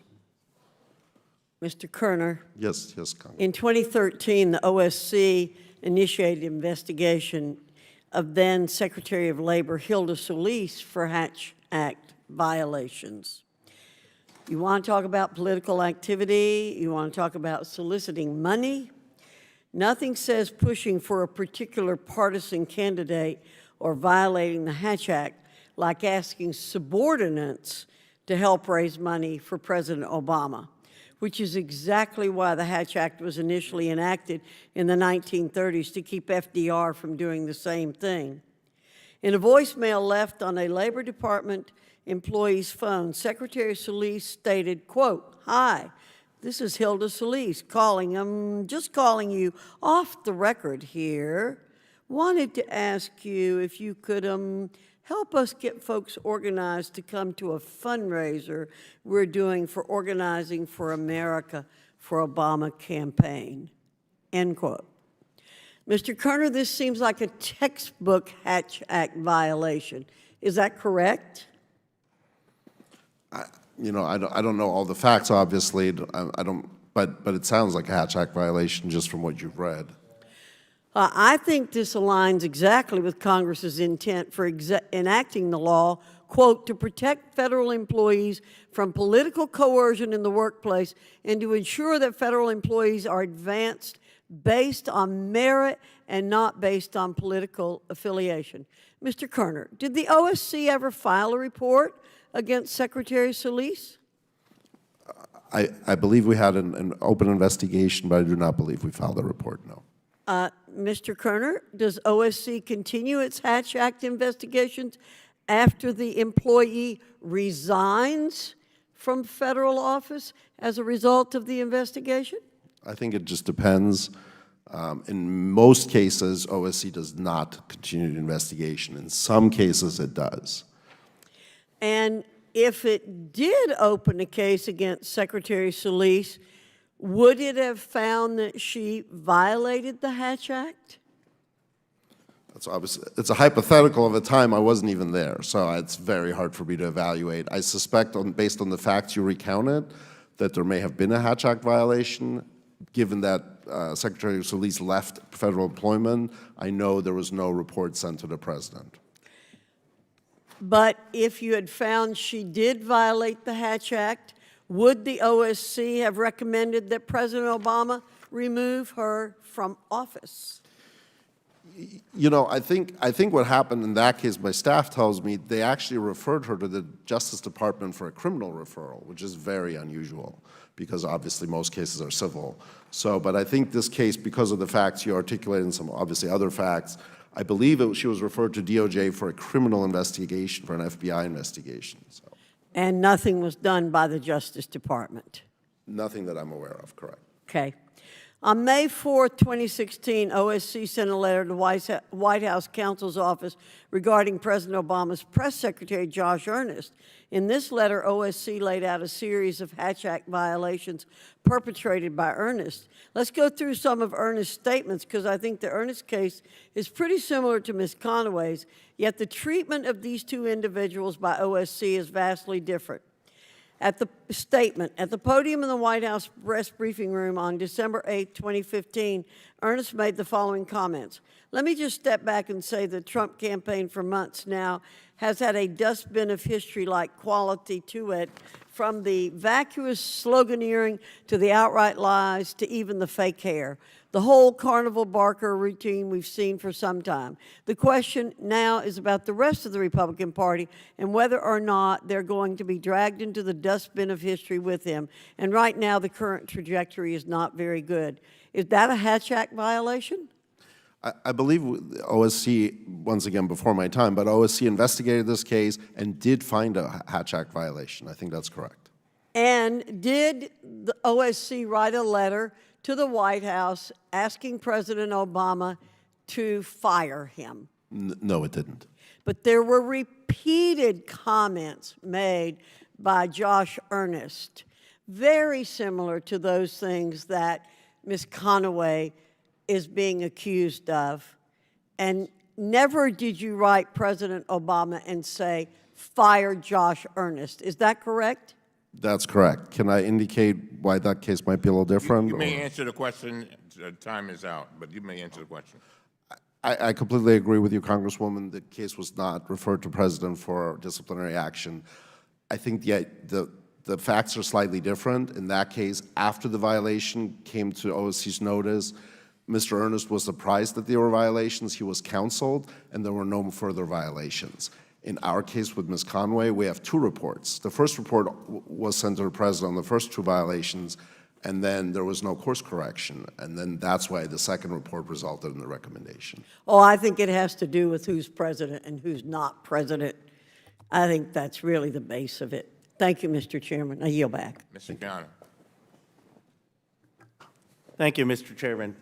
Kerner. Yes, Congressman. In 2013, the OSC initiated an investigation of then Secretary of Labor Hilda Solis for Hatch Act violations. You want to talk about political activity? You want to talk about soliciting money? Nothing says pushing for a particular partisan candidate or violating the Hatch Act like asking subordinates to help raise money for President Obama, which is exactly why the Hatch Act was initially enacted in the 1930s, to keep FDR from doing the same thing. In a voicemail left on a Labor Department employee's phone, Secretary Solis stated, quote, "Hi, this is Hilda Solis calling. Just calling you off the record here. Wanted to ask you if you could help us get folks organized to come to a fundraiser we're doing for Organizing for America for Obama campaign," end quote. Mr. Kerner, this seems like a textbook Hatch Act violation. Is that correct? I don't know all the facts, obviously. But it sounds like a Hatch Act violation just from what you've read. I think this aligns exactly with Congress's intent for enacting the law, quote, "to protect federal employees from political coercion in the workplace and to ensure that federal employees are advanced based on merit and not based on political affiliation." Mr. Kerner, did the OSC ever file a report against Secretary Solis? I believe we had an open investigation, but I do not believe we filed a report, no. Mr. Kerner, does OSC continue its Hatch Act investigations after the employee resigns from federal office as a result of the investigation? I think it just depends. In most cases, OSC does not continue the investigation. In some cases, it does. And if it did open a case against Secretary Solis, would it have found that she violated the Hatch Act? It's a hypothetical of a time I wasn't even there, so it's very hard for me to evaluate. I suspect, based on the facts you recounted, that there may have been a Hatch Act violation. Given that Secretary Solis left federal employment, I know there was no report sent to the president. But if you had found she did violate the Hatch Act, would the OSC have recommended that President Obama remove her from office? I think what happened in that case, my staff tells me, they actually referred her to the Justice Department for a criminal referral, which is very unusual because obviously most cases are civil. But I think this case, because of the facts you articulated and some obviously other facts, I believe she was referred to DOJ for a criminal investigation, for an FBI investigation. And nothing was done by the Justice Department? Nothing that I'm aware of, correct. Okay. On May 4th, 2016, OSC sent a letter to the White House counsel's office regarding President Obama's press secretary, Josh Earnest. In this letter, OSC laid out a series of Hatch Act violations perpetrated by Earnest. Let's go through some of Earnest's statements, because I think the Earnest case is pretty similar to Ms. Conway's, yet the treatment of these two individuals by OSC is vastly different. At the statement, at the podium in the White House press briefing room on December 8, 2015, Ernest made the following comments. Let me just step back and say the Trump campaign for months now has had a dustbin of history-like quality to it, from the vacuous sloganeering to the outright lies to even the fake hair. The whole carnival barker routine we've seen for some time. The question now is about the rest of the Republican Party and whether or not they're going to be dragged into the dustbin of history with him. And right now, the current trajectory is not very good. Is that a Hatch Act violation? I believe OSC, once again before my time, but OSC investigated this case and did find a Hatch Act violation. I think that's correct. And did the OSC write a letter to the White House asking President Obama to fire him? No, it didn't. But there were repeated comments made by Josh Earnest, very similar to those things that Ms. Conway is being accused of. And never did you write President Obama and say, fire Josh Earnest. Is that correct? That's correct. Can I indicate why that case might be a little different? You may answer the question. Time is out, but you may answer the question. I completely agree with you, Congresswoman. The case was not referred to President for disciplinary action. I think the facts are slightly different. In that case, after the violation came to OSC's notice, Mr. Earnest was surprised that there were violations. He was counseled, and there were no further violations. In our case with Ms. Conway, we have two reports. The first report was sent to the President on the first two violations, and then there was no course correction. And then that's why the second report resulted in the recommendation. Oh, I think it has to do with who's president and who's not president. I think that's really the base of it. Thank you, Mr. Chairman. I yield back. Mr. Garner. Thank you, Mr. Chairman.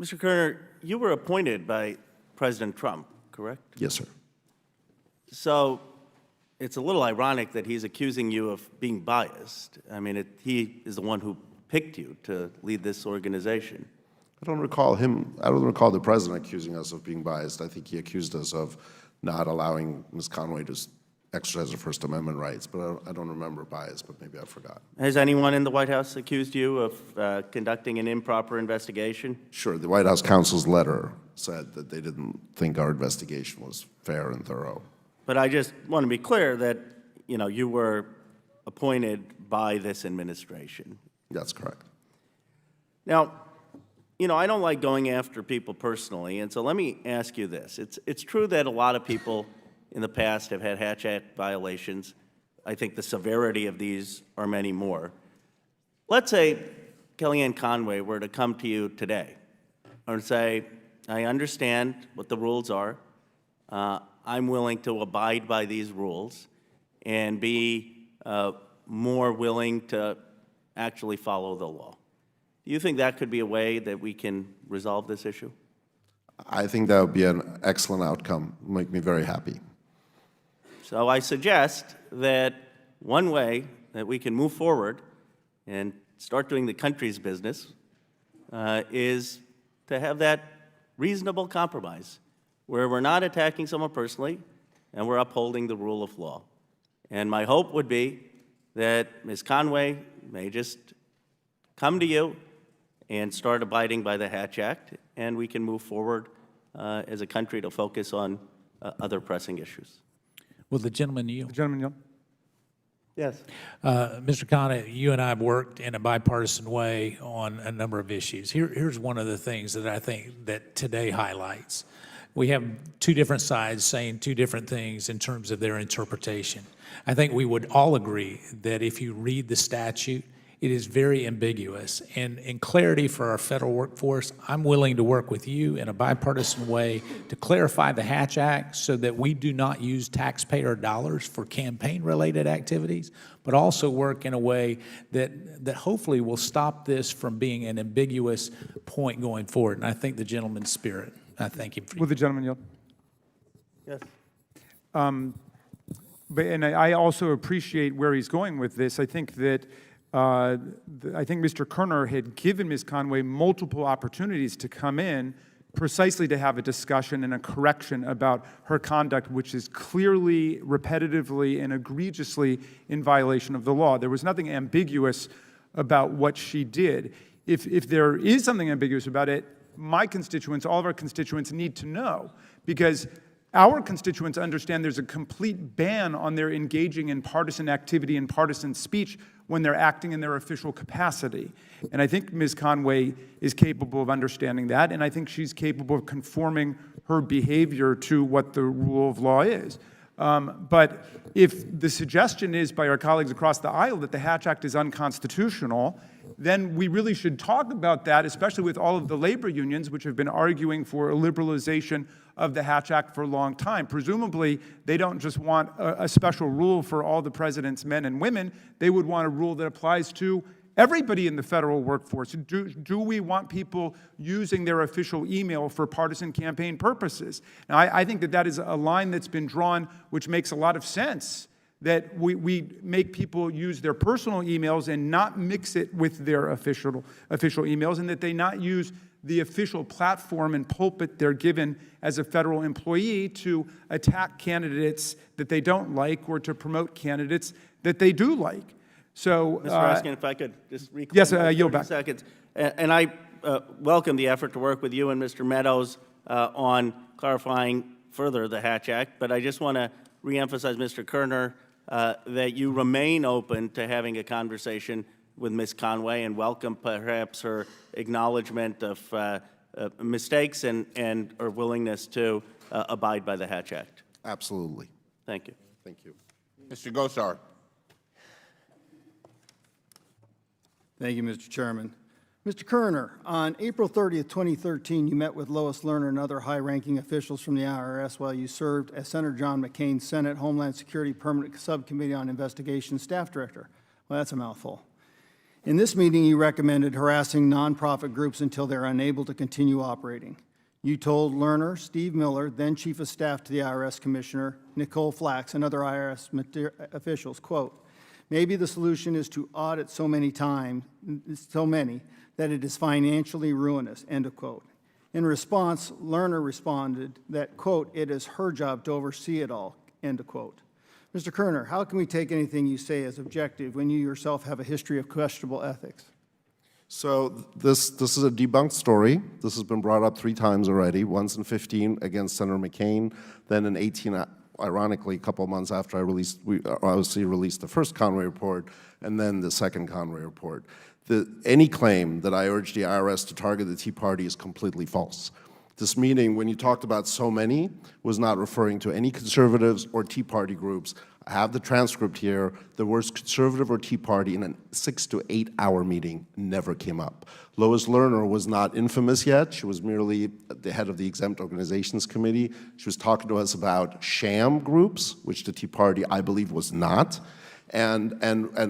Mr. Kerner, you were appointed by President Trump, correct? Yes, sir. So it's a little ironic that he's accusing you of being biased. I mean, he is the one who picked you to lead this organization. I don't recall the President accusing us of being biased. I think he accused us of not allowing Ms. Conway to exercise her First Amendment rights, but I don't remember bias, but maybe I forgot. Has anyone in the White House accused you of conducting an improper investigation? Sure. The White House counsel's letter said that they didn't think our investigation was fair and thorough. But I just want to be clear that, you were appointed by this administration. That's correct. Now, I don't like going after people personally, and so let me ask you this. It's true that a lot of people in the past have had Hatch Act violations. I think the severity of these are many more. Let's say Kellyanne Conway were to come to you today and say, I understand what the rules are. I'm willing to abide by these rules and be more willing to actually follow the law. Do you think that could be a way that we can resolve this issue? I think that would be an excellent outcome. It would make me very happy. So I suggest that one way that we can move forward and start doing the country's business is to have that reasonable compromise where we're not attacking someone personally and we're upholding the rule of law. And my hope would be that Ms. Conway may just come to you and start abiding by the Hatch Act, and we can move forward as a country to focus on other pressing issues. Will the gentleman yield? The gentleman yield. Yes. Mr. Khanna, you and I have worked in a bipartisan way on a number of issues. Here's one of the things that I think that today highlights. We have two different sides saying two different things in terms of their interpretation. I think we would all agree that if you read the statute, it is very ambiguous. And in clarity for our federal workforce, I'm willing to work with you in a bipartisan way to clarify the Hatch Act so that we do not use taxpayer dollars for campaign-related activities, but also work in a way that hopefully will stop this from being an ambiguous point going forward. And I think the gentleman's spirit. I thank him for Will the gentleman yield? Yes. And I also appreciate where he's going with this. I think that Mr. Kerner had given Ms. Conway multiple opportunities to come in precisely to have a discussion and a correction about her conduct, which is clearly, repetitively, and egregiously in violation of the law. There was nothing ambiguous about what she did. if there is something ambiguous about it, my constituents, all of our constituents need to know, because our constituents understand there's a complete ban on their engaging in partisan activity and partisan speech when they're acting in their official capacity. And I think Ms. Conway is capable of understanding that, and I think she's capable of conforming her behavior to what the rule of law is. But if the suggestion is by our colleagues across the aisle that the Hatch Act is unconstitutional, then we really should talk about that, especially with all of the labor unions, which have been arguing for a liberalization of the Hatch Act for a long time. Presumably, they don't just want a special rule for all the president's men and women. They would want a rule that applies to everybody in the federal workforce. Do we want people using their official email for partisan campaign purposes? Now, I think that is a line that's been drawn, which makes a lot of sense, that we make people use their personal emails and not mix it with their official emails, and that they not use the official platform and pulpit they're given as a federal employee to attack candidates that they don't like or to promote candidates that they do like. So, Mr. Raskin, if I could just recall. Yes, yield back. Seconds. And I welcome the effort to work with you and Mr. Meadows on clarifying further the Hatch Act, but I just want to reemphasize, Mr. Kerner, that you remain open to having a conversation with Ms. Conway and welcome perhaps her acknowledgement of mistakes and her willingness to abide by the Hatch Act. Absolutely. Thank you. Thank you. Mr. Gosar. Thank you, Mr. Chairman. Mr. Kerner, on April 30th, 2013, you met with Lois Lerner and other high-ranking officials from the IRS while you served as Senator John McCain's Senate Homeland Security Permanent Subcommittee on Investigation Staff Director. Well, that's a mouthful. In this meeting, you recommended harassing nonprofit groups until they're unable to continue operating. You told Lerner, Steve Miller, then Chief of Staff to the IRS Commissioner, Nicole Flax, and other IRS officials, quote, "Maybe the solution is to audit so many that it is financially ruinous," end of quote. In response, Lerner responded that, quote, "it is her job to oversee it all," end of quote. Mr. Kerner, how can we take anything you say as objective when you yourself have a history of questionable ethics? So this is a debunked story. This has been brought up 3 times already, once in 15 against Senator McCain, then in 18, ironically, a couple of months after we obviously released the first Conway report, and then the second Conway report. Any claim that I urged the IRS to target the Tea Party is completely false. This meeting, when you talked about so many, was not referring to any conservatives or Tea Party groups. I have the transcript here. The words conservative or Tea Party in a 6 to 8 hour meeting never came up. Lois Lerner was not infamous yet. She was merely the head of the Exempt Organizations Committee. She was talking to us about sham groups, which the Tea Party, I believe, was not. And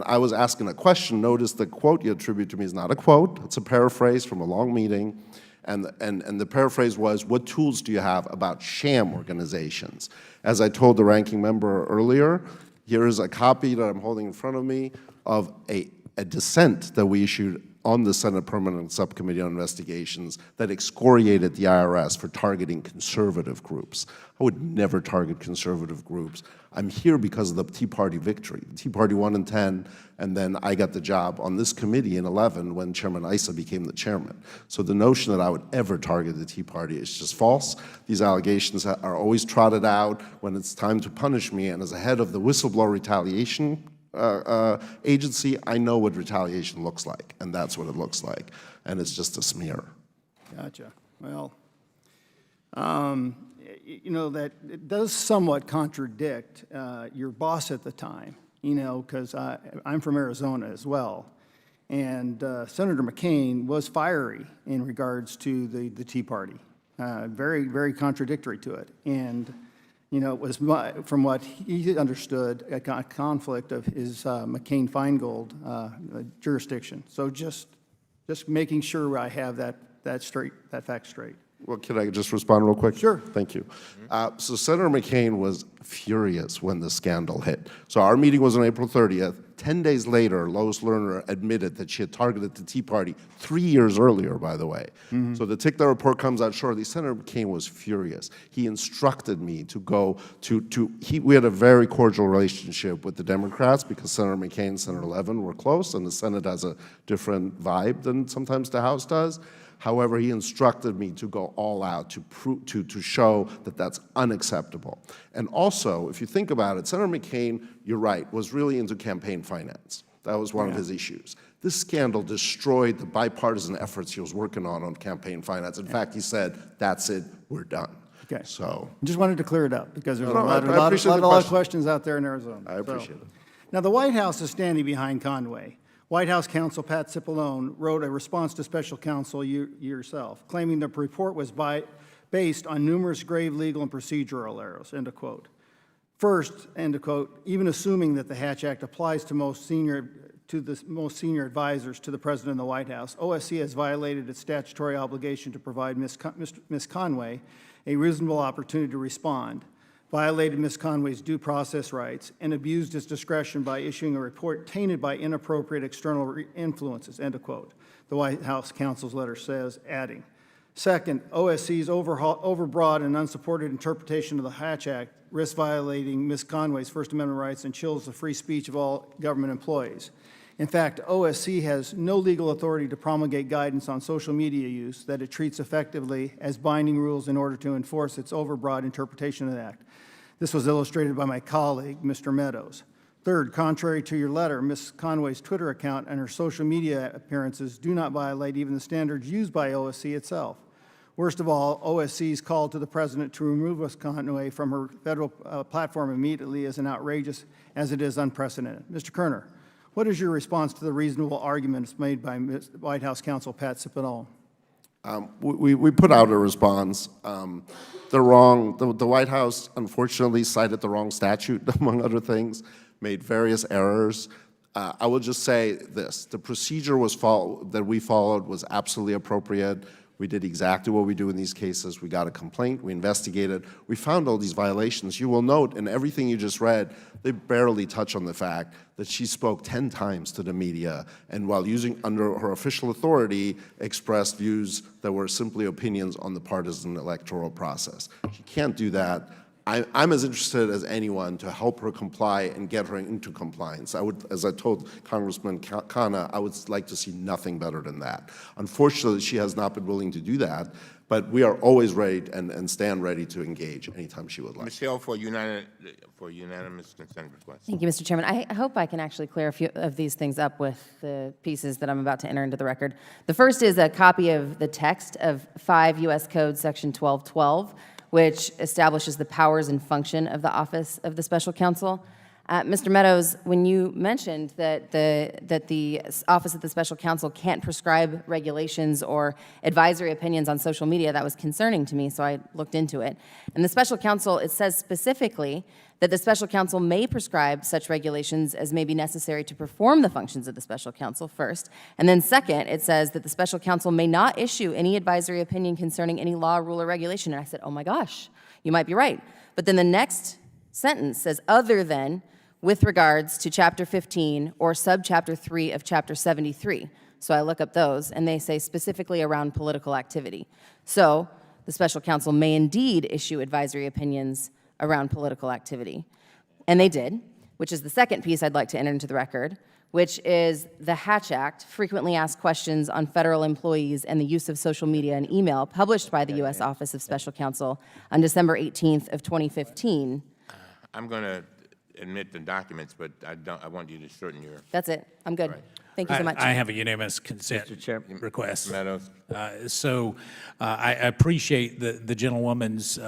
I was asking a question. Notice the quote you attribute to me is not a quote. It's a paraphrase from a long meeting. And the paraphrase was, what tools do you have about sham organizations? As I told the ranking member earlier, here is a copy that I'm holding in front of me of a dissent that we issued on the Senate Permanent Subcommittee on Investigations that excoriated the IRS for targeting conservative groups. I would never target conservative groups. I'm here because of the Tea Party victory. The Tea Party won in 10, and then I got the job on this committee in 11 when Chairman Issa became the chairman. So the notion that I would ever target the Tea Party is just false. These allegations are always trotted out when it's time to punish me, and as a head of the whistleblower retaliation agency, I know what retaliation looks like, and that's what it looks like, and it's just a smear. Gotcha. Well, you know, that it does somewhat contradict your boss at the time, you know, because I'm from Arizona as well, and Senator McCain was fiery in regards to the Tea Party, very, very contradictory to it, and you know, it was, from what he understood, a conflict of his McCain-Feingold jurisdiction. So just making sure I have that fact straight. Well, can I just respond real quick? Sure. Thank you. So Senator McCain was furious when the scandal hit. So our meeting was on April 30th. 10 days later, Lois Lerner admitted that she had targeted the Tea Party 3 years earlier, by the way. So the Tickler report comes out shortly. Senator McCain was furious. He instructed me to go we had a very cordial relationship with the Democrats because Senator McCain and Senator Levin were close, and the Senate has a different vibe than sometimes the House does. However, he instructed me to go all out to show that that's unacceptable. And also, if you think about it, Senator McCain, you're right, was really into campaign finance. That was one of his issues. This scandal destroyed the bipartisan efforts he was working on campaign finance. In fact, he said, that's it, we're done. Okay. So, Just wanted to clear it up because there's No, a lot I appreciate the of question. questions out there in Arizona. I appreciate it. Now, the White House is standing behind Conway. White House counsel Pat Cipollone wrote a response to special counsel yourself, claiming the report was based on numerous grave legal and procedural errors, end of quote. First, end of quote, even assuming that the Hatch Act applies to the most senior advisors to the President of the White House, OSC has violated its statutory obligation to provide Ms. Conway a reasonable opportunity to respond, violated Ms. Conway's due process rights, and abused its discretion by issuing a report tainted by inappropriate external influences, end of quote, the White House counsel's letter says, adding. Second, OSC's overbroad and unsupported interpretation of the Hatch Act risks violating Ms. Conway's First Amendment rights and chills the free speech of all government employees. In fact, OSC has no legal authority to promulgate guidance on social media use that it treats effectively as binding rules in order to enforce its overbroad interpretation of the Act. This was illustrated by my colleague, Mr. Meadows. Third, contrary to your letter, Ms. Conway's Twitter account and her social media appearances do not violate even the standards used by OSC itself. Worst of all, OSC's call to the President to remove Ms. Conway from her federal platform immediately is as outrageous as it is unprecedented. Mr. Kerner, what is your response to the reasonable arguments made by White House counsel Pat Cipollone? We put out a response. They're wrong. The White House, unfortunately, cited the wrong statute, among other things, made various errors. I will just say this. The procedure that we followed was absolutely appropriate. We did exactly what we do in these cases. We got a complaint. We investigated. We found all these violations. You will note in everything you just read, they barely touch on the fact that she spoke 10 times to the media and while using under her official authority, expressed views that were simply opinions on the partisan electoral process. She can't do that. I'm as interested as anyone to help her comply and get her into compliance. I would, as I told Congressman Khanna, I would like to see nothing better than that. Unfortunately, she has not been willing to do that, but we are always ready and stand ready to engage anytime she would like. Michelle, for unanimous consent request. Thank you, Mr. Chairman. I hope I can actually clear a few of these things up with the pieces that I'm about to enter into the record. The first is a copy of the text of 5 U.S. Code Section 1212, which establishes the powers and function of the Office of the Special Counsel. Mr. Meadows, when you mentioned that the Office of the Special Counsel can't prescribe regulations or advisory opinions on social media, that was concerning to me, so I looked into it. And the Special Counsel, it says specifically that the Special Counsel may prescribe such regulations as may be necessary to perform the functions of the Special Counsel first. And then second, it says that the Special Counsel may not issue any advisory opinion concerning any law, rule, or regulation. And I said, oh my gosh, you might be right. But then the next sentence says, other than with regards to Chapter 15 or Subchapter 3 of Chapter 73. So I look up those, and they say specifically around political activity. So the Special Counsel may indeed issue advisory opinions around political activity. And they did, which is the second piece I'd like to enter into the record, which is the Hatch Act, frequently asked questions on federal employees and the use of social media and email, published by the U.S. Office of Special Counsel on December 18th of 2015. I'm going to admit the documents, but I want you to shorten your... That's it. I'm good. Right. Thank you so much. I have a unanimous consent request. Meadows. So I appreciate the gentlewoman's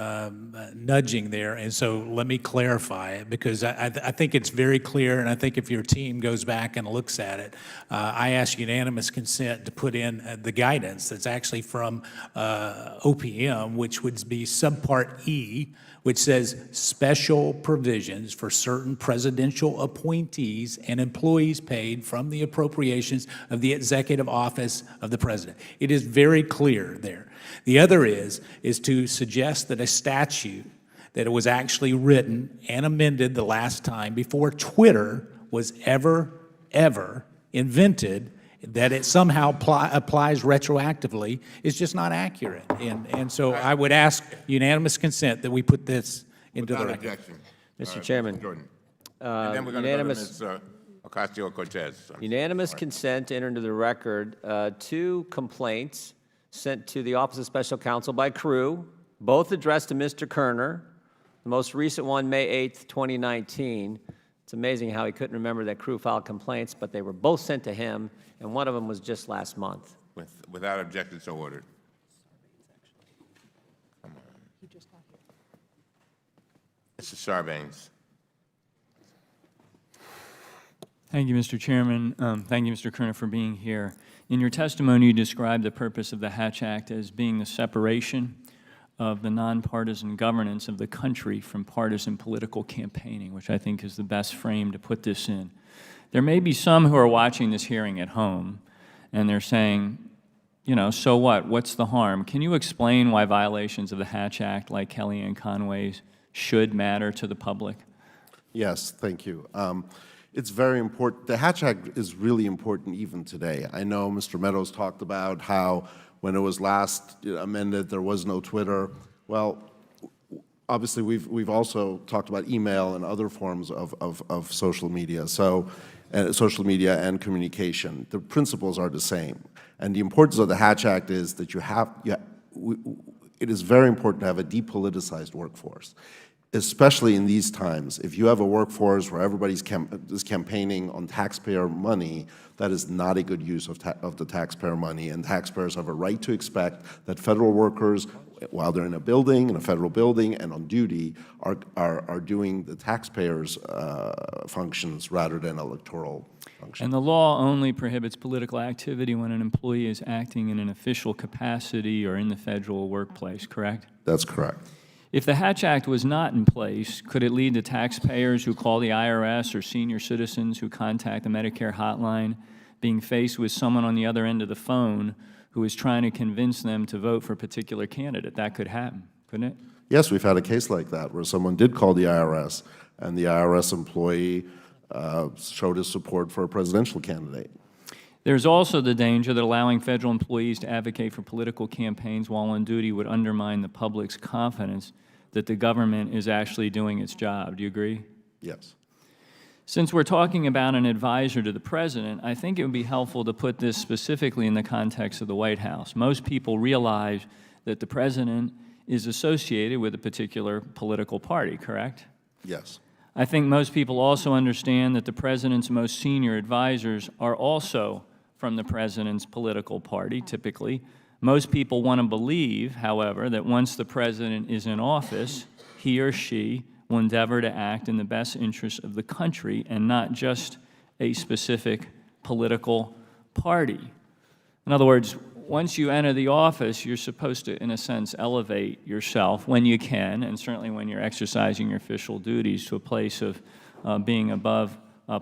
nudging there, and so let me clarify it, because I think it's very clear, and I think if your team goes back and looks at it, I asked unanimous consent to put in the guidance that's actually from OPM, which would be Subpart E, which says special provisions for certain presidential appointees and employees paid from the appropriations of the executive office of the president. It is very clear there. The other is to suggest that a statute that was actually written and amended the last time before Twitter was ever ever invented that it somehow applies retroactively is just not accurate. And so I would ask unanimous consent that we put this into the Without record. objection. Mr. Chairman, Jordan. And then we're going to go to Ms. Ocasio-Cortez. unanimous consent to enter into the record 2 complaints sent to the Office of Special Counsel by Crew, both addressed to Mr. Kerner. The most recent one, May 8th, 2019. It's amazing how he couldn't remember that Crew filed complaints, but they were both sent to him, and one of them was just last month. Without objection, so ordered. Come on. Mr. Sarbanes. Thank you, Mr. Chairman. Thank you, Mr. Kerner, for being here. In your testimony, you described the purpose of the Hatch Act as being the separation of the nonpartisan governance of the country from partisan political campaigning, which I think is the best frame to put this in. There may be some who are watching this hearing at home, and they're saying, you know, so what? What's the harm? Can you explain why violations of the Hatch Act, like Kellyanne Conway's, should matter to the public? Yes, thank you. It's very important. The Hatch Act is really important even today. I know Mr. Meadows talked about how when it was last amended, there was no Twitter. Well, obviously, we've also talked about email and other forms of social media. So, social media and communication. The principles are the same. And the importance of the Hatch Act is that it is very important to have a depoliticized workforce, especially in these times. If you have a workforce where everybody's is campaigning on taxpayer money, that is not a good use of the taxpayer money, and taxpayers have a right to expect that federal workers, while they're in a building, in a federal building, and on duty, are doing the taxpayers' functions rather than electoral functions. And the law only prohibits political activity when an employee is acting in an official capacity or in the federal workplace, correct? That's correct. If the Hatch Act was not in place, could it lead to taxpayers who call the IRS or senior citizens who contact the Medicare hotline being faced with someone on the other end of the phone who is trying to convince them to vote for a particular candidate? That could happen, couldn't it? Yes, we've had a case like that where someone did call the IRS and the IRS employee showed his support for a presidential candidate. There's also the danger that allowing federal employees to advocate for political campaigns while on duty would undermine the public's confidence that the government is actually doing its job. Do you agree? Yes. Since we're talking about an advisor to the president, I think it would be helpful to put this specifically in the context of the White House. Most people realize that the president is associated with a particular political party, correct? Yes. I think most people also understand that the president's most senior advisors are also from the president's political party, typically. Most people want to believe, however, that once the president is in office, he or she will endeavor to act in the best interest of the country and not just a specific political party. In other words, once you enter the office, you're supposed to, in a sense, elevate yourself when you can, and certainly when you're exercising your official duties, to a place of being above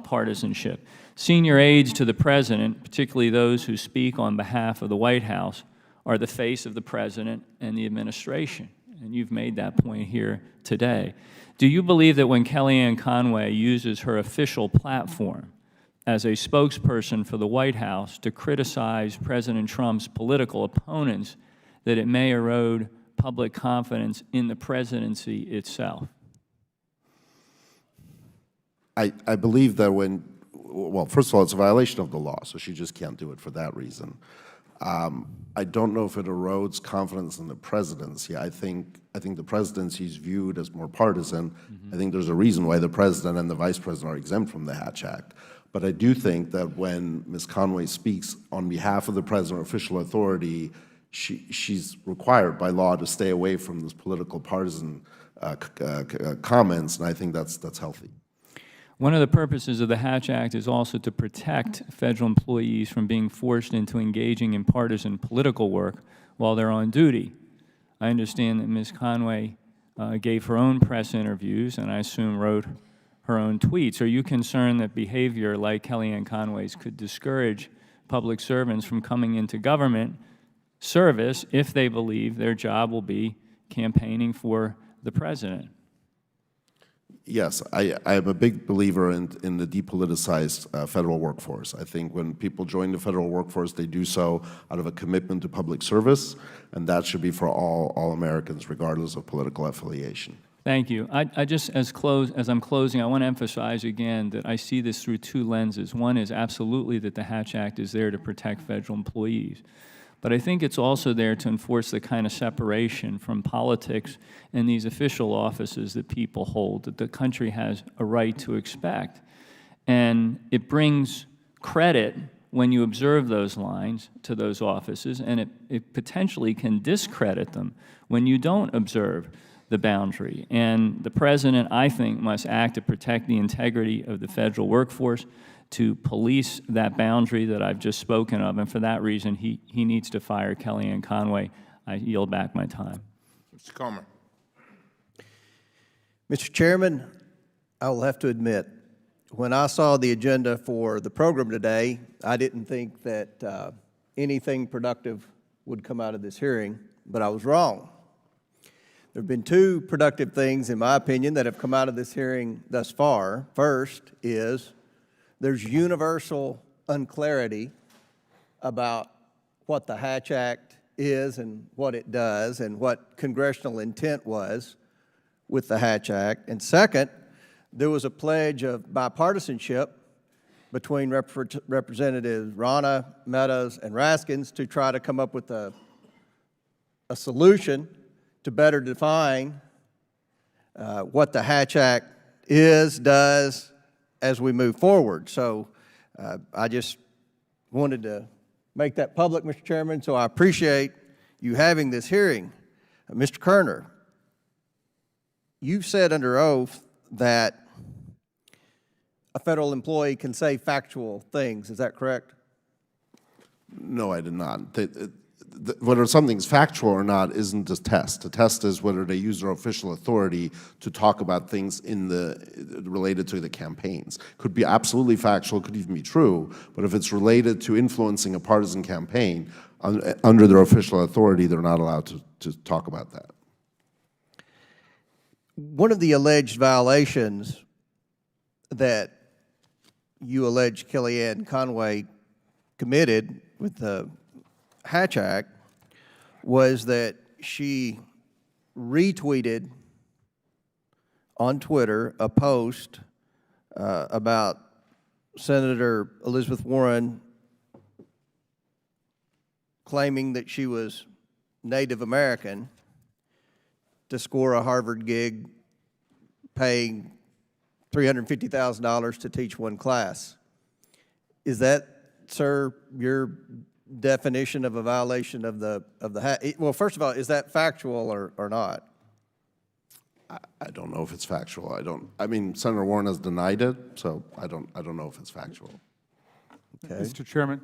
partisanship. Senior aides to the president, particularly those who speak on behalf of the White House, are the face of the president and the administration. And you've made that point here today. Do you believe that when Kellyanne Conway uses her official platform as a spokesperson for the White House to criticize President Trump's political opponents, that it may erode public confidence in the presidency itself? I believe that well, first of all, it's a violation of the law, so she just can't do it for that reason. I don't know if it erodes confidence in the presidency. I think the presidency is viewed as more partisan. I think there's a reason why the president and the vice president are exempt from the Hatch Act. But I do think that when Ms. Conway speaks on behalf of the president or official authority, she's required by law to stay away from those political partisan comments, and I think that's healthy. One of the purposes of the Hatch Act is also to protect federal employees from being forced into engaging in partisan political work while they're on duty. I understand that Ms. Conway gave her own press interviews and I assume wrote her own tweets. Are you concerned that behavior like Kellyanne Conway's could discourage public servants from coming into government service if they believe their job will be campaigning for the president? Yes, I am a big believer in the depoliticized federal workforce. I think when people join the federal workforce, they do so out of a commitment to public service, and that should be for all Americans, regardless of political affiliation. Thank you. I just, as I'm closing, I want to emphasize again that I see this through two lenses. One is absolutely that the Hatch Act is there to protect federal employees. But I think it's also there to enforce the kind of separation from politics and these official offices that people hold, that the country has a right to expect. And it brings credit when you observe those lines to those offices, and it potentially can discredit them when you don't observe the boundary. And the president, I think, must act to protect the integrity of the federal workforce, to police that boundary that I've just spoken of, and for that reason, he needs to fire Kellyanne Conway. I yield back my time. Mr. Comer. Mr. Chairman, I will have to admit, when I saw the agenda for the program today, I didn't think that anything productive would come out of this hearing, but I was wrong. There have been two productive things, in my opinion, that have come out of this hearing thus far. First is there's universal unclarity about what the Hatch Act is and what it does and what congressional intent was with the Hatch Act. And second, there was a pledge of bipartisanship between Representatives Rana, Meadows, and Raskins to try to come up with a solution to better define what the Hatch Act is, does, as we move forward. So I just wanted to make that public, Mr. Chairman, so I appreciate you having this hearing. Mr. Kerner, you've said under oath that a federal employee can say factual things. Is that correct? No, I did not. Whether something's factual or not isn't a test. The test is whether they use their official authority to talk about things related to the campaigns. Could be absolutely factual, could even be true, but if it's related to influencing a partisan campaign under their official authority, they're not allowed to talk about that. One of the alleged violations that you allege Kellyanne Conway committed with the Hatch Act was that she retweeted on Twitter a post about Senator Elizabeth Warren claiming that she was Native American to score a Harvard gig, paying $350,000 to teach one class. Is that, sir, your definition of a violation of the well, first of all, is that factual or not? I don't know if it's factual. I mean, Senator Warren has denied it, so I don't know if it's factual. Okay. Mr. Chairman,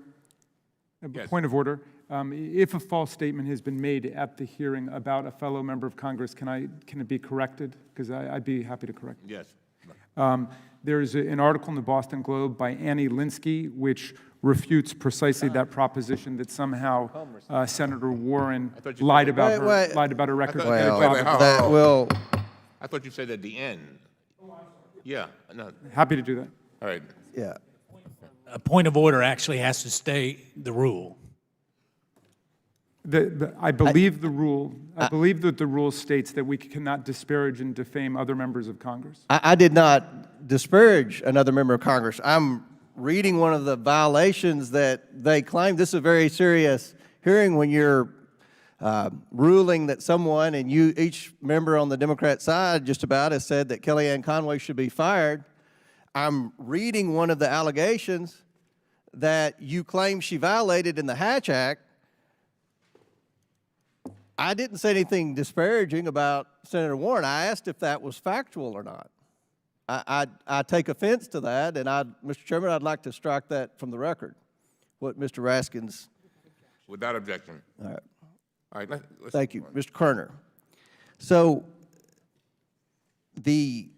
Yes. Point of order. If a false statement has been made at the hearing about a fellow member of Congress, can it be corrected? Because I'd be happy to correct it. Yes. There's an article in the Boston Globe by Annie Linsky which refutes precisely that proposition that somehow Senator Warren lied about her record. That will. I thought you said at the end. Yeah. No. Happy to do that. All right. Yeah. A point of order actually has to stay the rule. I believe the rule. I believe that the rule states that we cannot disparage and defame other members of Congress. I did not disparage another member of Congress. I'm reading one of the violations that they claim. This is a very serious hearing when you're ruling that someone, and each member on the Democrat side just about has said that Kellyanne Conway should be fired. I'm reading one of the allegations that you claim she violated in the Hatch Act. I didn't say anything disparaging about Senator Warren. I asked if that was factual or not. I take offense to that, and Mr. Chairman, I'd like to strike that from the record, what Mr. Raskins. Without objection. All right. All right. Let's Thank you. Mr. Kerner. So we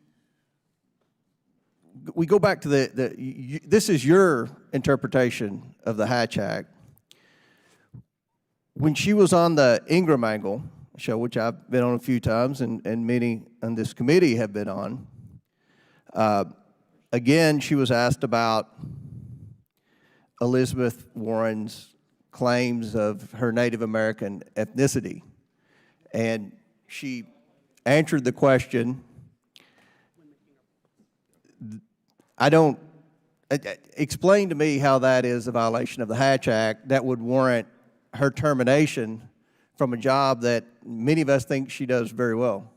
go back to this is your interpretation of the Hatch Act. When she was on the Ingram Angle show, which I've been on a few times and many on this committee have been on, Again, she was asked about Elizabeth Warren's claims of her Native American ethnicity. And she answered the question. Explain to me how that is a violation of the Hatch Act that would warrant her termination from a job that many of us think she does very well.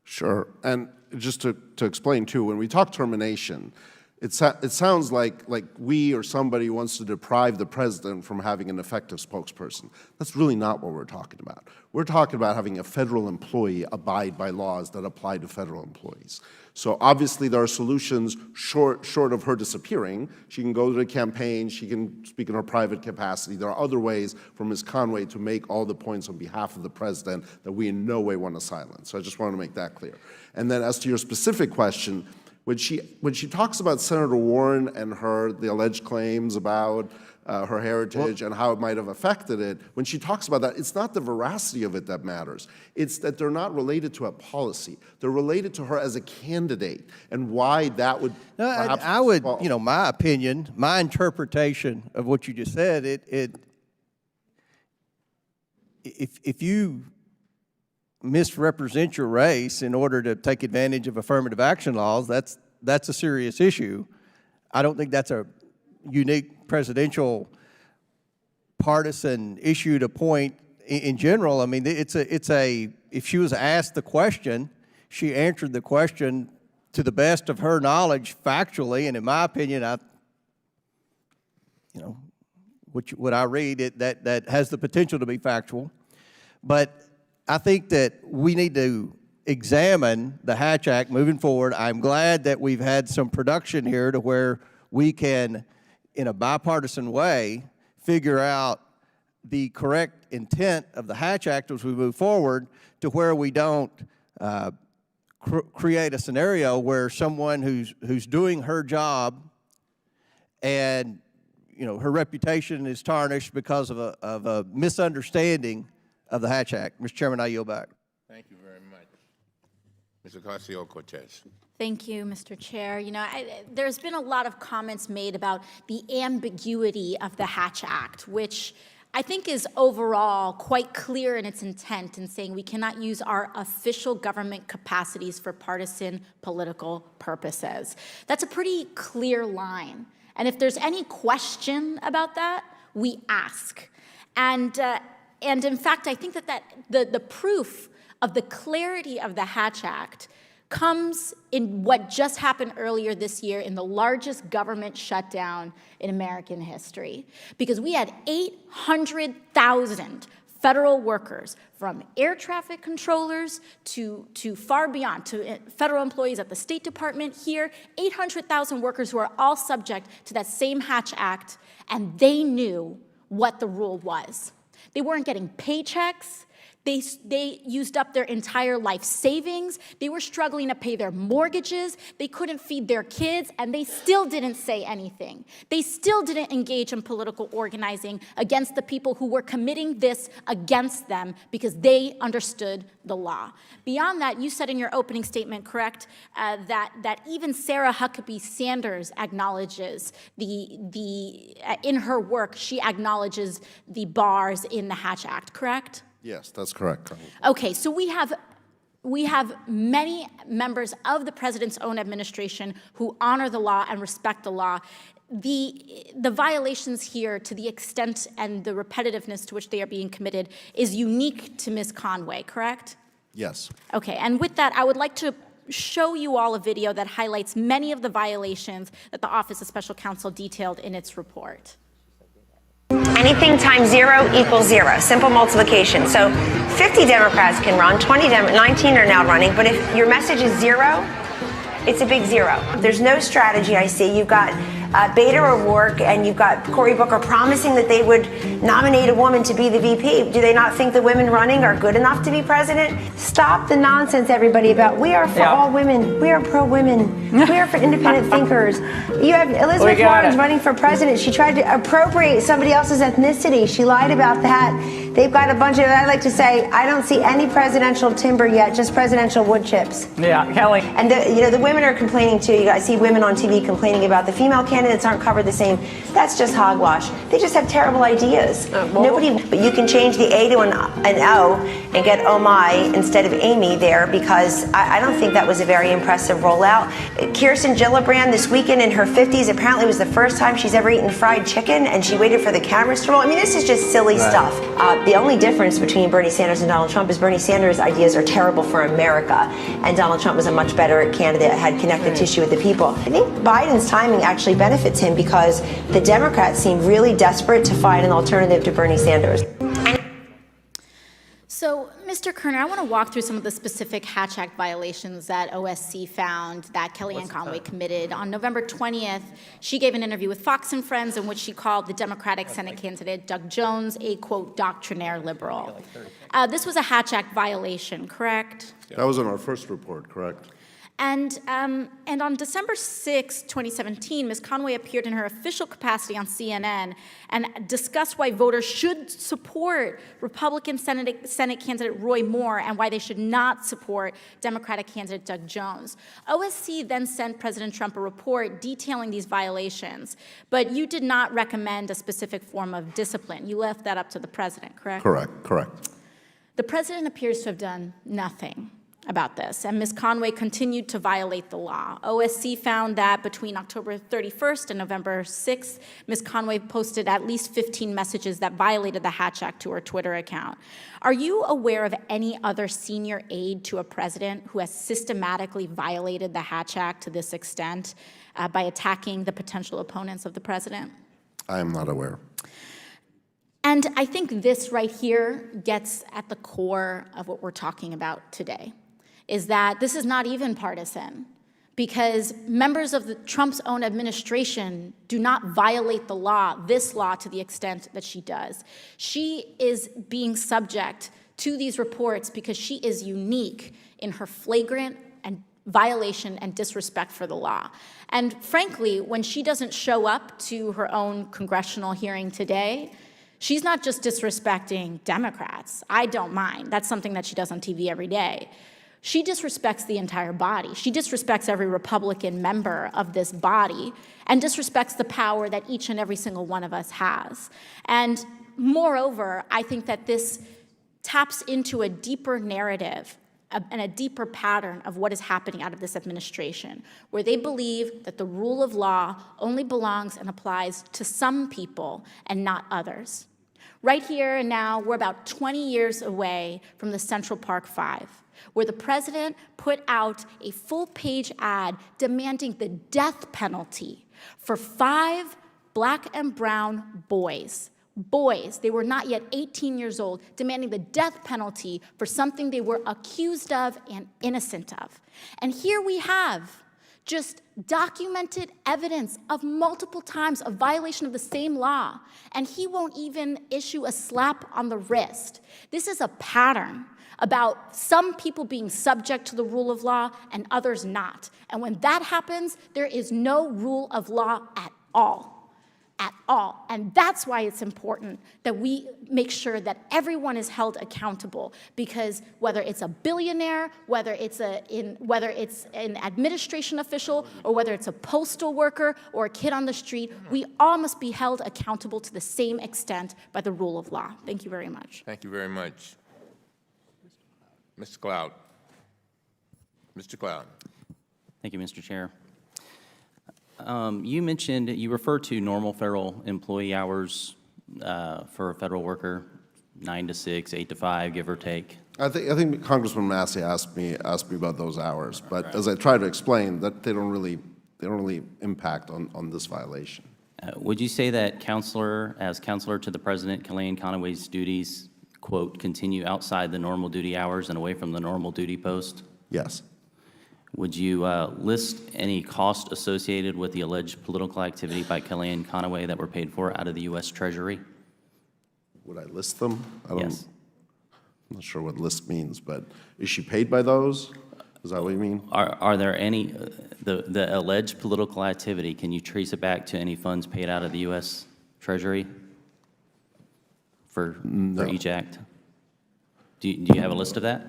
Sure. And just to explain, too, when we talk termination, it sounds like we or somebody wants to deprive the president from having an effective spokesperson. That's really not what we're talking about. We're talking about having a federal employee abide by laws that apply to federal employees. So obviously there are solutions short of her disappearing. She can go to the campaign, she can speak in her private capacity. There are other ways for Ms. Conway to make all the points on behalf of the president that we in no way want to silence. So I just wanted to make that clear. And then as to your specific question, when she talks about Senator Warren and the alleged claims about her heritage and how it might have affected it, when she talks about that, it's not the veracity of it that matters. It's that they're not related to a policy. They're related to her as a candidate and why that would perhaps I would, my opinion, my interpretation of what you just said, if you misrepresent your race in order to take advantage of affirmative action laws, that's a serious issue. I don't think that's a unique presidential partisan issue to point in general. I mean, if she was asked the question, she answered the question to the best of her knowledge factually, and in my opinion, what I read, that has the potential to be factual. But I think that we need to examine the Hatch Act moving forward. I'm glad that we've had some production here to where we can, in a bipartisan way, figure out the correct intent of the Hatch Act as we move forward, to where we don't create a scenario where someone who's doing her job and her reputation is tarnished because of a misunderstanding of the Hatch Act. Mr. Chairman, I yield back. Thank you very much. Mr. Garcia-Cortez. Thank you, Mr. Chair. There's been a lot of comments made about the ambiguity of the Hatch Act, which I think is overall quite clear in its intent in saying we cannot use our official government capacities for partisan political purposes. That's a pretty clear line. And if there's any question about that, we ask. And in fact, I think that the proof of the clarity of the Hatch Act comes in what just happened earlier this year in the largest government shutdown in American history. Because we had 800,000 federal workers, from air traffic controllers to far beyond, to federal employees at the State Department here, 800,000 workers who are all subject to that same Hatch Act, and they knew what the rule was. They weren't getting paychecks. They used up their entire life savings. They were struggling to pay their mortgages. They couldn't feed their kids, and they still didn't say anything. They still didn't engage in political organizing against the people who were committing this against them because they understood the law. Beyond that, you said in your opening statement, correct, that even Sarah Huckabee Sanders acknowledges in her work, she acknowledges the bars in the Hatch Act, correct? Yes, that's correct. Okay, so we have many members of the president's own administration who honor the law and respect the law. The violations here, to the extent and the repetitiveness to which they are being committed, is unique to Ms. Conway, correct? Yes. Okay, and with that, I would like to show you all a video that highlights many of the violations that the Office of Special Counsel detailed in its report. Anything times 0 equals 0. Simple multiplication. So 50 Democrats can run, 19 are now running, but if your message is 0, it's a big 0. There's no strategy I see. You've got Beto O'Rourke and you've got Cory Booker promising that they would nominate a woman to be the VP. Do they not think the women running are good enough to be president? Stop the nonsense, everybody, about we are for all women. We are pro-women. We are for independent thinkers. You have Elizabeth Warren running for president. She tried to appropriate somebody else's ethnicity. She lied about that. They've got a bunch of, I like to say, I don't see any presidential timber yet, just presidential wood chips. Yeah, Kelly. And the women are complaining too. I see women on TV complaining about the female candidates aren't covered the same. That's just hogwash. They just have terrible ideas. But you can change the A to an O and get oh my instead of Amy there, because I don't think that was a very impressive rollout. Kirsten Gillibrand this weekend in her 50s, apparently was the first time she's ever eaten fried chicken, and she waited for the cameras to roll. I mean, this is just silly stuff. The only difference between Bernie Sanders and Donald Trump is Bernie Sanders' ideas are terrible for America, and Donald Trump was a much better candidate, had connective tissue with the people. I think Biden's timing actually benefits him because the Democrats seem really desperate to find an alternative to Bernie Sanders. So, Mr. Kerner, I want to walk through some of the specific Hatch Act violations that OSC found that Kellyanne Conway committed. On November 20th, she gave an interview with Fox and Friends in which she called the Democratic Senate candidate Doug Jones a, quote, doctrinaire liberal. This was a Hatch Act violation, correct? That was in our first report, correct? And on December 6, 2017, Ms. Conway appeared in her official capacity on CNN and discussed why voters should support Republican Senate candidate Roy Moore and why they should not support Democratic candidate Doug Jones. OSC then sent President Trump a report detailing these violations, but you did not recommend a specific form of discipline. You left that up to the president, correct? Correct. The president appears to have done nothing about this, and Ms. Conway continued to violate the law. OSC found that between October 31st and November 6th, Ms. Conway posted at least 15 messages that violated the Hatch Act to her Twitter account. Are you aware of any other senior aide to a president who has systematically violated the Hatch Act to this extent by attacking the potential opponents of the president? I am not aware. And I think this right here gets at the core of what we're talking about today, is that this is not even partisan, because members of Trump's own administration do not violate the law, this law, to the extent that she does. She is being subject to these reports because she is unique in her flagrant and violation and disrespect for the law. And frankly, when she doesn't show up to her own congressional hearing today, she's not just disrespecting Democrats. I don't mind. That's something that she does on TV every day. She disrespects the entire body. She disrespects every Republican member of this body and disrespects the power that each and every single one of us has. And moreover, I think that this taps into a deeper narrative and a deeper pattern of what is happening out of this administration, where they believe that the rule of law only belongs and applies to some people and not others. Right here and now, we're about 20 years away from the Central Park Five, where the president put out a full-page ad demanding the death penalty for 5 black and brown boys. They were not yet 18 years old, demanding the death penalty for something they were accused of and innocent of. And here we have just documented evidence of multiple times of violation of the same law, and he won't even issue a slap on the wrist. This is a pattern about some people being subject to the rule of law and others not. And when that happens, there is no rule of law at all. And that's why it's important that we make sure that everyone is held accountable, because whether it's a billionaire, whether it's an administration official, or whether it's a postal worker or a kid on the street, we all must be held accountable to the same extent by the rule of law. Thank you very much. Thank you very much. Mr. Cloud. Mr. Cloud. Thank you, Mr. Chair. You referred to normal federal employee hours for a federal worker, 9 to 6, 8 to 5, give or take. I think Congressman Massey asked me about those hours, but as I tried to explain, that they don't really impact on this violation. Would you say that as counselor to the president, Kellyanne Conway's duties, quote, continue outside the normal duty hours and away from the normal duty post? Yes. Would you list any cost associated with the alleged political activity by Kellyanne Conway that were paid for out of the U.S. Treasury? Would I list them? Yes. I'm not sure what list means, but is she paid by those? Is that what you mean? Are there any, the alleged political activity, can you trace it back to any funds paid out of the U.S. Treasury? for each act? Do you have a list of that?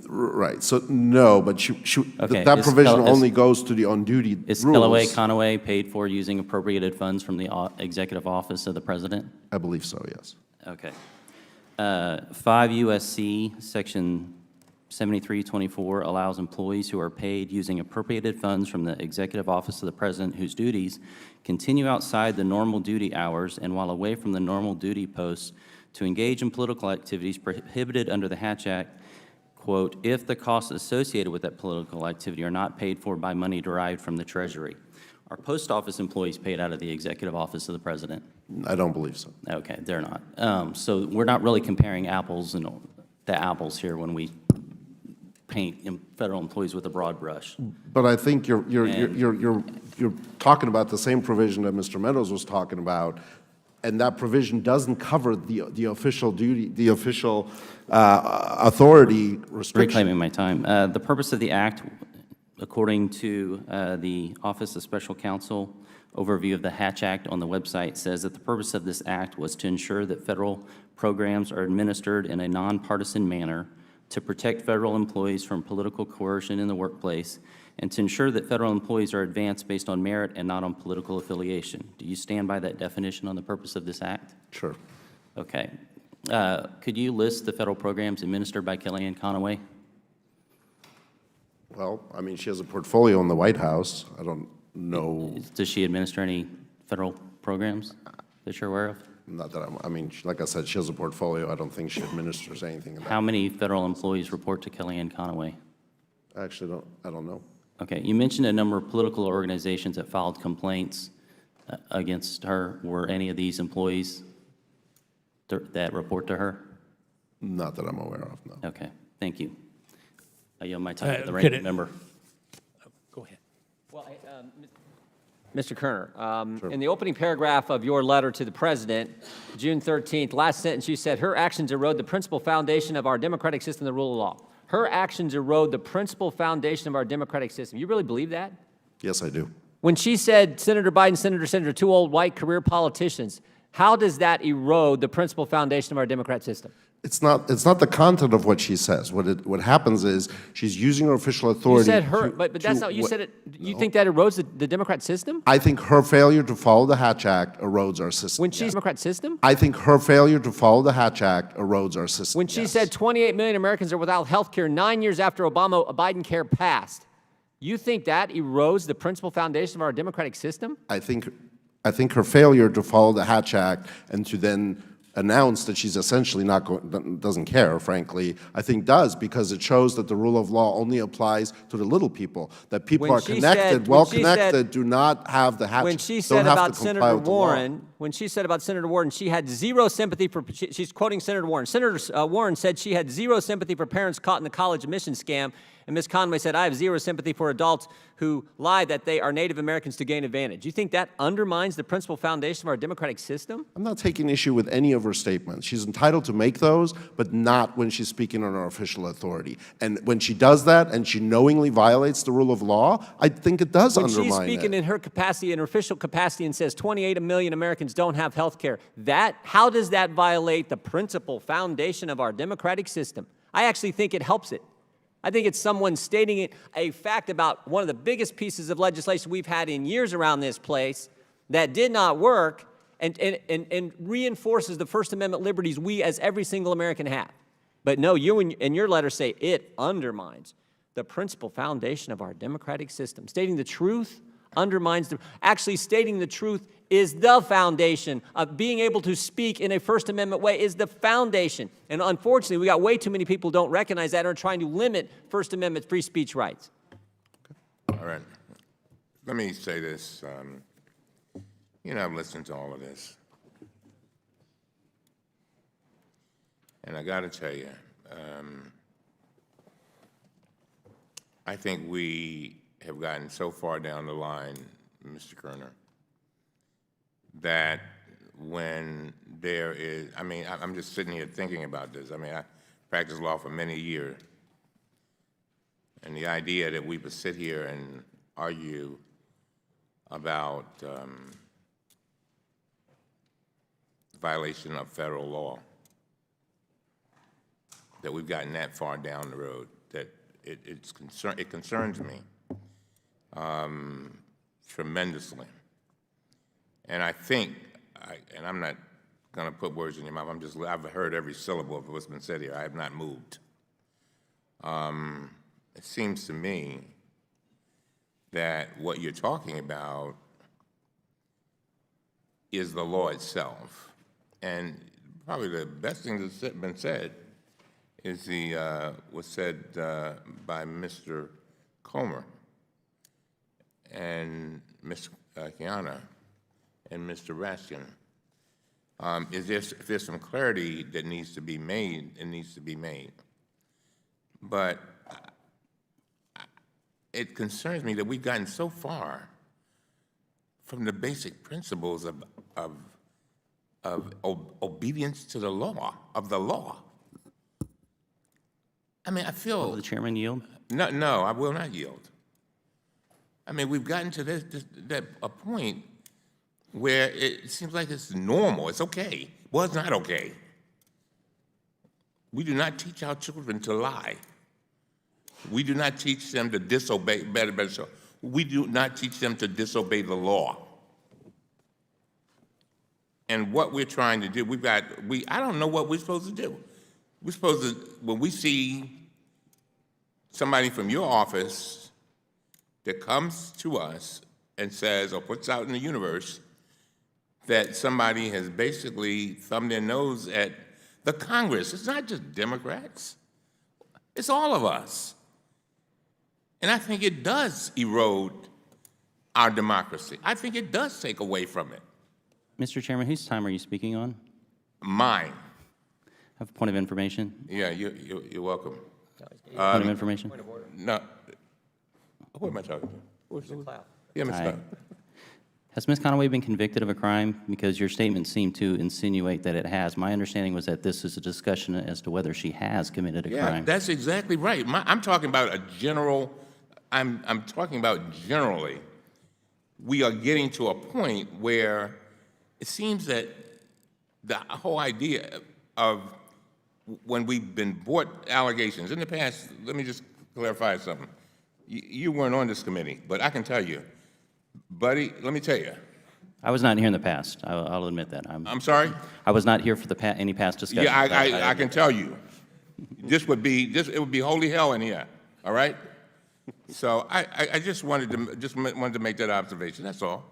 Right, so no, but Okay, that is provision Kell- is- only goes to the on-duty Is rules. Kellyanne Conway paid for using appropriated funds from the Executive Office of the President? I believe so, yes. Okay. 5 U.S.C. Section 7324 allows employees who are paid using appropriated funds from the Executive Office of the President whose duties continue outside the normal duty hours and while away from the normal duty posts to engage in political activities prohibited under the Hatch Act, quote, if the costs associated with that political activity are not paid for by money derived from the Treasury. Are post office employees paid out of the Executive Office of the President? I don't believe so. Okay, they're not. So we're not really comparing apples and the apples here when we paint federal employees with a broad brush. But I think you're talking about the same provision that Mr. Meadows was talking about, and that provision doesn't cover the official duty, the official authority restriction. Reclaiming my time. The purpose of the act, according to the Office of Special Counsel overview of the Hatch Act on the website, says that the purpose of this act was to ensure that federal programs are administered in a nonpartisan manner, to protect federal employees from political coercion in the workplace, and to ensure that federal employees are advanced based on merit and not on political affiliation. Do you stand by that definition on the purpose of this act? Sure. Okay. Could you list the federal programs administered by Kellyanne Conway? Well, I mean, she has a portfolio in the White House. I don't know. Does she administer any federal programs that you're aware of? Not that I mean, like I said, she has a portfolio. I don't think she administers anything. How many federal employees report to Kellyanne Conway? I don't know. Okay, you mentioned a number of political organizations that filed complaints against her. Were any of these employees that report to her? Not that I'm aware of, no. Okay, thank you. I yield my time to the ranking member. Go ahead. Well, Mr. Kerner, in the opening paragraph of your letter to the President, June 13th, last sentence, you said, her actions erode the principal foundation of our democratic system, the rule of law. Her actions erode the principal foundation of our democratic system. You really believe that? Yes, I do. When she said, Senator Biden, Senator, two old white career politicians, how does that erode the principal foundation of our democratic system? It's not the content of what she says. What happens is she's using her official authority. You said her, but that's not, you said it, you think that erodes the democratic system? I think her failure to follow the Hatch Act erodes our system. When she's democratic system? I think her failure to follow the Hatch Act erodes our system. When she said 28 million Americans are without health care 9 years after Biden care passed, you think that erodes the principal foundation of our democratic system? I think her failure to follow the Hatch Act and to then announce that she's essentially doesn't care, frankly, I think does, because it shows that the rule of law only applies to the little people, that people are connected, well-connected, do not have the Hatch. When she said about Senator Warren, she had zero sympathy for, she's quoting Senator Warren. Senator Warren said she had zero sympathy for parents caught in the college admission scam, and Ms. Conway said, I have zero sympathy for adults who lie that they are Native Americans to gain advantage. Do you think that undermines the principal foundation of our democratic system? I'm not taking issue with any of her statements. She's entitled to make those, but not when she's speaking on her official authority. And when she does that and she knowingly violates the rule of law, I think it does undermine it. When she's speaking in her capacity, in her official capacity, and says 28 million Americans don't have health care, how does that violate the principal foundation of our democratic system? I actually think it helps it. I think it's someone stating a fact about one of the biggest pieces of legislation we've had in years around this place that did not work and reinforces the First Amendment liberties we as every single American have. But no, you in your letter say it undermines the principal foundation of our democratic system. Stating the truth undermines actually stating the truth is the foundation of being able to speak in a First Amendment way is the foundation. And unfortunately, we got way too many people who don't recognize that and are trying to limit First Amendment free speech rights. All right. Let me say this. I've listened to all of this. And I got to tell you, I think we have gotten so far down the line, Mr. Kerner, that when there is, I'm just sitting here thinking about this. I practiced law for many years. And the idea that we would sit here and argue about violation of federal law, that we've gotten that far down the road, that it concerns me tremendously. And I think, and I'm not going to put words in your mouth, I've heard every syllable of what's been said here. I have not moved. It seems to me that what you're talking about is the law itself. And probably the best thing that's been said is was said by Mr. Comer and Ms. Kiana and Mr. Raskin. If there's some clarity that needs to be made, it needs to be made. But it concerns me that we've gotten so far from the basic principles of obedience to the law, of the law. I mean, I feel... Will the chairman yield? No, I will not yield. I mean, we've gotten to a point where it seems like it's normal, it's okay. Well, it's not okay. We do not teach our children to lie. We do not teach them to disobey, we do not teach them to disobey the law. And what we're trying to do, I don't know what we're supposed to do. We're supposed to, when we see somebody from your office that comes to us and says, or puts out in the universe, that somebody has basically thumbed their nose at the Congress. It's not just Democrats. It's all of us. And I think it does erode our democracy. I think it does take away from it. Mr. Chairman, whose time are you speaking on? Mine. I have a point of information. Yeah, you're welcome. Point of information? No. Who am I talking to? Mr. Cloud. Yeah, Mr. Cloud. Has Ms. Conway been convicted of a crime? Because your statement seemed to insinuate that it has. My understanding was that this is a discussion as to whether she has committed a crime. Yeah, that's exactly right. I'm talking about a general, I'm talking about generally. We are getting to a point where it seems that the whole idea of when we've been brought allegations, in the past, let me just clarify something. You weren't on this committee, but I can tell you, buddy, let me tell you. I was not here in the past. I'll admit that. I'm sorry? I was not here for any past discussion. Yeah, I can tell you. It would be holy hell in here, all right? So I just wanted to make that observation, that's all.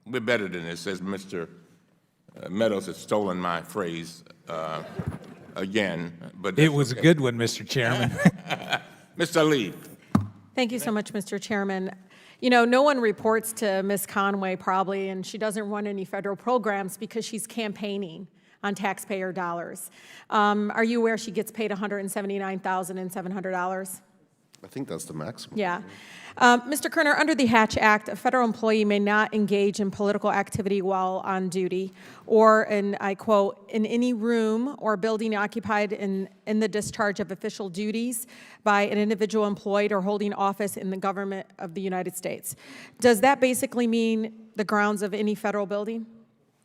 We're better than this, as Mr. Meadows has stolen my phrase again. But it was a good one, Mr. Chairman. Mr. Lee. Thank you so much, Mr. Chairman. You know, no one reports to Ms. Conway probably, and she doesn't run any federal programs because she's campaigning on taxpayer dollars. Are you aware she gets paid $179,700? I think that's the maximum. Yeah. Mr. Kerner, under the Hatch Act, a federal employee may not engage in political activity while on duty, or, and I quote, in any room or building occupied in the discharge of official duties by an individual employed or holding office in the government of the United States. Does that basically mean the grounds of any federal building,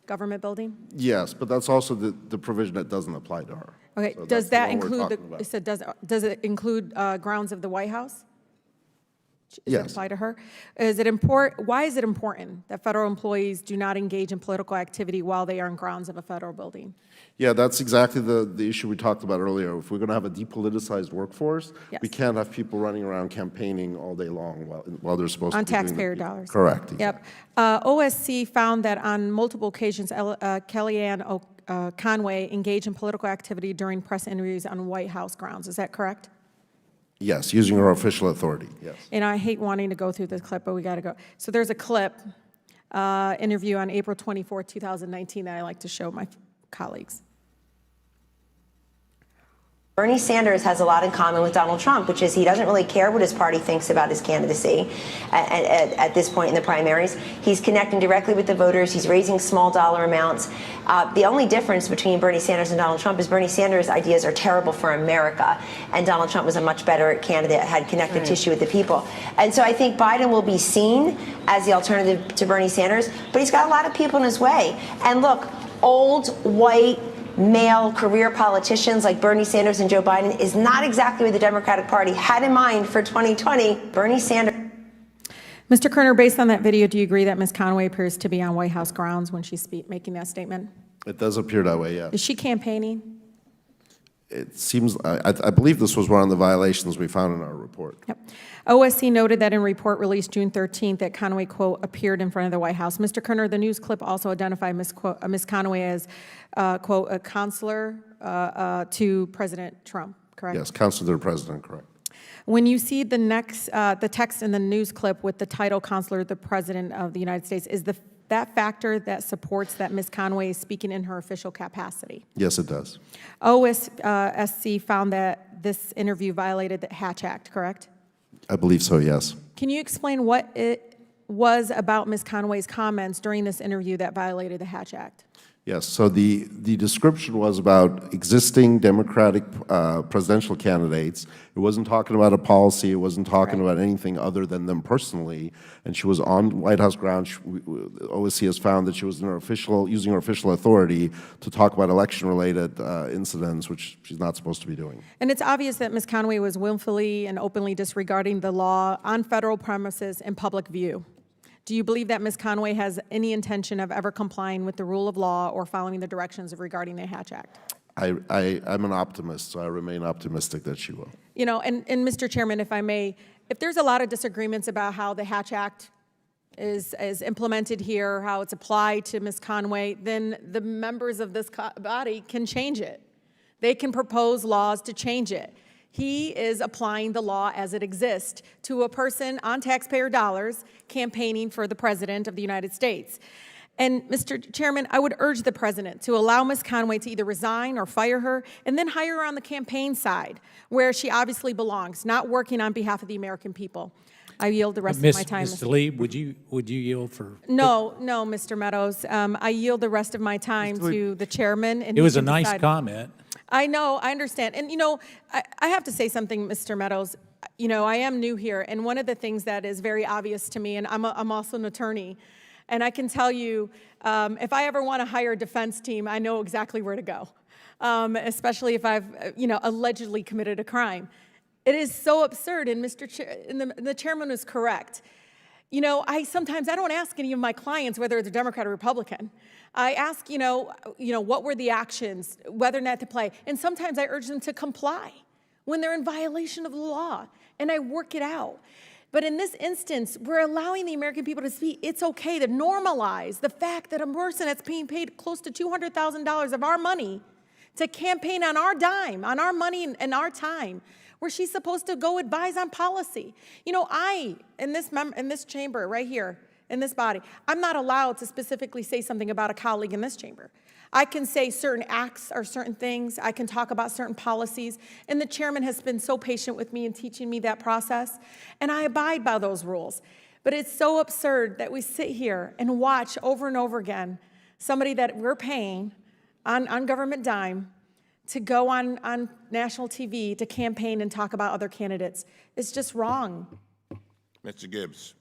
government building? Yes, but that's also the provision that doesn't apply to her. Okay, So does that's that the one we're include, talking about. does it include grounds of the White House? Does Yes. it apply to her? Why is it important that federal employees do not engage in political activity while they are on grounds of a federal building? Yeah, that's exactly the issue we talked about earlier. If we're going to have a depoliticized workforce, Yes. we can't have people running around campaigning all day long while they're supposed On to be doing taxpayer the- dollars. Correct. Yep. OSC found that on multiple occasions, Kellyanne Conway engaged in political activity during press interviews on White House grounds. Is that correct? Yes, using her official authority, yes. And I hate wanting to go through this clip, but we got to go. So there's a clip, interview on April 24, 2019, that I like to show my colleagues. Bernie Sanders has a lot in common with Donald Trump, which is he doesn't really care what his party thinks about his candidacy at this point in the primaries. He's connecting directly with the voters. He's raising small dollar amounts. The only difference between Bernie Sanders and Donald Trump is Bernie Sanders' ideas are terrible for America, and Donald Trump was a much better candidate, had connective tissue with the people. And so I think Biden will be seen as the alternative to Bernie Sanders, but he's got a lot of people in his way. And look, old, white, male career politicians like Bernie Sanders and Joe Biden is not exactly what the Democratic Party had in mind for 2020. Bernie Sanders. Mr. Kerner, based on that video, do you agree that Ms. Conway appears to be on White House grounds when she's making that statement? It does appear that way, yeah. Is she campaigning? It seems, I believe this was one of the violations we found in our report. Yep. OSC noted that in a report released June 13th that Conway, quote, appeared in front of the White House. Mr. Kerner, the news clip also identified Ms. Conway as, quote, a counselor to President Trump, correct? Yes, counselor to the president, correct. When you see the text in the news clip with the title counselor to the President of the United States, is that factor that supports that Ms. Conway is speaking in her official capacity? Yes, it does. OSC found that this interview violated the Hatch Act, correct? I believe so, yes. Can you explain what it was about Ms. Conway's comments during this interview that violated the Hatch Act? Yes, so the description was about existing Democratic presidential candidates. It wasn't talking about a policy. It wasn't talking about anything other than them personally. And she was on White House grounds. OSC has found that she was using her official authority to talk about election-related incidents, which she's not supposed to be doing. And it's obvious that Ms. Conway was willfully and openly disregarding the law on federal premises in public view. Do you believe that Ms. Conway has any intention of ever complying with the rule of law or following the directions regarding the Hatch Act? I'm an optimist, so I remain optimistic that she will. You know, and Mr. Chairman, if I may, if there's a lot of disagreements about how the Hatch Act is implemented here, how it's applied to Ms. Conway, then the members of this body can change it. They can propose laws to change it. He is applying the law as it exists to a person on taxpayer dollars campaigning for the President of the United States. And, Mr. Chairman, I would urge the President to allow Ms. Conway to either resign or fire her and then hire her on the campaign side, where she obviously belongs, not working on behalf of the American people. I yield the rest of my time. Mr. Lee, would you yield for? No, Mr. Meadows. I yield the rest of my time to the chairman. And it was a nice comment. I know, I understand. And, you know, I have to say something, Mr. Meadows. You know, I am new here, and one of the things that is very obvious to me, and I'm also an attorney, and I can tell you, if I ever want to hire a defense team, I know exactly where to go, especially if I've, allegedly committed a crime. It is so absurd, and the chairman was correct. You know, I don't ask any of my clients whether they're Democrat or Republican. I ask, what were the actions, whether or not to play. And sometimes I urge them to comply when they're in violation of the law, and I work it out. But in this instance, we're allowing the American people to speak. It's okay to normalize the fact that a person that's being paid close to $200,000 of our money to campaign on our dime, on our money and our time, where she's supposed to go advise on policy. You know, in this chamber right here, in this body, I'm not allowed to specifically say something about a colleague in this chamber. I can say certain acts or certain things. I can talk about certain policies. And the chairman has been so patient with me in teaching me that process. And I abide by those rules. But it's so absurd that we sit here and watch over and over again somebody that we're paying on government dime to go on national TV to campaign and talk about other candidates. It's just wrong. Mr. Gibbs.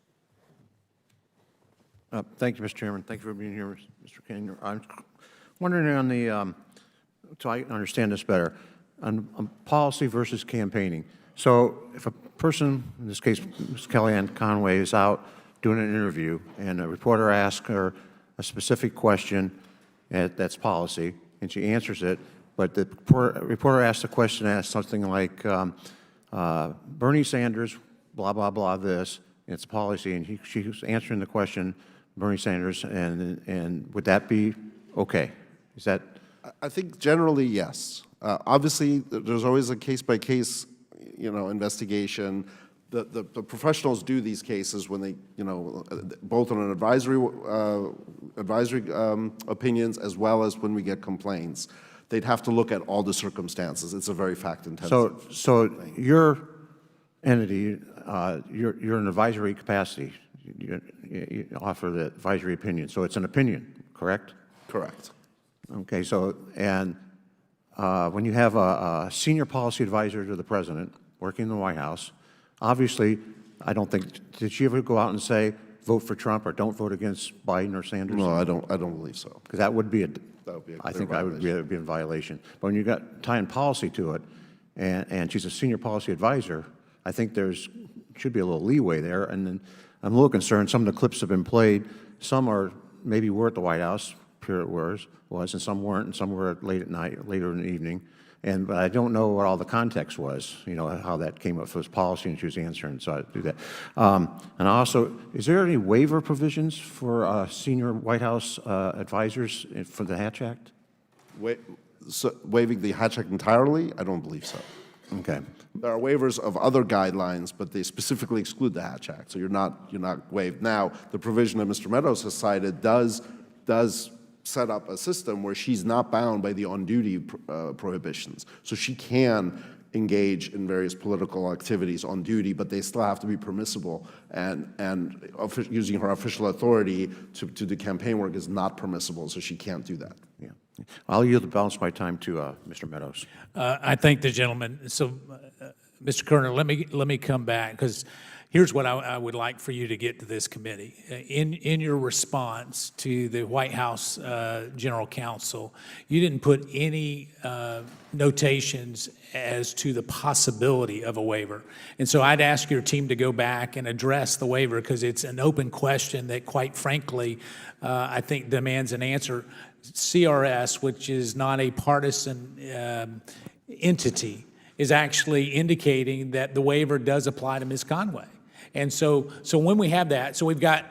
Thank you, Mr. Chairman. Thank you for being here, Mr. Kane. I'm wondering on the, so I understand this better, on policy versus campaigning. So if a person, in this case, Ms. Kellyanne Conway, is out doing an interview and a reporter asks her a specific question that's policy, and she answers it, but the reporter asks the question, asks something like, Bernie Sanders, blah, blah, blah, this, and it's policy, and she's answering the question, Bernie Sanders, and would that be okay? Is that? I think generally, yes. Obviously, there's always a case-by-case, investigation. The professionals do these cases when they, both on an advisory opinions as well as when we get complaints. They'd have to look at all the circumstances. It's a very fact-intensive. So your entity, you're an advisory capacity. You offer the advisory opinion. So it's an opinion, correct? Correct. Okay, so, and when you have a senior policy advisor to the president working in the White House, obviously, I don't think, did she ever go out and say, vote for Trump or don't vote against Biden or Sanders? No, I don't believe so. Because that would be I think that would be in violation. But when you got tying policy to it, and she's a senior policy advisor, I think should be a little leeway there. And then I'm a little concerned. Some of the clips have been played. Some maybe were at the White House, period was, and some weren't, and some were late at night, later in the evening. But I don't know what all the context was, how that came up for this policy, and she was answering, so I do that. And also, is there any waiver provisions for senior White House advisors for the Hatch Act? Waiving the Hatch Act entirely? I don't believe so. Okay. There are waivers of other guidelines, but they specifically exclude the Hatch Act, so you're not waived. Now, the provision that Mr. Meadows has cited does set up a system where she's not bound by the on-duty prohibitions. So she can engage in various political activities on duty, but they still have to be permissible, and using her official authority to do campaign work is not permissible, so she can't do that. Yeah. I'll yield the balance of my time to Mr. Meadows. I thank the gentleman. So, Mr. Kerner, let me come back, because here's what I would like for you to get to this committee. In your response to the White House General Counsel, you didn't put any notations as to the possibility of a waiver. And so I'd ask your team to go back and address the waiver, because it's an open question that, quite frankly, I think demands an answer. CRS, which is not a partisan entity, is actually indicating that the waiver does apply to Ms. Conway. And so when we have that, so we've got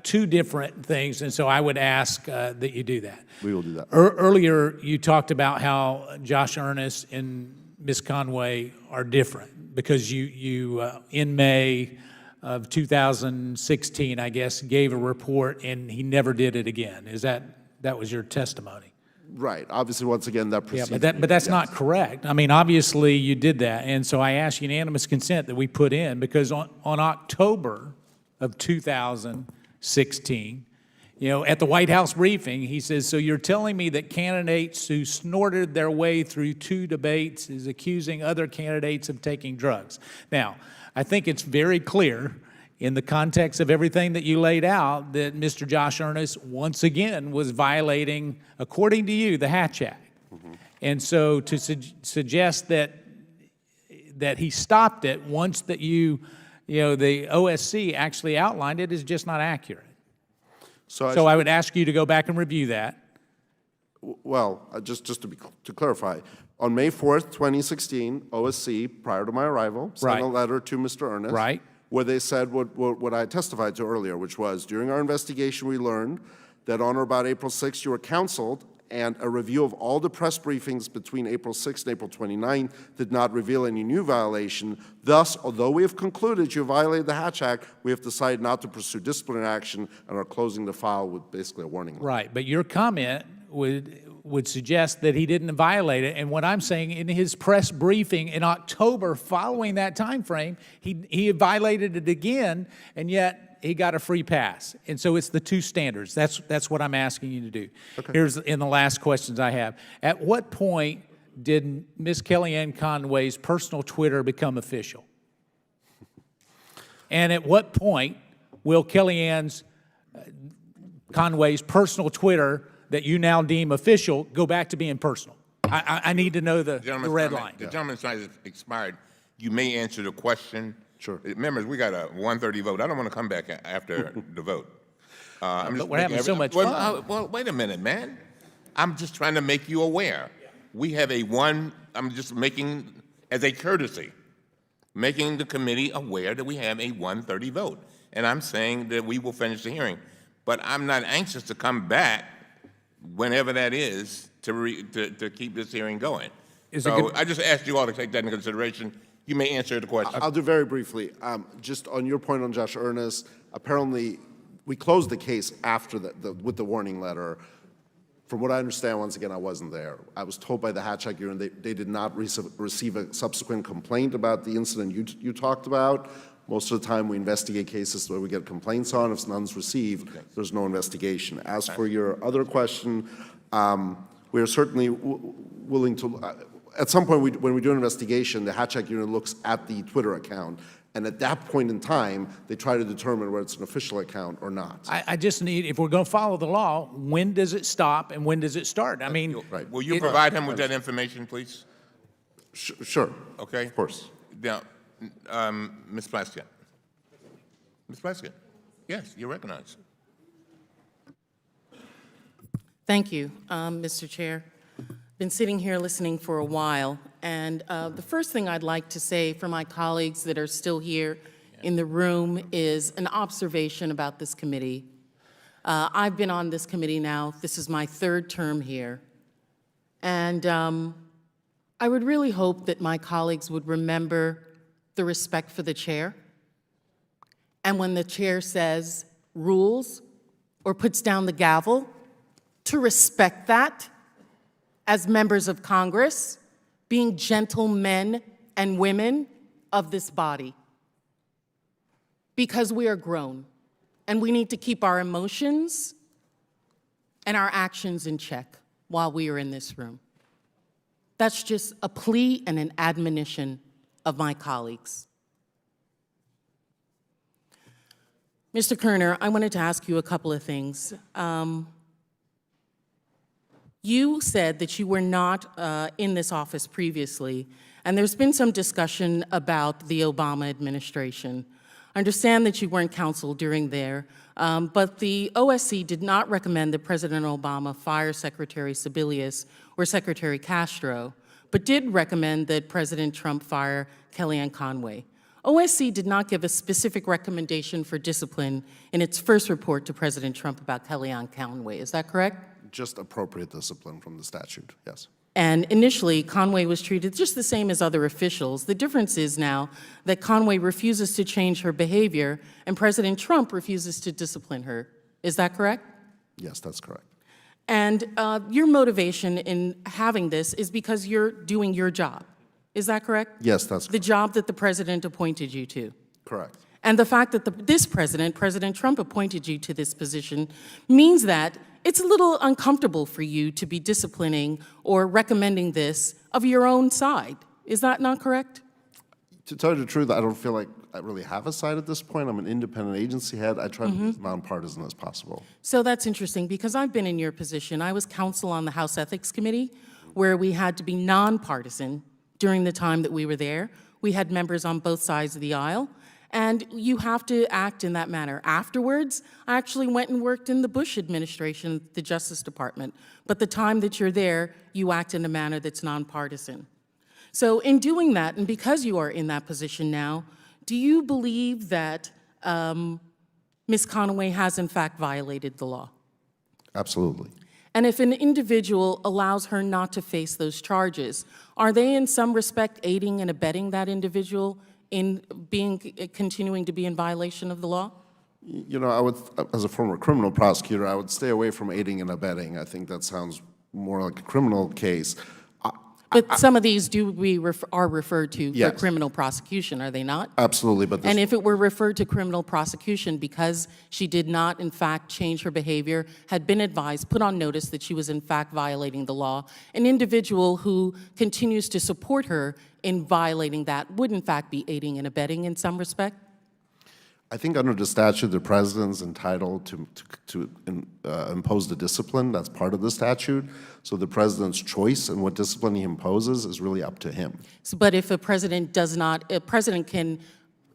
two different things, and so I would ask that you do that. We will do that. Earlier, you talked about how Josh Earnest and Ms. Conway are different, because you in May of 2016, I guess, gave a report and he never did it again. That was your testimony? Right. Obviously, once again, that precedes. Yeah, but that's not correct. I mean, obviously, you did that, and so I asked unanimous consent that we put in, because on October of 2016, at the White House briefing, he says, so you're telling me that candidates who snorted their way through 2 debates is accusing other candidates of taking drugs. Now, I think it's very clear in the context of everything that you laid out that Mr. Josh Earnest once again was violating, according to you, the Hatch Act. Mm-hmm. And so to suggest that he stopped it once that the OSC actually outlined it is just not accurate. So I would ask you to go back and review that. Well, just to clarify, on May 4th, 2016, OSC, prior to my arrival, sent a letter to Mr. Earnest. Right. Where they said what I testified to earlier, which was, during our investigation, we learned that on or about April 6th, you were counseled, and a review of all the press briefings between April 6th and April 29th did not reveal any new violation. Thus, although we have concluded you violated the Hatch Act, we have decided not to pursue disciplinary action and are closing the file with basically a warning letter. Right, but your comment would suggest that he didn't violate it. And what I'm saying, in his press briefing in October following that time frame, he violated it again, and yet he got a free pass. And so it's the two standards. That's what I'm asking you to do. Okay. Here's in the last questions I have. At what point did Ms. Kellyanne Conway's personal Twitter become official? And at what point will Kellyanne Conway's personal Twitter that you now deem official go back to being personal? I need to know the red line. The gentleman's time has expired. You may answer the question. Sure. Members, we got a 1:30 vote. I don't want to come back after the vote. But we're having so much fun. Well, wait a minute, man. I'm just trying to make you aware. We have I'm just making, as a courtesy, making the committee aware that we have a 1:30 vote. And I'm saying that we will finish the hearing. But I'm not anxious to come back whenever that is to keep this hearing going. So I just asked you all to take that into consideration. You may answer the question. I'll do very briefly. Just on your point on Josh Earnest, apparently we closed the case after with the warning letter. From what I understand, once again, I wasn't there. I was told by the Hatch Act Union they did not receive a subsequent complaint about the incident you talked about. Most of the time, we investigate cases where we get complaints on. If none's received, there's no investigation. As for your other question, we are certainly willing to, at some point when we do an investigation, the Hatch Act Union looks at the Twitter account, and at that point in time, they try to determine whether it's an official account or not. I just need, if we're going to follow the law, when does it stop and when does it start? I mean, Right. Will you provide him with that information, please? Sure. Okay. Of course. Now, Ms. Plaskett. Ms. Plaskett, yes, you're recognized. Thank you, Mr. Chair. Been sitting here listening for a while, and the first thing I'd like to say for my colleagues that are still here in the room is an observation about this committee. I've been on this committee now, this is my 3rd term here, and I would really hope that my colleagues would remember the respect for the chair, and when the chair says rules or puts down the gavel, to respect that as members of Congress, being gentlemen and women of this body. Because we are grown, and we need to keep our emotions and our actions in check while we are in this room. That's just a plea and an admonition of my colleagues. Mr. Kerner, I wanted to ask you a couple of things. You said that you were not in this office previously, and there's been some discussion about the Obama administration. I understand that you weren't counsel during there, but the OSC did not recommend that President Obama fire Secretary Sebelius or Secretary Castro, but did recommend that President Trump fire Kellyanne Conway. OSC did not give a specific recommendation for discipline in its first report to President Trump about Kellyanne Conway. Is that correct? Just appropriate discipline from the statute, yes. And initially, Conway was treated just the same as other officials. The difference is now that Conway refuses to change her behavior and President Trump refuses to discipline her. Is that correct? Yes, that's correct. And your motivation in having this is because you're doing your job. Is that correct? Yes, that's correct. The job that the president appointed you to. Correct. And the fact that this president, President Trump, appointed you to this position means that it's a little uncomfortable for you to be disciplining or recommending this of your own side. Is that not correct? To tell you the truth, I don't feel like I really have a side at this point. I'm an independent agency head. I try to be as nonpartisan as possible. So that's interesting because I've been in your position. I was counsel on the House Ethics Committee where we had to be nonpartisan during the time that we were there. We had members on both sides of the aisle. And you have to act in that manner. Afterwards, I actually went and worked in the Bush administration, the Justice Department. But the time that you're there, you act in a manner that's nonpartisan. So in doing that, and because you are in that position now, do you believe that Ms. Conway has in fact violated the law? Absolutely. And if an individual allows her not to face those charges, are they in some respect aiding and abetting that individual in continuing to be in violation of the law? You know, I would, as a former criminal prosecutor, I would stay away from aiding and abetting. I think that sounds more like a criminal case. But some of these are referred to Yes. for criminal prosecution, are they not? Absolutely, but And if it were referred to criminal prosecution because she did not, in fact, change her behavior, had been advised, put on notice that she was, in fact, violating the law, an individual who continues to support her in violating that would, in fact, be aiding and abetting in some respect? I think under the statute, the president's entitled to impose the discipline. That's part of the statute. So the president's choice in what discipline he imposes is really up to him. So, but if a president does not, a president can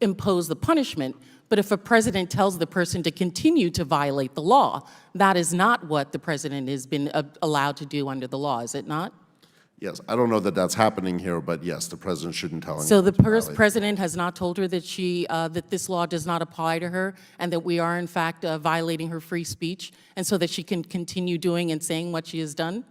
impose the punishment, but if a president tells the person to continue to violate the law, that is not what the president has been allowed to do under the law, is it not? Yes, I don't know that that's happening here, but yes, the president shouldn't tell anyone. So the to violate. president has not told her that that this law does not apply to her, and that we are in fact violating her free speech, and so that she can continue doing and saying what she has done?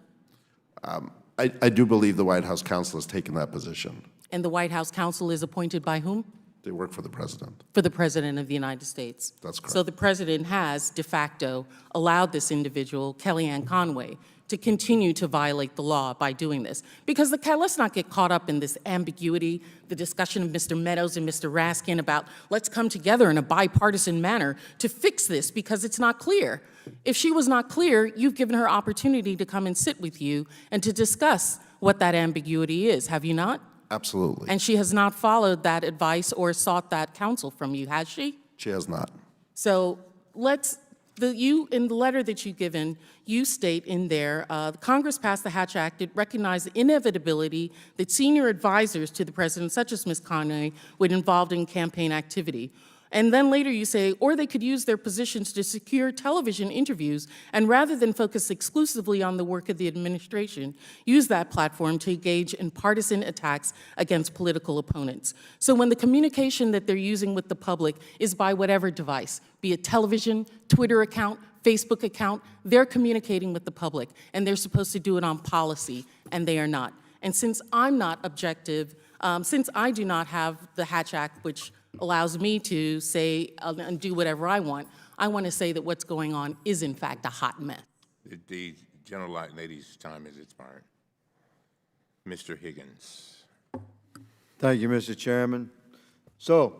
I do believe the White House counsel has taken that position. And the White House counsel is appointed by whom? They work for the president. For the President of the United States. That's correct. So the President has, de facto, allowed this individual, Kellyanne Conway, to continue to violate the law by doing this. Because let's not get caught up in this ambiguity, the discussion of Mr. Meadows and Mr. Raskin about let's come together in a bipartisan manner to fix this because it's not clear. If she was not clear, you've given her opportunity to come and sit with you and to discuss what that ambiguity is, have you not? Absolutely. And she has not followed that advice or sought that counsel from you, has she? She has not. So in the letter that you've given, you state in there, Congress passed the Hatch Act. It recognized the inevitability that senior advisors to the president, such as Ms. Conway, would involved in campaign activity. And then later you say, or they could use their positions to secure television interviews, and rather than focus exclusively on the work of the administration, use that platform to engage in partisan attacks against political opponents. So when the communication that they're using with the public is by whatever device, be it television, Twitter account, Facebook account, they're communicating with the public, and they're supposed to do it on policy, and they are not. And since I'm not objective, since I do not have the Hatch Act, which allows me to say and do whatever I want to say that what's going on is in fact a hot mess. The general lady's time is expired. Mr. Higgins. Thank you, Mr. Chairman. So,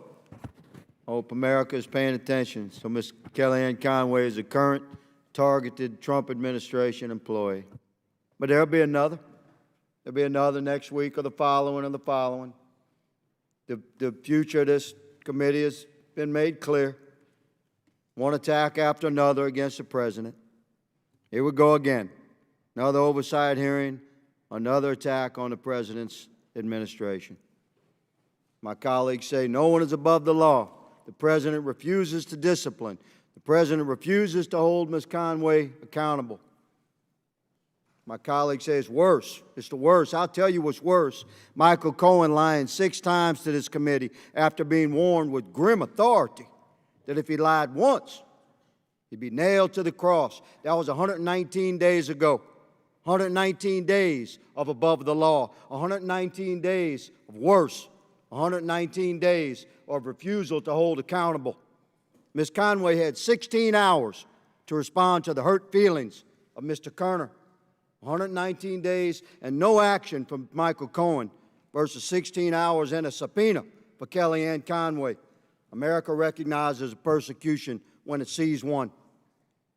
I hope America is paying attention. So, Ms. Kellyanne Conway is a current targeted Trump administration employee. But there'll be another. There'll be another next week or the following and the following. The future of this committee has been made clear. One attack after another against the president. Here we go again. Another oversight hearing, another attack on the president's administration. My colleagues say no one is above the law. The president refuses to discipline. The president refuses to hold Ms. Conway accountable. My colleagues say it's worse. It's the worst. I'll tell you what's worse. Michael Cohen lying 6 times to this committee after being warned with grim authority that if he lied once, he'd be nailed to the cross. That was 119 days ago. 119 days of above the law. 119 days of worse. 119 days of refusal to hold accountable. Ms. Conway had 16 hours to respond to the hurt feelings of Mr. Kerner. 119 days and no action from Michael Cohen versus 16 hours and a subpoena for Kellyanne Conway. America recognizes a persecution when it sees one.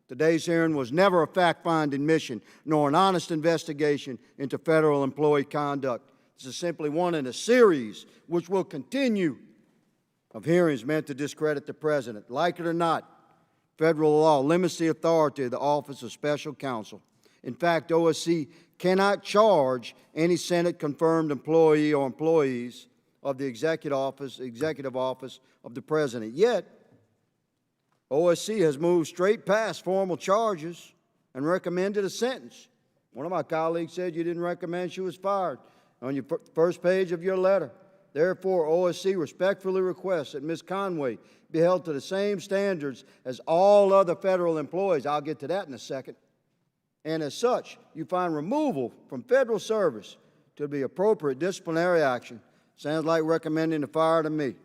Today's hearing was never a fact-finding mission, nor an honest investigation into federal employee conduct. This is simply one in a series which will continue of hearings meant to discredit the president. Like it or not, federal law limits the authority of the Office of Special Counsel. In fact, OSC cannot charge any Senate-confirmed employee or employees of the executive office of the president. Yet, OSC has moved straight past formal charges and recommended a sentence. One of my colleagues said you didn't recommend she was fired on your first page of your letter. Therefore, OSC respectfully requests that Ms. Conway be held to the same standards as all other federal employees. I'll get to that in a second. And as such, you find removal from federal service to be appropriate disciplinary action. Sounds like recommending the fire to me.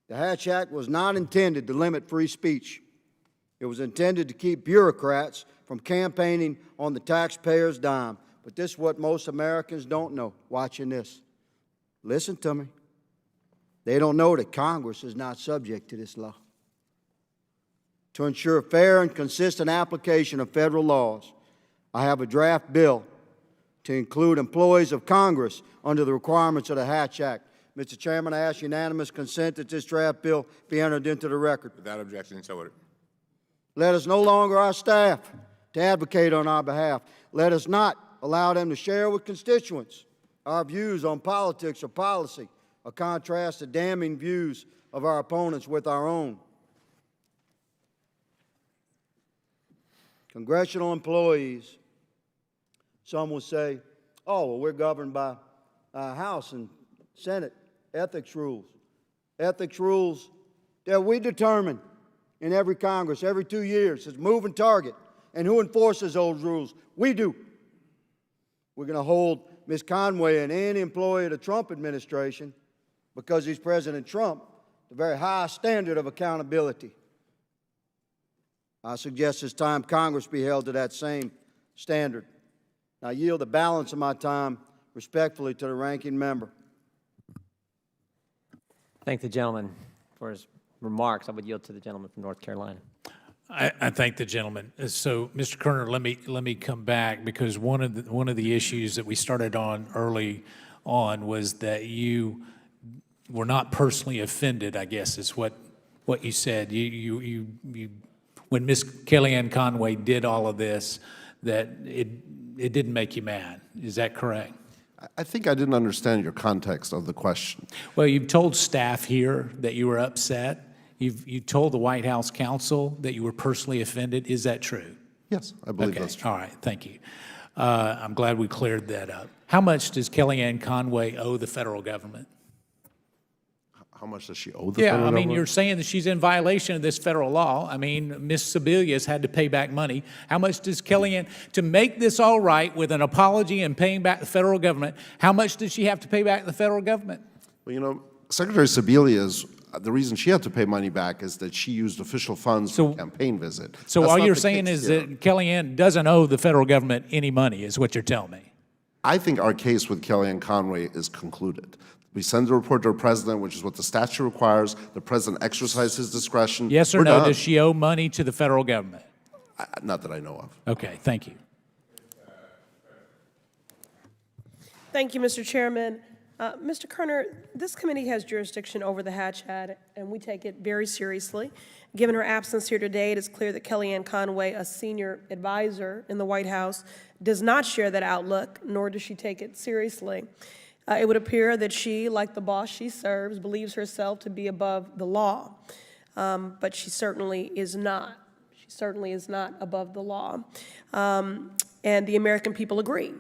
The Hatch Act was not intended to limit free speech. It was intended to keep bureaucrats from campaigning on the taxpayer's dime. But this is what most Americans don't know watching this. Listen to me. They don't know that Congress is not subject to this law. To ensure fair and consistent application of federal laws, I have a draft bill to include employees of Congress under the requirements of the Hatch Act. Mr. Chairman, I ask unanimous consent that this draft bill be entered into the record. Without objection, so ordered. Let us no longer our staff to advocate on our behalf. Let us not allow them to share with constituents our views on politics or policy, or contrast the damning views of our opponents with our own. Congressional employees, some will say, oh, well, we're governed by House and Senate ethics rules. Ethics rules that we determine in every Congress, every 2 years. It's a moving target. And who enforces those rules? We do. We're going to hold Ms. Conway and any employee of the Trump administration, because he's President Trump, the very highest standard of accountability. I suggest it's time Congress be held to that same standard. I yield the balance of my time respectfully to the ranking member. Thank the gentleman for his remarks. I would yield to the gentleman from North Carolina. I thank the gentleman. So, Mr. Kerner, let me come back, because one of the issues that we started on early on was that you were not personally offended, I guess is what you said. You when Ms. Kellyanne Conway did all of this, that it didn't make you mad. Is that correct? I think I didn't understand your context of the question. Well, you've told staff here that you were upset. You told the White House counsel that you were personally offended. Is that true? Yes, I believe Okay. that's true. All right, thank you. I'm glad we cleared that up. How much does Kellyanne Conway owe the federal government? How much does she owe the federal I mean, government? you're saying that she's in violation of this federal law. I mean, Ms. Sebelius had to pay back money. How much does Kellyanne, to make this all right with an apology and paying back the federal government, how much does she have to pay back the federal government? Well, you know, Secretary Sebelius, the reason she had to pay money back is that she used official funds for a campaign visit. So That's all not you're the saying case is here. that Kellyanne doesn't owe the federal government any money, is what you're telling me? I think our case with Kellyanne Conway is concluded. We send a report to the president, which is what the statute requires. The president exercises his discretion. Yes or We're no, done. does she owe money to the federal government? Not that I know of. Okay, thank you. Thank you, Mr. Chairman. Mr. Kerner, this committee has jurisdiction over the Hatch Act, and we take it very seriously. Given her absence here today, it is clear that Kellyanne Conway, a senior advisor in the White House, does not share that outlook, nor does she take it seriously. It would appear that she, like the boss she serves, believes herself to be above the law, but she certainly is not. She certainly is not above the law, and the American people agree.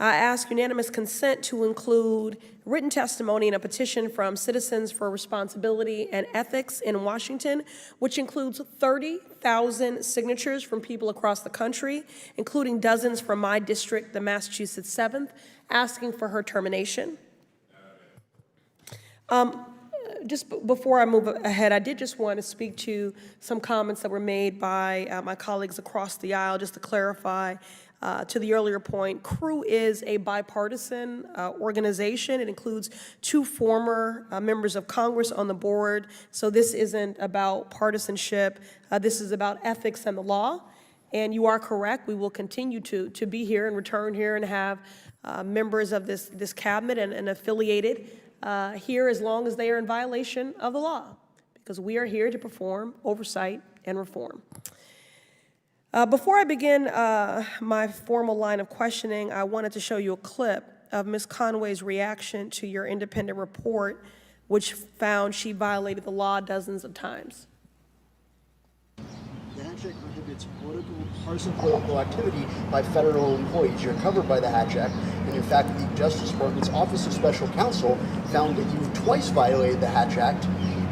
I ask unanimous consent to include written testimony in a petition from Citizens for Responsibility and Ethics in Washington, which includes 30,000 signatures from people across the country, including dozens from my district, the Massachusetts 7th, asking for her termination. Just before I move ahead, I did just want to speak to some comments that were made by my colleagues across the aisle, just to clarify. To the earlier point, CREW is a bipartisan organization. It includes 2 former members of Congress on the board, so this isn't about partisanship. This is about ethics and the law, and you are correct. We will continue to be here and return here and have members of this cabinet and affiliated here as long as they are in violation of the law, because we are here to perform oversight and reform. Before I begin my formal line of questioning, I wanted to show you a clip of Ms. Conway's reaction to your independent report, which found she violated the law dozens of times. The Hatch Act prohibits partisan political activity by federal employees. You're covered by the Hatch Act, and in fact, the Justice Department's Office of Special Counsel found that you've twice violated the Hatch Act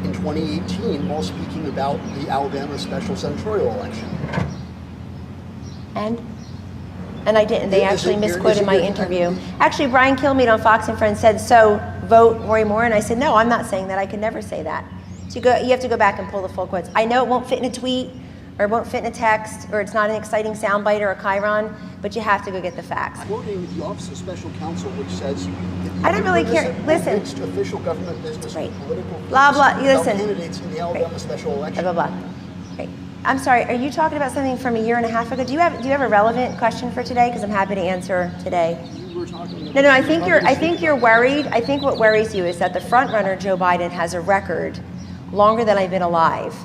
in 2018 while speaking about the Alabama special senatorial election. And I didn't. They actually misquoted my interview. Actually, Brian Kilmeade on Fox and Friends said, "So vote Roy Moore," and I said, "No, I'm not saying that. I can never say that." So you have to go back and pull the full quotes. I know it won't fit in a tweet, or it won't fit in a text, or it's not an exciting soundbite or a chyron, but you have to go get the facts. Quoting the Office of Special Counsel, which says that I don't really care. Listen. mixed official government business with political Blah, blah. purposes Listen. candidates in the Alabama special election. Blah, blah, blah. Right. I'm sorry, are you talking about something from a year and a half ago? Do you have a relevant question for today? Because I'm happy to answer today. No, I think you're worried. I think what worries you is that the front runner, Joe Biden, has a record longer than I've been alive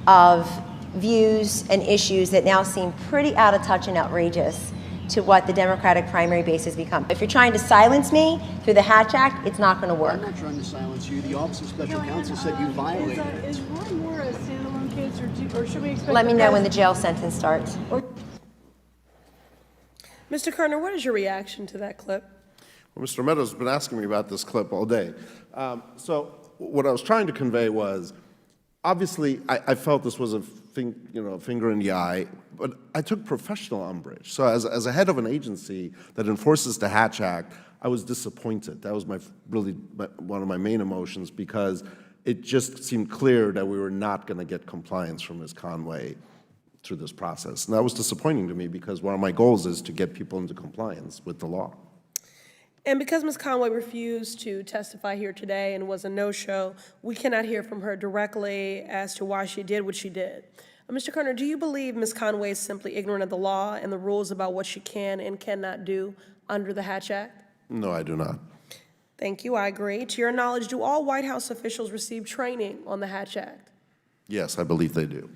of views and issues that now seem pretty out of touch and outrageous to what the Democratic primary base has become. If you're trying to silence me through the Hatch Act, it's not going to work. I'm not trying to silence you. The Office of Special Counsel said you violated it. Is Roy Moore a standalone case, or should we expect? Let me know when the jail sentence starts. Mr. Kerner, what is your reaction to that clip? Well, Mr. Meadows has been asking me about this clip all day. So what I was trying to convey was, obviously, I felt this was a finger in the eye, but I took professional umbrage. So as a head of an agency that enforces the Hatch Act, I was disappointed. That was one of my main emotions, because it just seemed clear that we were not going to get compliance from Ms. Conway through this process. And that was disappointing to me because one of my goals is to get people into compliance with the law. And because Ms. Conway refused to testify here today and was a no-show, we cannot hear from her directly as to why she did what she did. Mr. Kerner, do you believe Ms. Conway is simply ignorant of the law and the rules about what she can and cannot do under the Hatch Act? No, I do not. Thank you, I agree. To your knowledge, do all White House officials receive training on the Hatch Act? Yes, I believe they do.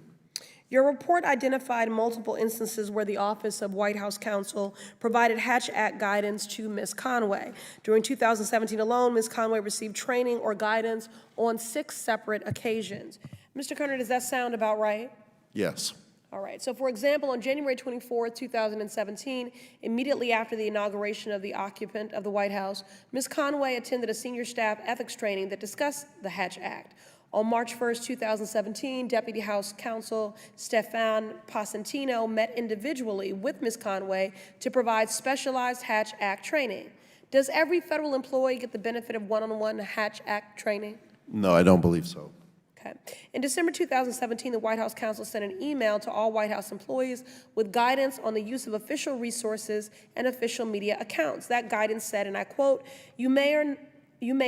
Your report identified multiple instances where the Office of White House Counsel provided Hatch Act guidance to Ms. Conway. During 2017 alone, Ms. Conway received training or guidance on 6 separate occasions. Mr. Kerner, does that sound about right? Yes. All right. So, for example, on January 24, 2017, immediately after the inauguration of the occupant of the White House, Ms. Conway attended a senior staff ethics training that discussed the Hatch Act. On March 1, 2017, Deputy House Counsel Stefan Pasentino met individually with Ms. Conway to provide specialized Hatch Act training. Does every federal employee get the benefit of one-on-one Hatch Act training? No, I don't believe so. Okay. In December 2017, the White House Counsel sent an email to all White House employees with guidance on the use of official resources and official media accounts. That guidance said, and I quote, you may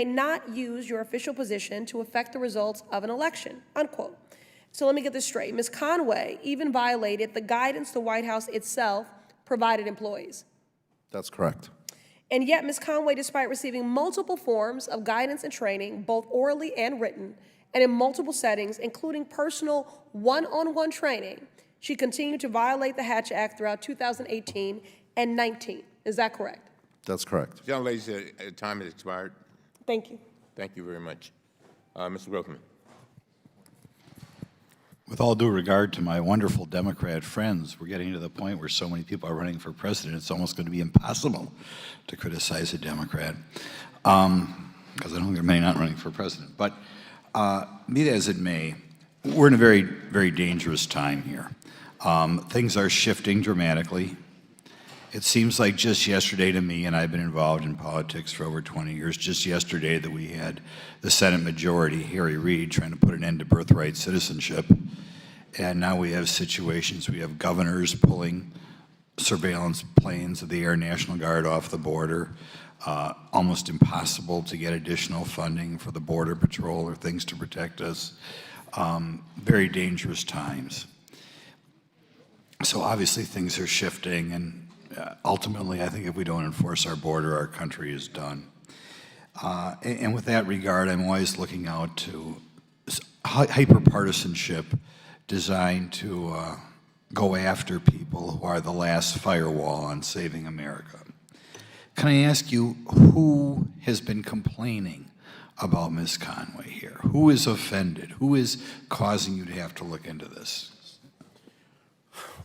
not use your official position to affect the results of an election, unquote. So let me get this straight. Ms. Conway even violated the guidance the White House itself provided employees. That's correct. And yet, Ms. Conway, despite receiving multiple forms of guidance and training, both orally and written, and in multiple settings, including personal one-on-one training, she continued to violate the Hatch Act throughout 2018 and 19. Is that correct? That's correct. Young lady said time has expired. Thank you. Thank you very much. Mr. Grothman. With all due regard to my wonderful Democrat friends, we're getting to the point where so many people are running for president, it's almost going to be impossible to criticize a Democrat, because I don't think there are many not running for president. But be that as it may, we're in a very, very dangerous time here. Things are shifting dramatically. It seems like just yesterday to me, and I've been involved in politics for over 20 years, just yesterday that we had the Senate majority, Harry Reid, trying to put an end to birthright citizenship. And now we have situations, we have governors pulling surveillance planes of the Air National Guard off the border, almost impossible to get additional funding for the Border Patrol or things to protect us. Very dangerous times. So obviously things are shifting, and ultimately, I think if we don't enforce our border, our country is done. And with that regard, I'm always looking out to hyper-partisanship designed to go after people who are the last firewall on saving America. Can I ask you, who has been complaining about Ms. Conway here? Who is offended? Who is causing you to have to look into this?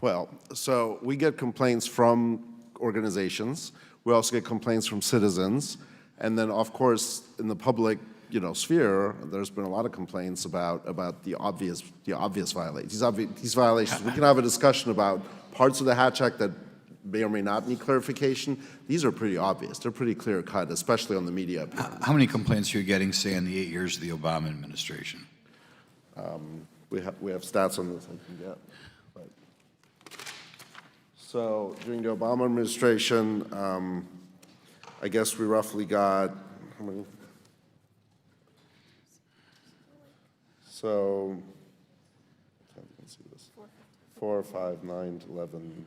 Well, so we get complaints from organizations. We also get complaints from citizens. And then, of course, in the public, sphere, there's been a lot of complaints about the obvious violations. These violations, we can have a discussion about parts of the Hatch Act that may or may not need clarification. These are pretty obvious. They're pretty clear-cut, especially on the media appearance. How many complaints are you getting, say, in the 8 years of the Obama administration? We have stats on this I can get. So during the Obama administration, I guess we roughly got, how many? So, let's see this, 4, 5, 9, 11.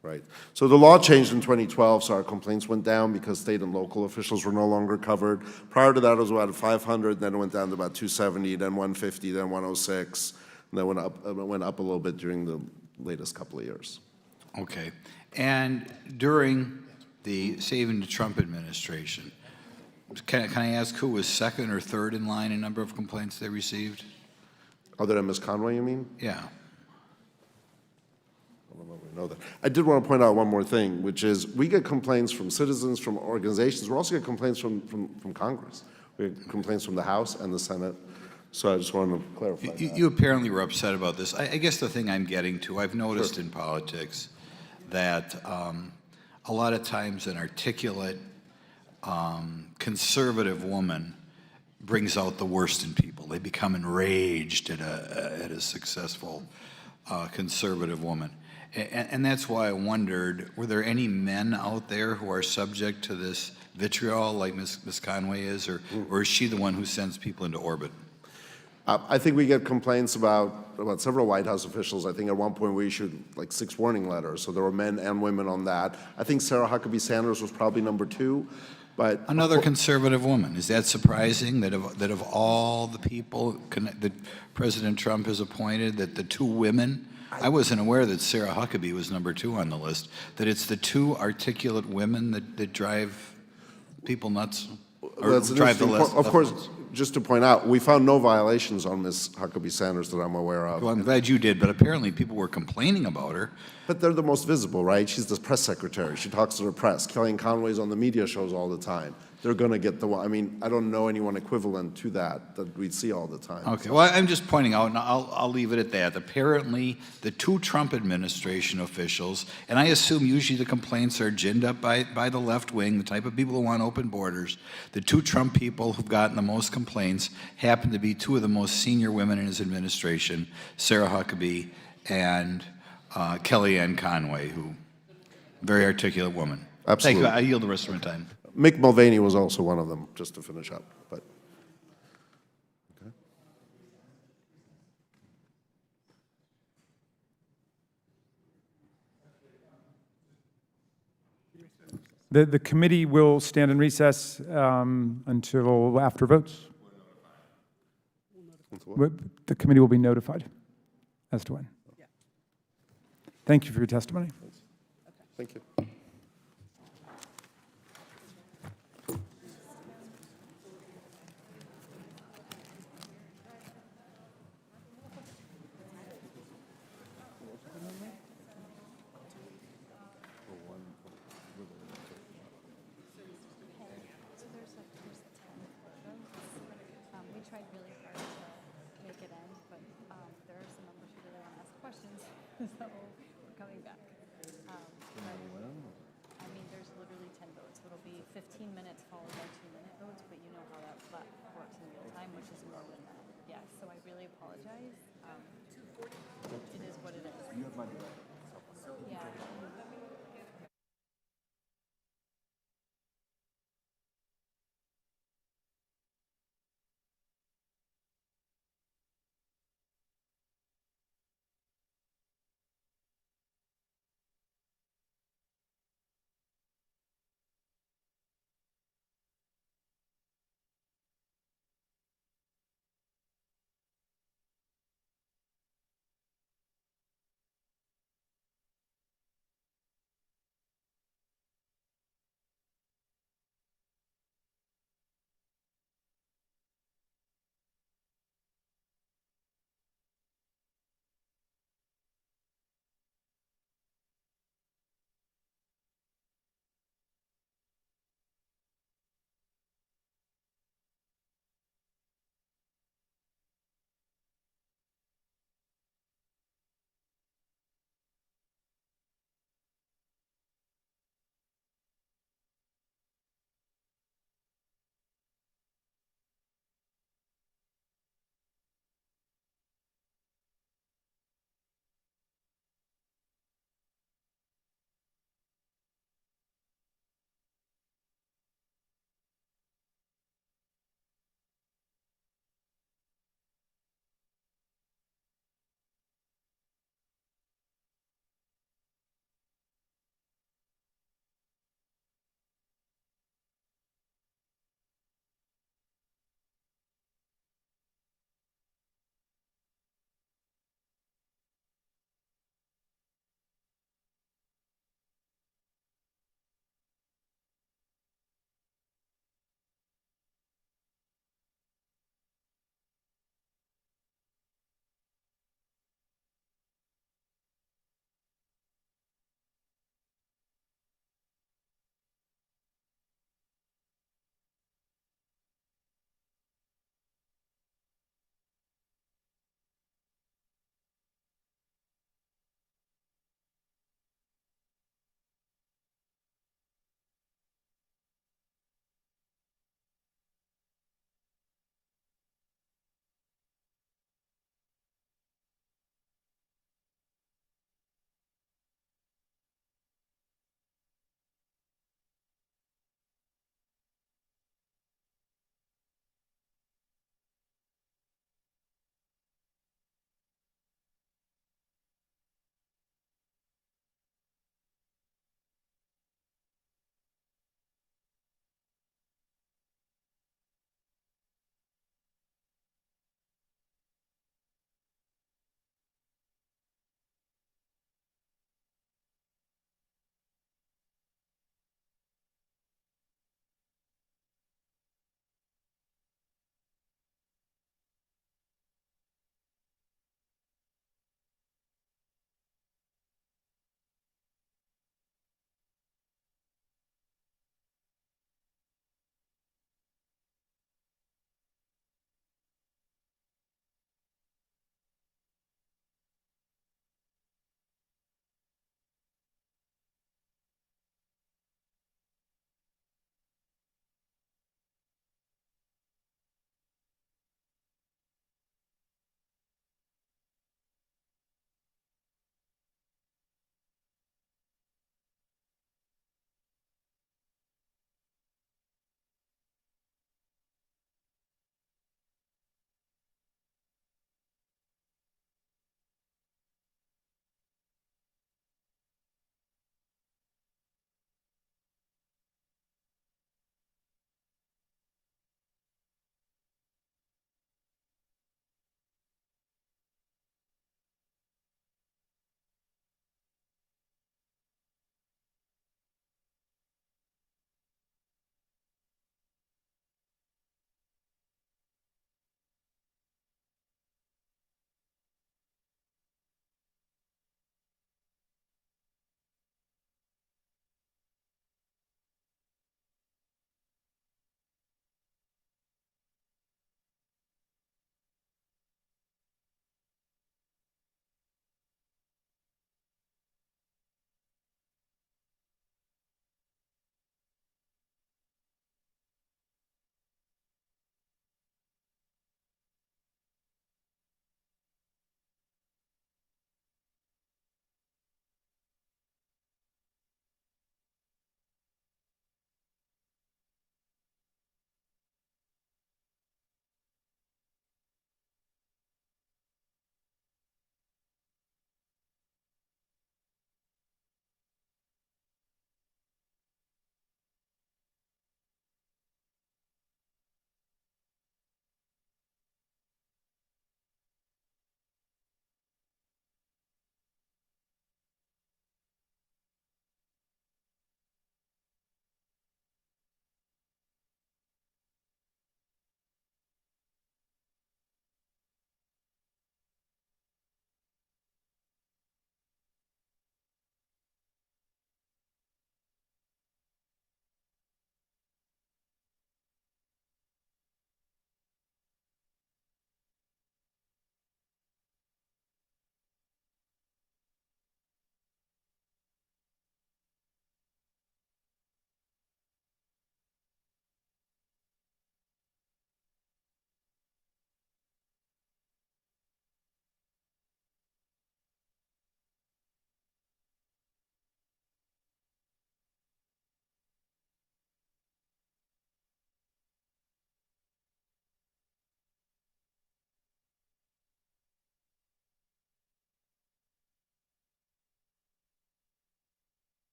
Right. So the law changed in 2012, so our complaints went down because state and local officials were no longer covered. Prior to that, it was about 500, then it went down to about 270, then 150, then 106, and then went up a little bit during the latest couple of years. Okay. And during the saving the Trump administration, can I ask who was second or third in line in number of complaints they received? Other than Ms. Conway, you mean? Yeah. Know that. I did want to point out one more thing, which is we get complaints from citizens, from organizations. We also get complaints from Congress. We get complaints from the House and the Senate. So I just wanted to clarify that. You apparently were upset about this. I guess the thing I'm getting to, I've noticed in politics that a lot of times an articulate, conservative woman brings out the worst in people. They become enraged at a successful conservative woman. And that's why I wondered, were there any men out there who are subject to this vitriol like Ms. Conway is, or is she the one who sends people into orbit? I think we get complaints about several White House officials. I think at one point we issued like 6 warning letters, so there were men and women on that. I think Sarah Huckabee Sanders was probably number 2. But another conservative woman. Is that surprising that of all the people that President Trump has appointed, that the 2 women, I wasn't aware that Sarah Huckabee was number 2 on the list, that it's the 2 articulate women that drive people nuts? Or drive the list? Of course, just to point out, we found no violations on Ms. Huckabee Sanders that I'm aware of. Well, I'm glad you did, but apparently people were complaining about her. But they're the most visible, right? She's the press secretary. She talks to the press. Kellyanne Conway's on the media shows all the time. They're going to get the one. I mean, I don't know anyone equivalent to that we see all the time. Okay, well, I'm just pointing out, and I'll leave it at that. Apparently, the 2 Trump administration officials, and I assume usually the complaints are ginned up by the left wing, the type of people who want open borders. The 2 Trump people who've gotten the most complaints happen to be 2 of the most senior women in his administration, Sarah Huckabee and Kellyanne Conway, who very articulate woman. Absolutely. Thank you. I yield the rest of my time. Mick Mulvaney was also one of them, just to finish up. But okay. The committee will stand in recess until after votes. The committee will be notified as to when. Thank you for your testimony. Thank you. It is what it is. You have my direct. So, yeah.